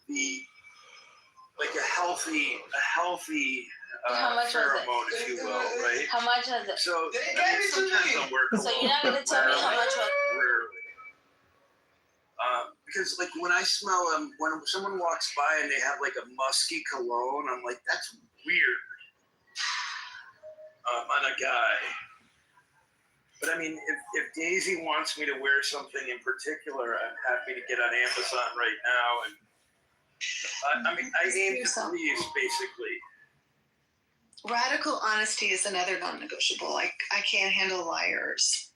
a healthy How much was it? pheromone, if you will, right? How much was it? So sometimes I'll wear So you're not going to tell me how much was rarely. Because like when I smell them, when someone walks by and they have like a musky cologne, I'm like, that's weird on a guy. But I mean, if Daisy wants me to wear something in particular, I'm happy to get on Amazon right now. And I mean, I aim to please, basically. Radical honesty is another non-negotiable. Like, I can't handle liars.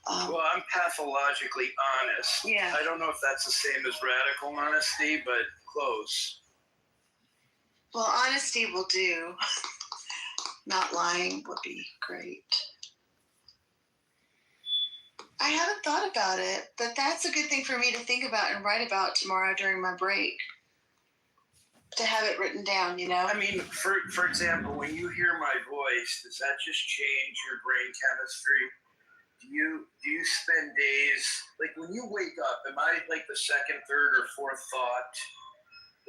Well, I'm pathologically honest. Yeah. I don't know if that's the same as radical honesty, but close. Well, honesty will do. Not lying would be great. I haven't thought about it, but that's a good thing for me to think about and write about tomorrow during my break. To have it written down, you know? I mean, for example, when you hear my voice, does that just change your brain chemistry? Do you spend days, like when you wake up, am I like the second, third, or fourth thought?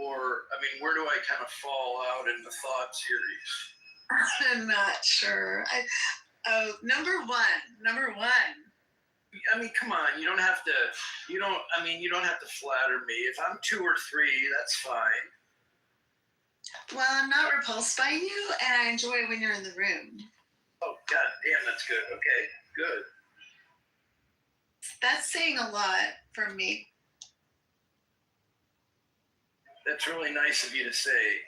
Or, I mean, where do I kind of fall out in the thought series? I'm not sure. Number one. I mean, come on, you don't have to flatter me. If I'm 2 or 3, that's fine. Well, I'm not repulsed by you, and I enjoy when you're in the room. Oh, god damn, that's good. Okay, good. That's saying a lot from me. That's really nice of you to say.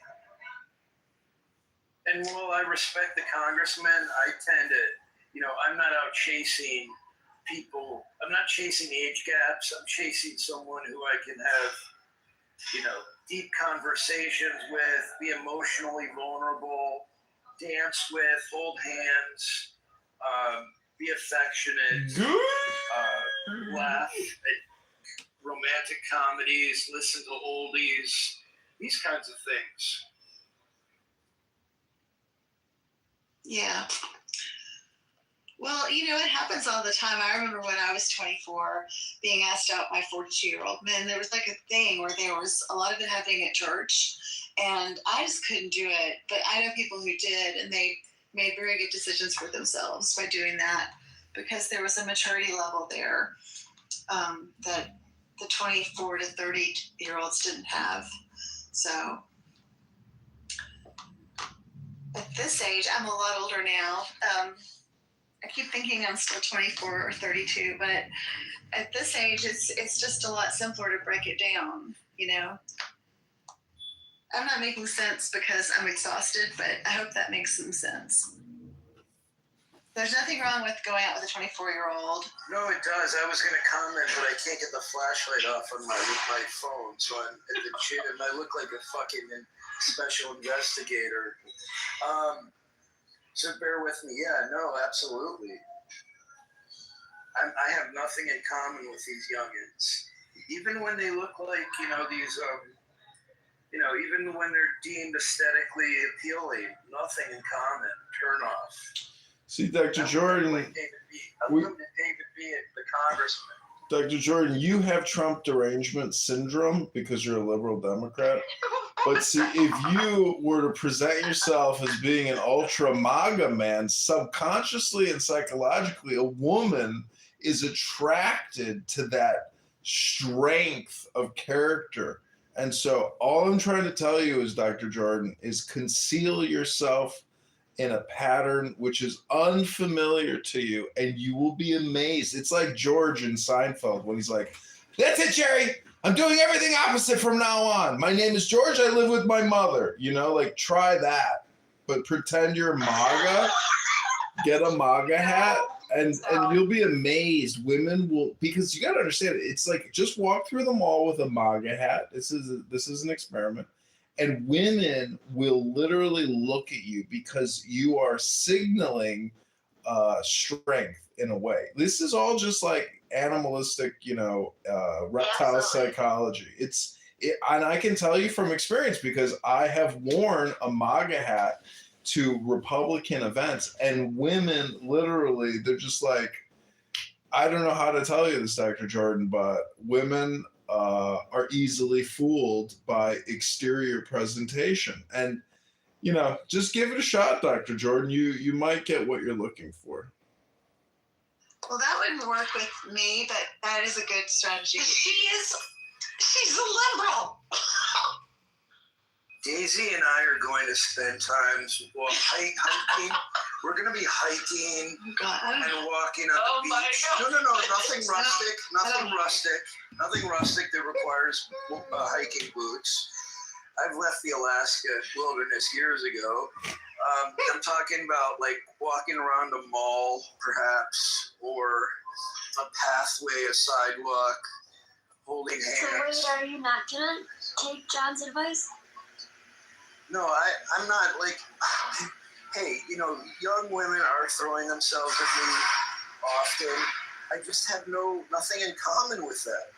And while I respect the congressman, I tend to, I'm not out chasing people. I'm not chasing age gaps. I'm chasing someone who I can have, deep conversations with, be emotionally vulnerable, dance with, hold hands, be affectionate, laugh at romantic comedies, listen to oldies, these kinds of things. Yeah. Well, it happens all the time. I remember when I was 24 being asked out by 42-year-old men. There was like a thing where there was a lot of it happening at church, and I just couldn't do it. But I know people who did, and they made very good decisions for themselves by doing that because there was a maturity level there that the 24 to 30-year-olds didn't have. So at this age, I'm a lot older now. I keep thinking I'm still 24 or 32, but at this age, it's just a lot simpler to break it down, I'm not making sense because I'm exhausted, but I hope that makes some sense. There's nothing wrong with going out with a 24-year-old. No, it does. I was going to comment, but I can't get the flashlight off on my phone, so I'm at the gym. I look like a fucking special investigator. So bear with me. Yeah, no, absolutely. I have nothing in common with these youngins. Even when they look like, these, even when they're deemed aesthetically appealing, nothing in common. Turn off. See, Dr. Jordan. David B. David B. the Congressman. Dr. Jordan, you have Trump derangement syndrome because you're a liberal Democrat. But see, if you were to present yourself as being an ultra MAGA man, subconsciously and psychologically, a woman is attracted to that strength of character. And so all I'm trying to tell you is, Dr. Jordan, is conceal yourself in a pattern which is unfamiliar to you, and you will be amazed. It's like George in Seinfeld when he's like, "That's it, Jerry. I'm doing everything opposite from now on. My name is George. I live with my mother." Try that. But pretend you're MAGA. Get a MAGA hat, and you'll be amazed. Women will, because you got to understand, it's like just walk through the mall with a MAGA hat. This is an experiment. And women will literally look at you because you are signaling strength in a way. This is all just like animalistic, reptile psychology. And I can tell you from experience because I have worn a MAGA hat to Republican events, and women literally, they're just like, I don't know how to tell you this, Dr. Jordan, but women are easily fooled by exterior presentation. And, you know, just give it a shot, Dr. Jordan. You might get what you're looking for. Well, that wouldn't work with me, but that is a good strategy. She's a liberal. Daisy and I are going to spend times hiking. We're going to be hiking and walking on the beach. No, nothing rustic. Nothing rustic that requires hiking boots. I've left the Alaska wilderness years ago. I'm talking about like walking around a mall, perhaps, or a pathway, a sidewalk, holding hands. So wait, are you not gonna take John's advice? No, I'm not like, hey, you know, young women are throwing themselves at me often. I just have nothing in common with that.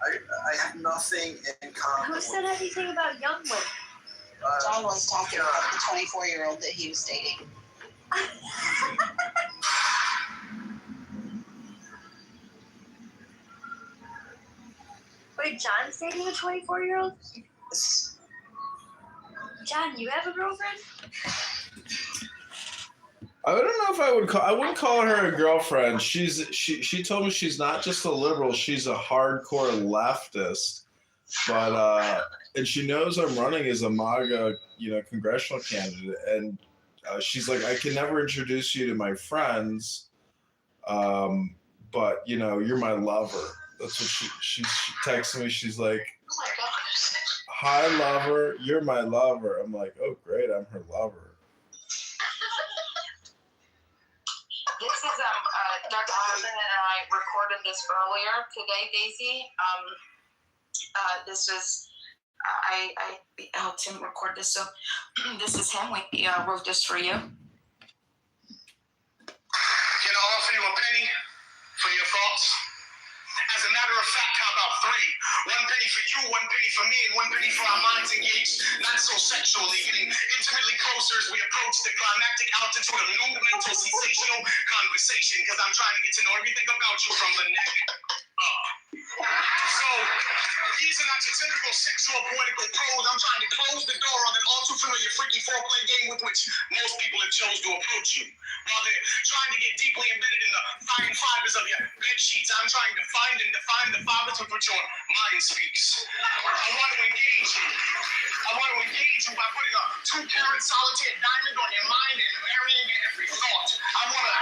I have nothing in common. Who said anything about young women? John was talking about the 24-year-old that he was dating. Wait, John's dating a 24-year-old? John, you have a girlfriend? I don't know if I wouldn't call her a girlfriend. She told me she's not just a liberal, she's a hardcore leftist. But and she knows I'm running as a MAGA, you know, congressional candidate, and she's like, I can never introduce you to my friends, but you know, you're my lover. That's what she texted me. She's like, Oh my gosh. hi, lover, you're my lover. I'm like, oh great, I'm her lover. This is Dr. Hoffman and I recorded this earlier today, Daisy. This was I helped him record this, so this is him. We wrote this for you. Can I offer you a penny for your thoughts? As a matter of fact, how about three? 1 penny for you, 1 penny for me, and 1 penny for our minds engaged, not so sexually, getting intimately closer as we approach the climactic altitude of new mental sensational conversation, because I'm trying to get to know everything about you from the neck up. So, these are not your typical sexual poetical prose. I'm trying to close the door on an all too familiar freaky foreplay game with which most people have chosen to approach you. While they're trying to get deeply embedded in the fine fibers of your bed sheets, I'm trying to find and define the fibers with which your mind speaks. I want to engage you. I want to engage you by putting a 2-carat solitaire diamond on your mind and marrying every thought. I want to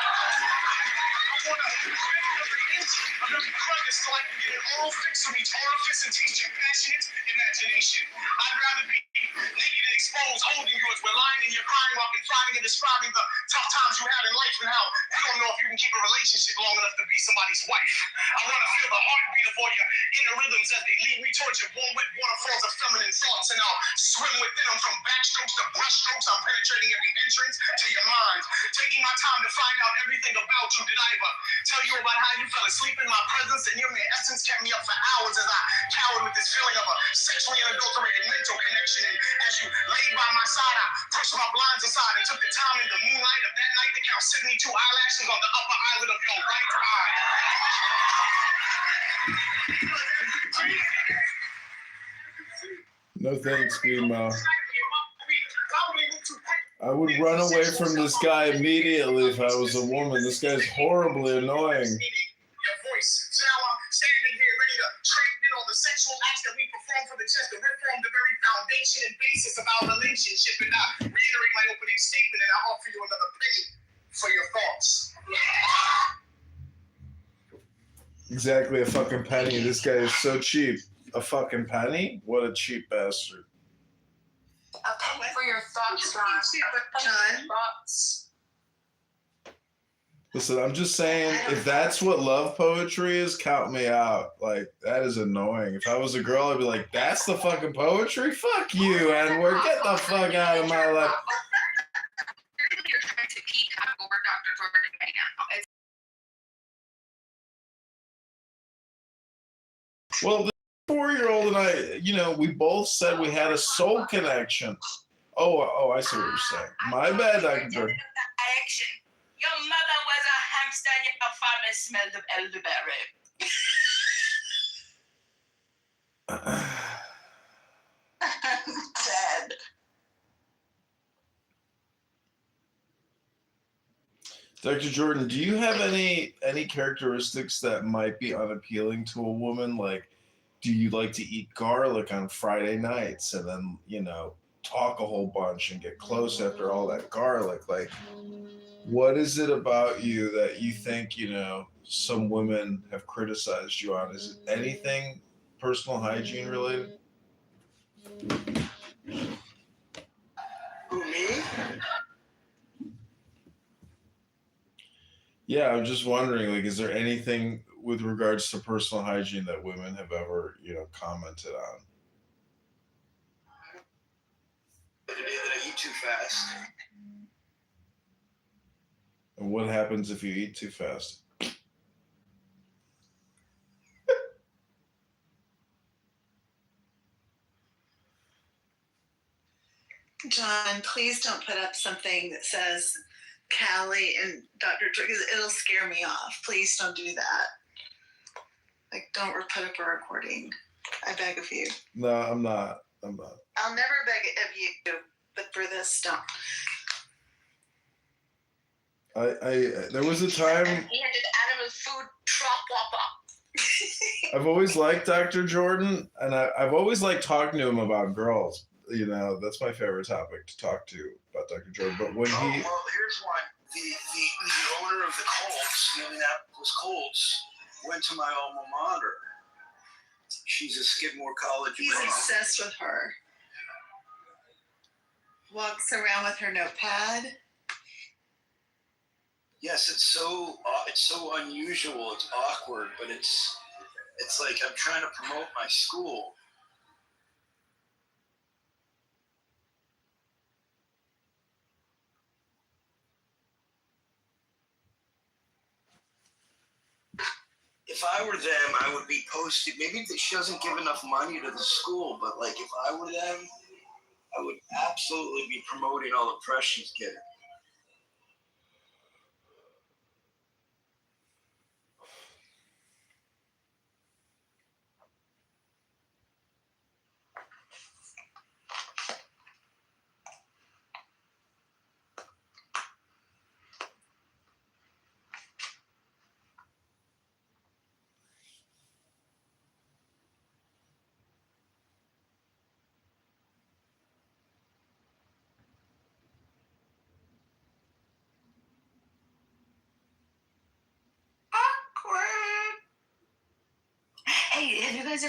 every inch of every crevice so I can get an oral fix of each orifice and taste your passionate imagination. I'd rather be naked and exposed, holding you as we're lying and you're crying while confiding and describing the tough times you had in life and how you don't know if you can keep a relationship long enough to be somebody's wife. I want to feel the heartbeat of all your inner rhythms as they lead me towards your warm, wet waterfalls of feminine thoughts, and I'll swim within them from backstrokes to brushstrokes. I'm penetrating every entrance to your mind, taking my time to find out everything about you. Did I ever tell you about how you fell asleep in my presence and your mere essence kept me up for hours as I cowered with this feeling of a sexually unadulterated mental connection? And as you laid by my side, I pushed my blinds aside and took the time in the moonlight of that night to count 72 eyelashes on the upper eyelid of your right eye. No thanks, Greenmo. I would run away from this guy immediately if I was a woman. This guy's horribly annoying. Your voice. So now I'm standing here ready to trade in on the sexual acts that we perform for the chest to reform the very foundation and basis of our relationship. And I reiterate my opening statement and I offer you another penny for your thoughts. Exactly, a fucking penny. This guy is so cheap. A fucking penny? What a cheap bastard. A penny for your thoughts, John. Thoughts. Listen, I'm just saying, if that's what love poetry is, count me out. Like, that is annoying. If I was a girl, I'd be like, that's the fucking poetry? Fuck you, N-word. Get the fuck out of my life. You're trying to peacock over Dr. Jordan right now. Well, the 4-year-old and I, you know, we both said we had a soul connection. Oh, I see what you're saying. My bad, Dr. Jordan. Action. Your mother was a hamster and your father smelled of elderberry. Dead. Dr. Jordan, do you have any characteristics that might be unappealing to a woman? Like, do you like to eat garlic on Friday nights and then, talk a whole bunch and get close after all that garlic? Like, what is it about you that you think, some women have criticized you on? Is it anything personal hygiene related? Who, me? Yeah, I'm just wondering, like, is there anything with regards to personal hygiene that women have ever, commented on? The day that I eat too fast. And what happens if you eat too fast? John, please don't put up something that says Callie and Dr. Drew, because it'll scare me off. Please don't do that. Like, don't put up a recording. I beg of you. No, I'm not. I'll never beg of you, but for this, don't. There was a time. He had an animal food drop. I've always liked Dr. Jordan, and I've always liked talking to him about girls. That's my favorite topic to talk to about Dr. Jordan. But when well, here's one. The owner of the Colts, the Indianapolis Colts, went to my alma mater. She's a Skidmore College. He's obsessed with her. Walks around with her notepad. Yes, it's so unusual. It's awkward, but it's like I'm trying to promote my school. If I were them, I would be posting. Maybe she doesn't give enough money to the school, but like if I were them, I would absolutely be promoting all the press she's getting. Hey, did you guys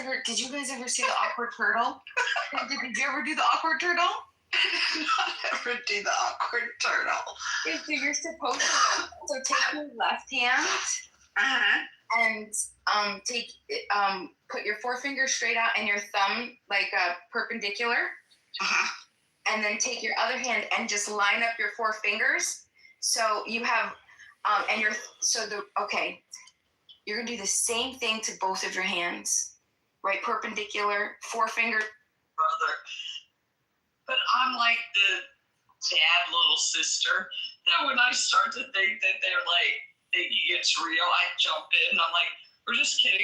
ever see the awkward turtle? Did you ever do the awkward turtle? Not ever do the awkward turtle. Yeah, so you're supposed to. So take your left hand and put your forefinger straight out and your thumb like perpendicular. And then take your other hand and just line up your four fingers. So you have you're gonna do the same thing to both of your hands, right? Perpendicular, forefinger. Brother, but I'm like the bad little sister. That when I start to think that they're like thinking it's real, I jump in and I'm like, we're just kidding.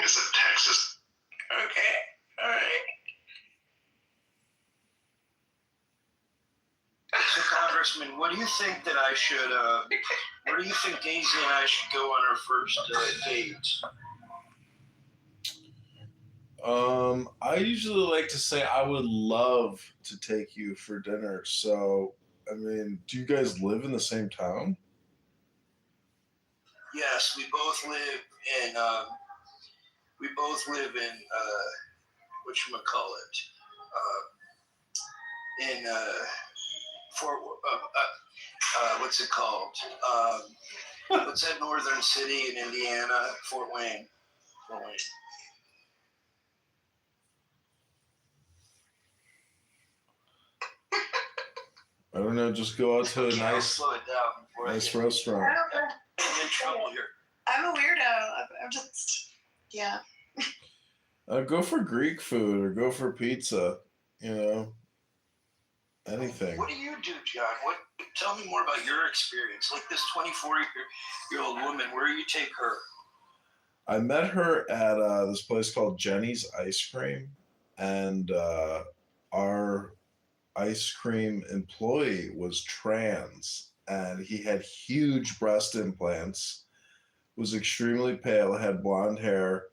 Is it Texas? Okay, all right. So, Congressman, what do you think that I should? Where do you think Daisy and I should go on our first date? I usually like to say I would love to take you for dinner. So, I mean, do you guys live in the same town? Yes, we both live in. Whatchamacallit? In Fort. What's it called? What's that northern city in Indiana? Fort Wayne. I don't know. Just go out to a nice. Slow it down. Nice restaurant. I'm in trouble here. I'm a weirdo. I'm just, yeah. Go for Greek food or go for pizza. You know, anything. What do you do, John? Tell me more about your experience. Like this 24-year-old woman, where do you take her? I met her at this place called Jenny's Ice Cream, and our ice cream employee was trans, and he had huge breast implants, was extremely pale, had blonde hair,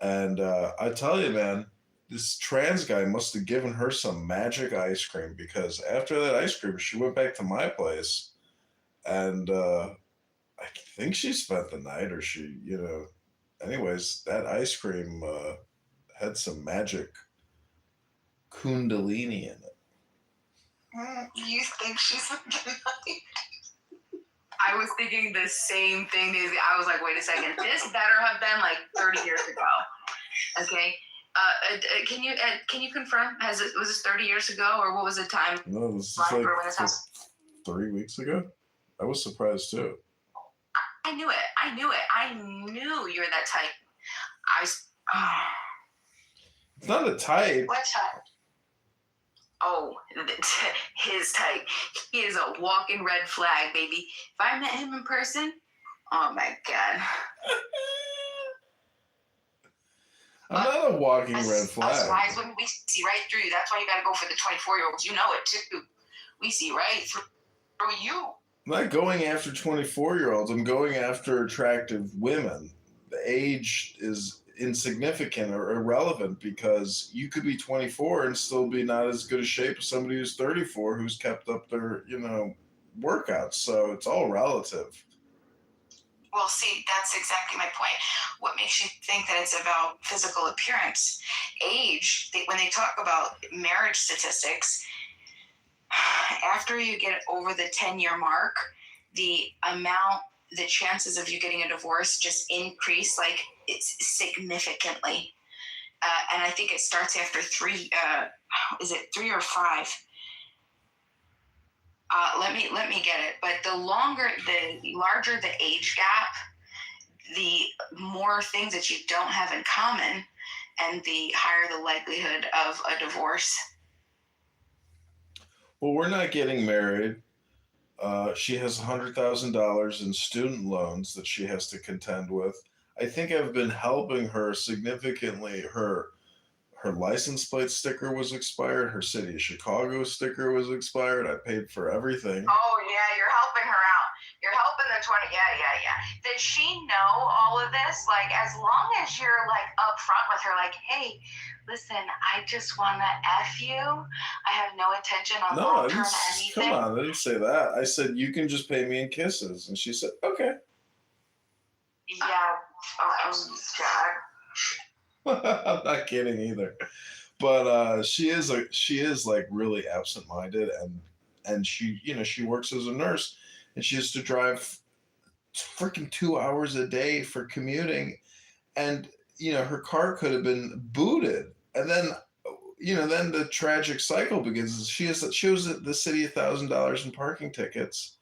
and I tell you, man, this trans guy must have given her some magic ice cream, because after that ice cream, she went back to my place, and I think she spent the night, or she, anyways, that ice cream had some magic kundalini in it. You think she's a I was thinking the same thing, Daisy. I was like, wait a second. This better have been like 30 years ago. Okay. Can you confirm? Was this 30 years ago, or what was the time? No, this is like 3 weeks ago. I was surprised too. I knew it. I knew you're that type. It's not a type. What type? Oh, his type. He is a walking red flag, baby. If I met him in person, oh my God. I'm not a walking red flag. Us wise women, we see right through you. That's why you got to go for the 24-year-olds. You know it too. We see right through you. I'm not going after 24-year-olds. I'm going after attractive women. The age is insignificant or irrelevant, because you could be 24 and still be not as good a shape as somebody who's 34 who's kept up their, workouts. So it's all relative. Well, see, that's exactly my point. What makes you think that it's about physical appearance? Age, when they talk about marriage statistics, after you get over the 10-year mark, the chances of you getting a divorce just increase, like, it's significantly. And I think it starts after 3, is it 3 or 5? Let me get it. But the larger the age gap, the more things that you don't have in common, and the higher the likelihood of a divorce. Well, we're not getting married. She has $100,000 in student loans that she has to contend with. I think I've been helping her significantly. Her license plate sticker was expired. Her City of Chicago sticker was expired. I paid for everything. Oh, yeah, you're helping her out. You're helping the 20. Yeah. Does she know all of this? Like, as long as you're, like, upfront with her, like, hey, listen, I just want to F you. I have no intention on long-term anything. Come on, I didn't say that. I said, you can just pay me in kisses. And she said, okay. Yeah. Oh, God. I'm not kidding either. But she is like really absent-minded, and she works as a nurse, and she has to drive freaking 2 hours a day for commuting, and her car could have been booted, and then then the tragic cycle begins. She owes the city $1,000 in parking tickets,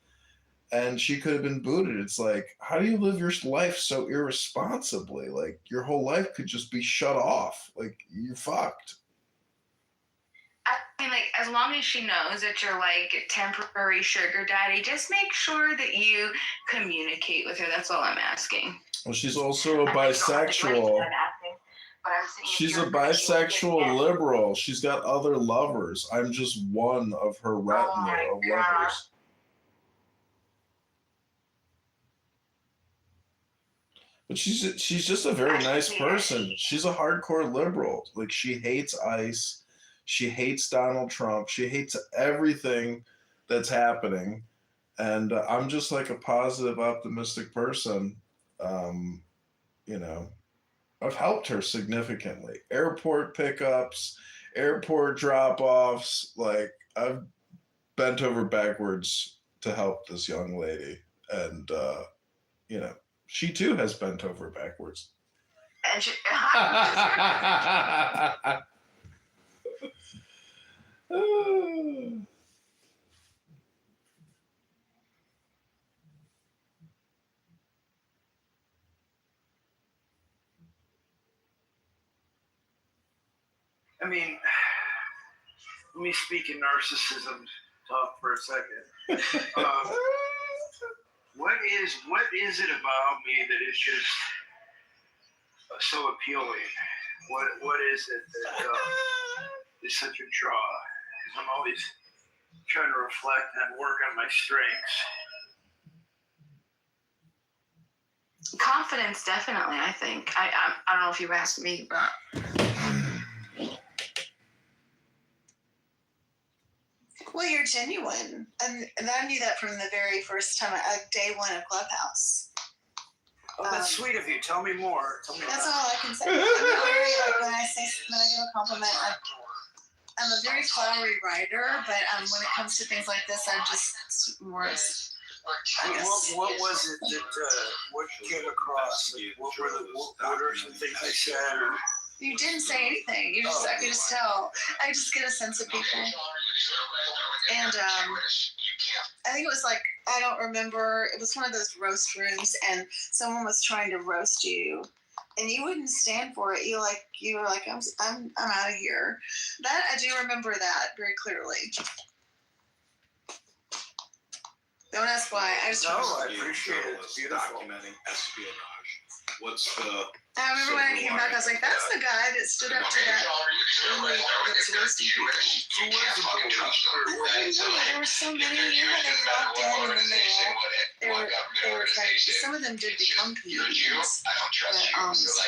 and she could have been booted. It's like, how do you live your life so irresponsibly? Like, your whole life could just be shut off. Like, you're fucked. I mean, like, as long as she knows that you're, like, temporary sugar daddy, just make sure that you communicate with her. That's all I'm asking. Well, she's also a bisexual. She's a bisexual liberal. She's got other lovers. I'm just one of her retinue of lovers. But she's just a very nice person. She's a hardcore liberal. Like, she hates ICE. She hates Donald Trump. She hates everything that's happening. And I'm just like a positive, optimistic person. I've helped her significantly. Airport pickups, airport drop-offs. Like, I've bent over backwards to help this young lady. And, she too has bent over backwards. And she, I mean, let me speak in narcissism talk for a second. What is it about me that is just so appealing? What is it that is such a draw? Because I'm always trying to reflect and work on my strengths. Confidence, definitely. I think. I don't know if you asked me, but Well, you're genuine, and I knew that from the very first time, day one of Clubhouse. Oh, that's sweet of you. Tell me more. That's all I can say. I'm very, when I give a compliment, I'm a very flowery writer, but when it comes to things like this, I'm just more. What was it that what came across? Like, what are some things I said? Or? You didn't say anything. You just I could just tell. I just get a sense of people. And I think it was like, I don't remember, it was one of those roast rooms and someone was trying to roast you and you wouldn't stand for it. You were like, I'm out of here. That I do remember that very clearly. Don't ask why. I just I appreciate it. It's beautiful. Documenting espionage. What's the? I remember when I came back, I was like, "That's the guy that stood up to that." That's roasting people. Who was the There were so many. You know, they walked in and then they were trying. Some of them did become comedians, but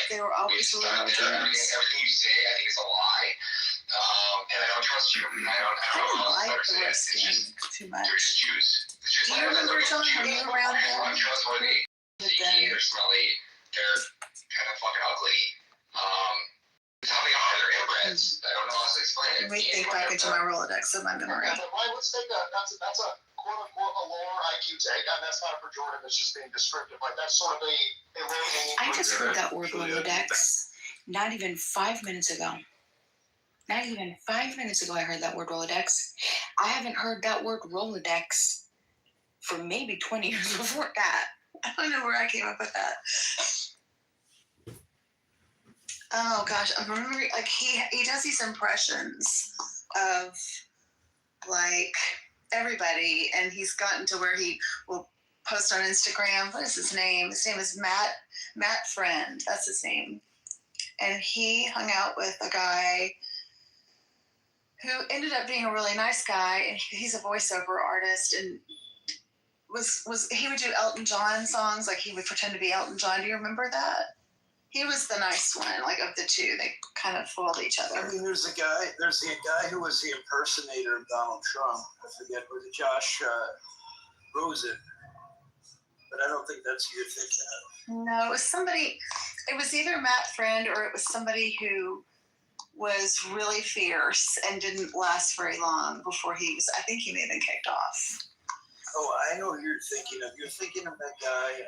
they were always really Everything you say, I think, is a lie. And I don't trust you. I don't like the roasting too much. There's juice. Do you remember, John? Were you around them? Untrustworthy, sneaky, they're smelly, they're kind of fucking ugly. Tell me how they're inbreds. I don't know how to explain it. Let me think back into my Rolodex of my memory. Right, let's take that's a quote unquote a lower IQ take, and that's not a pejorative, it's just being descriptive. Like that's sort of a low hanging. I just heard that word Rolodex not even 5 minutes ago. Not even 5 minutes ago, I heard that word Rolodex. I haven't heard that word Rolodex for maybe 20 years before that. I don't know where I came up with that. Oh gosh, I'm remembering, like he does these impressions of like everybody, and he's gotten to where he will post on Instagram. What is his name? His name is Matt Friend. That's his name. And he hung out with a guy who ended up being a really nice guy, and he's a voiceover artist, and he would do Elton John songs, like he would pretend to be Elton John. Do you remember that? He was the nice one, like of the two. They kind of fooled each other. I mean, there's the guy who was the impersonator of Donald Trump. I forget, was it Josh Rosen? But I don't think that's who you're thinking of. No, it was somebody. It was either Matt Friend or it was somebody who was really fierce and didn't last very long before I think he may have been kicked off. Oh, I know who you're thinking of. You're thinking of that guy.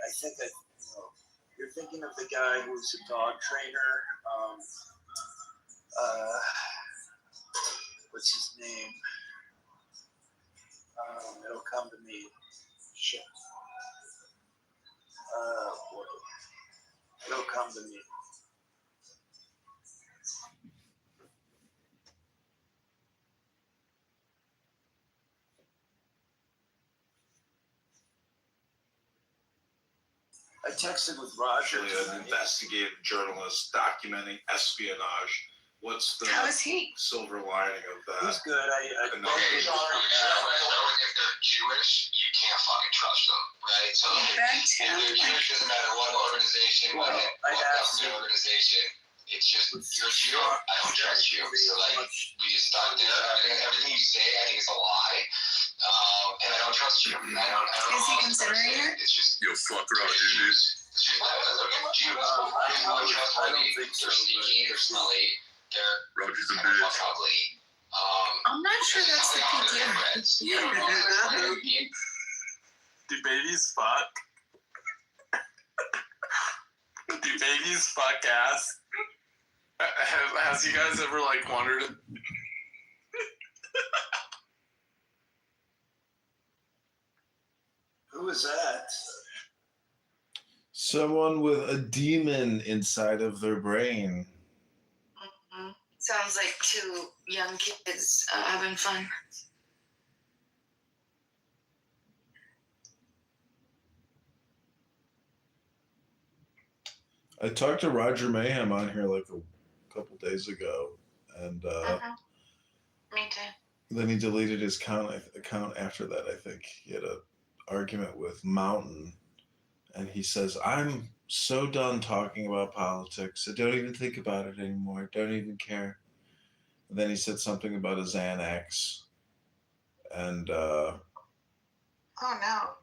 You're thinking of the guy who's a dog trainer. What's his name? It'll come to me. Shit. Boy. It'll come to me. I texted with Roger. Actually, an investigative journalist documenting espionage. What's the How is he? silver lining of that? He's good. If they're Jewish, you can't fucking trust them, right? So if they're Jewish, doesn't matter what organization, what government organization. It's just, you're Jew, I don't trust you. So we just start there. Everything you say, I think is a lie. And I don't trust you. I don't Is he considering it? It's just, Yo, fuck around, dude. Jews, they're untrustworthy, they're sneaky, they're smelly, they're Roger's a kind of bitch. fucking ugly. I'm not sure that's the PTO. Do babies fuck? Do babies fuck ass? Has you guys ever wondered? Who is that? Someone with a demon inside of their brain. Sounds like two young kids having fun. I talked to Roger Mayhem on here like a couple days ago, and Me too. then he deleted his account after that. I think he had an argument with Mountain, and he says, "I'm so done talking about politics. I don't even think about it anymore. I don't even care." And then he said something about a Xanax, and Oh no.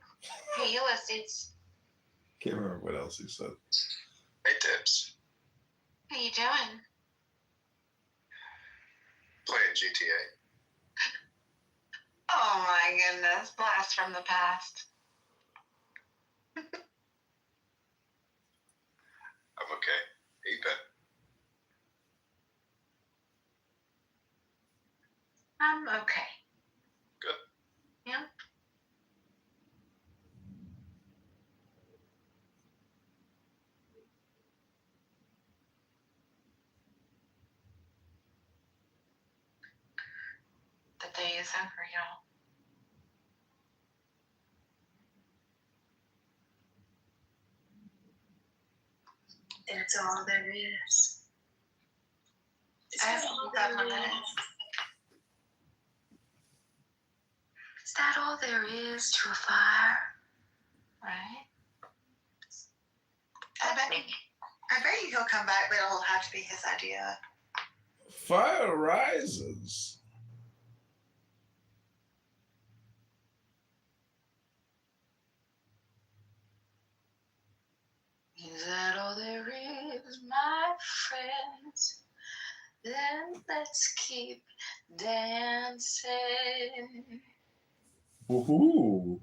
Hey, Ulysses. can't remember what else he said. Hey, Tips. How you doing? Playing GTA. Oh my goodness. Blast from the past. I'm okay. How you been? I'm okay. Good. Yeah. The day is over, y'all. That's all there is. I have to look up my minutes. Is that all there is to a fire? Right? I bet he'll come back, but it'll have to be his idea. Fire rises. Is that all there is, my friends? Then let's keep dancing. Woohoo!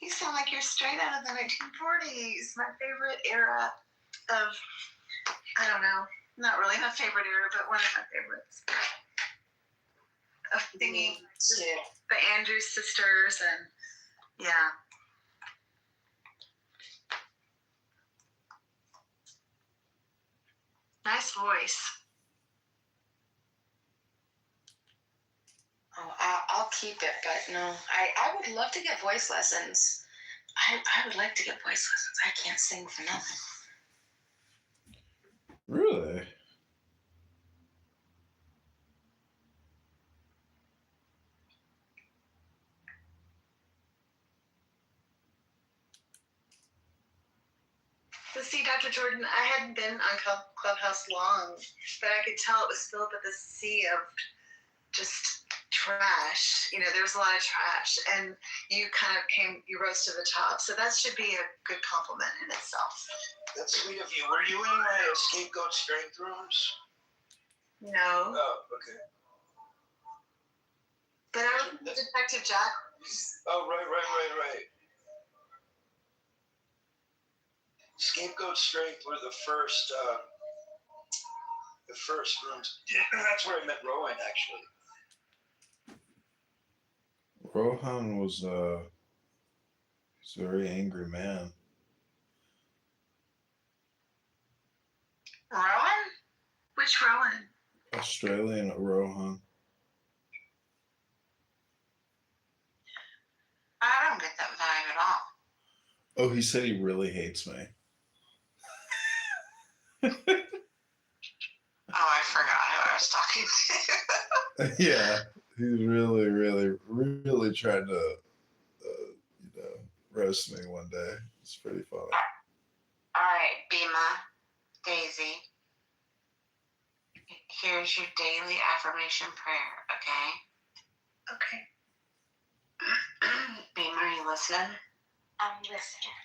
You sound like you're straight out of the 1940s. My favorite era of, I don't know, not really my favorite era, but one of my favorites. Of singing the Andrews Sisters and, yeah. Nice voice. Oh, I'll keep it, but no. I would love to get voice lessons. I would like to get voice lessons. I can't sing for nothing. Really? But see, Dr. Jordan, I hadn't been on Clubhouse long, but I could tell it was filled with a sea of just trash. You know, there was a lot of trash, and you kind of you rose to the top. So that should be a good compliment in itself. That's sweet of you. Were you in my scapegoat strength rooms? No. Oh, okay. But I was Detective Jack. Oh, right. Scapegoat strength were the first rooms. Yeah, that's where I met Rowan, actually. Rohan was he's a very angry man. Rowan? Which Rowan? Australian Rohan. I don't get that vibe at all. Oh, he said he really hates me. Oh, I forgot who I was talking to. Yeah, he's really tried to, roast me one day. It's pretty funny. All right, Bima, Daisy. Here's your daily affirmation prayer, okay? Okay. Bima, are you listening? I'm listening.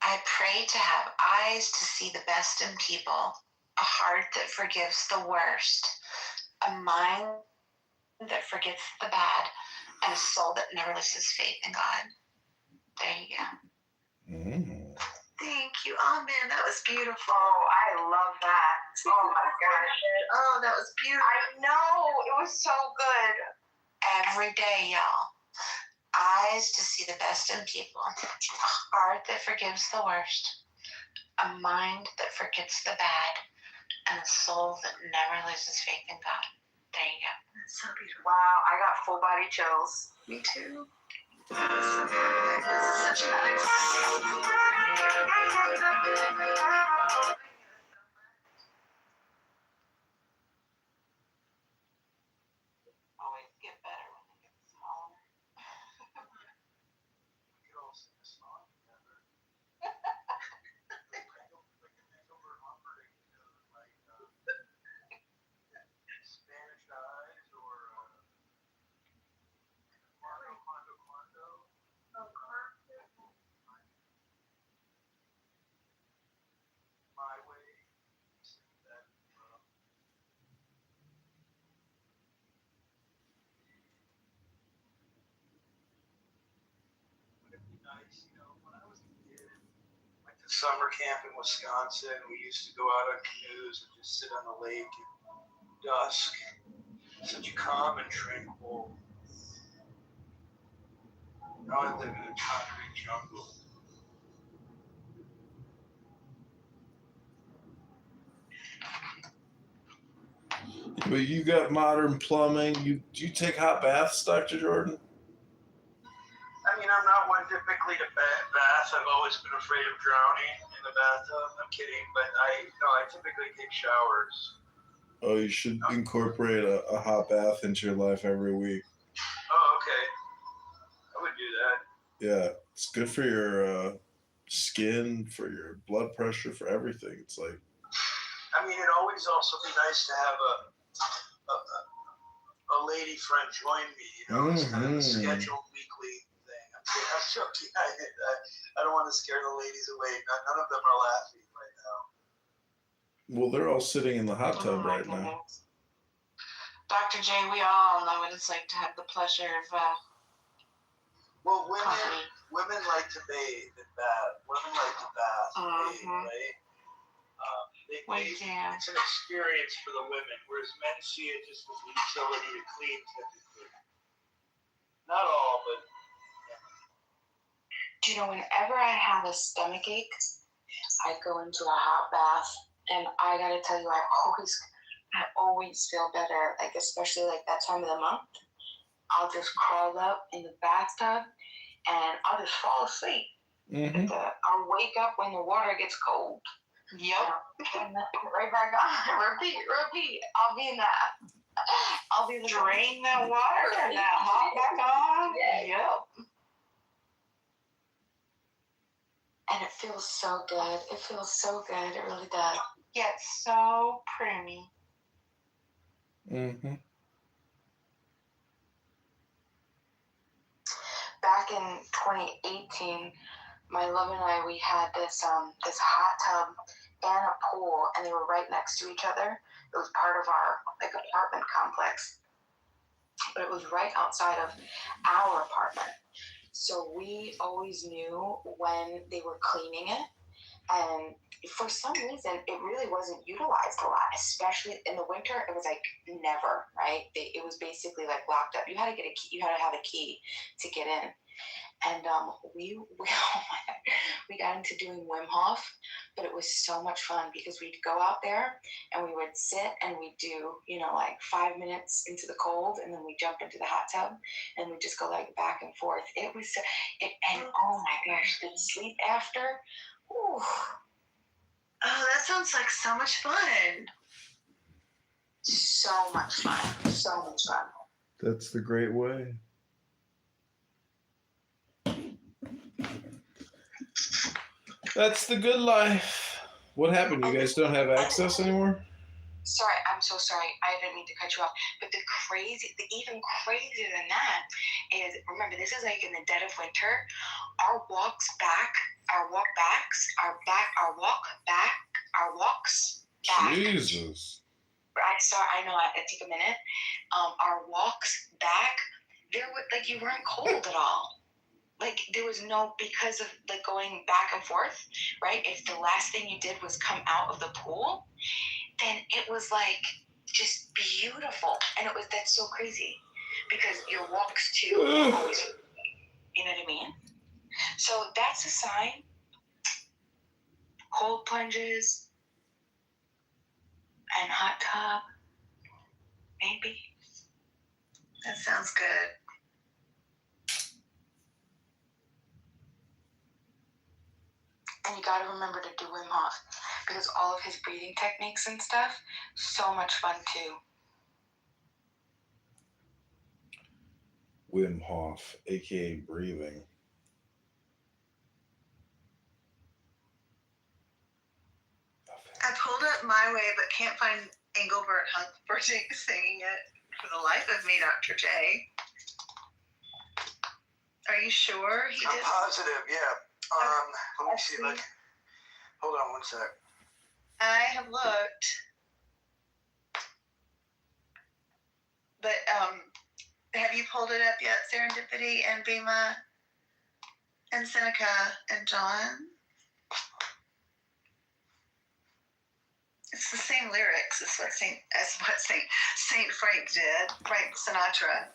I pray to have eyes to see the best in people, a heart that forgives the worst, a mind that forgets the bad, and a soul that never loses faith in God. There you go. Thank you. Oh, man, that was beautiful. Oh, I love that. Oh, my gosh. Oh, that was beautiful. I know. It was so good. Every day, y'all, I eyes to see the best in people, a heart that forgives the worst, a mind that forgets the bad, and a soul that never loses faith in God. There you go. That's so beautiful. Wow, I got full body chills. Me too. This is such an unexpected. Always get better when they get smaller. We could all sing a song together. Kitover operating together, like Spanish Eyes or Quando. My Way. Sing that. Would it be nice, when I was a kid, went to summer camp in Wisconsin, we used to go out on canoes and just sit on the lake at dusk. Such calm and tranquil. Now I live in a concrete jungle. But you got modern plumbing. Do you take hot baths, Dr. Jordan? I mean, I'm not one typically to bath. I've always been afraid of drowning in the bathtub. I'm kidding, but I typically take showers. Oh, you should incorporate a hot bath into your life every week. Oh, okay. I would do that. Yeah, it's good for your skin, for your blood pressure, for everything. It's like. I mean, it'd always also be nice to have a lady friend join me. It's kind of a scheduled weekly thing. I'm joking. I don't want to scare the ladies away. None of them are laughing right now. Well, they're all sitting in the hot tub right now. Dr. J, we all know what it's like to have the pleasure of well, women like to bathe and bath. Women like to bath and bathe, right? It's an experience for the women, whereas men see it just as the utility to clean typically. Not all, but do you know, whenever I have a stomach ache, I go into a hot bath, and I gotta tell you, I always feel better. Like, especially like that time of the month, I'll just crawl up in the bathtub, and I'll just fall asleep. I'll wake up when the water gets cold. Yep. And right back on. Repeat. I'll be in that. I'll be drain that water and that hot back on. Yep. And it feels so good. It feels so good. It really does. Gets so preemie. Back in 2018, my love and I, we had this hot tub and a pool, and they were right next to each other. It was part of our apartment complex, but it was right outside of our apartment. So we always knew when they were cleaning it, and for some reason, it really wasn't utilized a lot, especially in the winter. It was like never, right? It was basically like locked up. You had to get a key. You had to have a key to get in. And we got into doing Wim Hof, but it was so much fun because we'd go out there and we would sit and we'd do, like 5 minutes into the cold, and then we jump into the hot tub and we just go like back and forth. It was and oh my gosh, the sleep after. Ooh. Oh, that sounds like so much fun. So much fun. So much fun. That's the great way. That's the good life. What happened? You guys don't have access anymore? Sorry, I'm so sorry. I didn't mean to cut you off. But the even crazier than that is, remember, this is like in the dead of winter. Our walks back. Jesus. I know. I take a minute. Our walks back, you weren't cold at all. Like, there was no, because of like going back and forth, right? If the last thing you did was come out of the pool, then it was like just beautiful. And that's so crazy because your walks too always, You know what I mean? So that's a sign. Cold plunges and hot tub, maybe. That sounds good. And you gotta remember to do Wim Hof because all of his breathing techniques and stuff, so much fun too. Wim Hof, aka breathing. I pulled up My Way, but can't find Engelbert Humperdinck singing it for the life of me, Dr. J. Are you sure he I'm did? positive, yeah. Let me see if I can. Hold on one sec. I have looked, but have you pulled it up yet, Serendipity and Bima and Seneca and John? It's the same lyrics as what Saint Frank did, Frank Sinatra.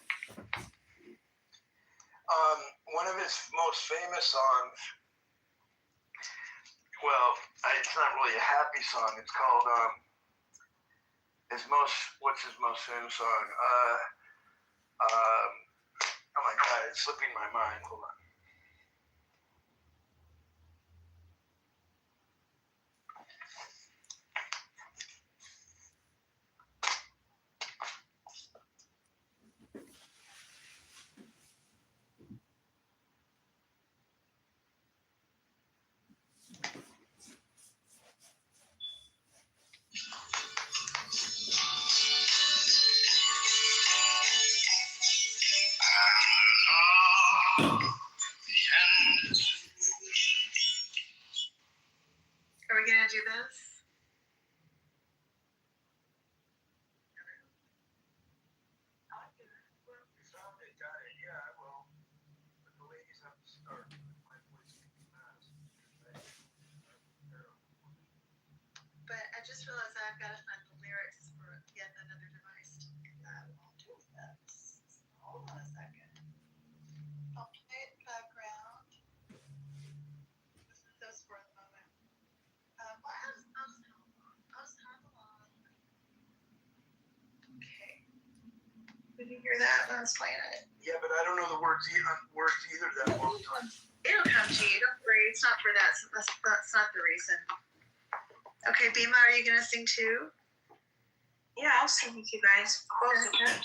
One of his most famous songs. Well, it's not really a happy song. It's called what's his most famous song? Oh my God, it's slipping my mind. Hold on. Are we gonna do this? But I just realized I've got to find the lyrics for yet another device. I won't do this. Hold on a second. I'll play it in the background. Listen to this for a moment. I'll just hum along. Okay. Did you hear that when I was playing it? Yeah, but I don't know the words either that long time. It'll come to you. Don't worry. It's not for that. That's not the reason. Okay, Bima, are you gonna sing too? Yeah, I'll sing with you guys. Close it.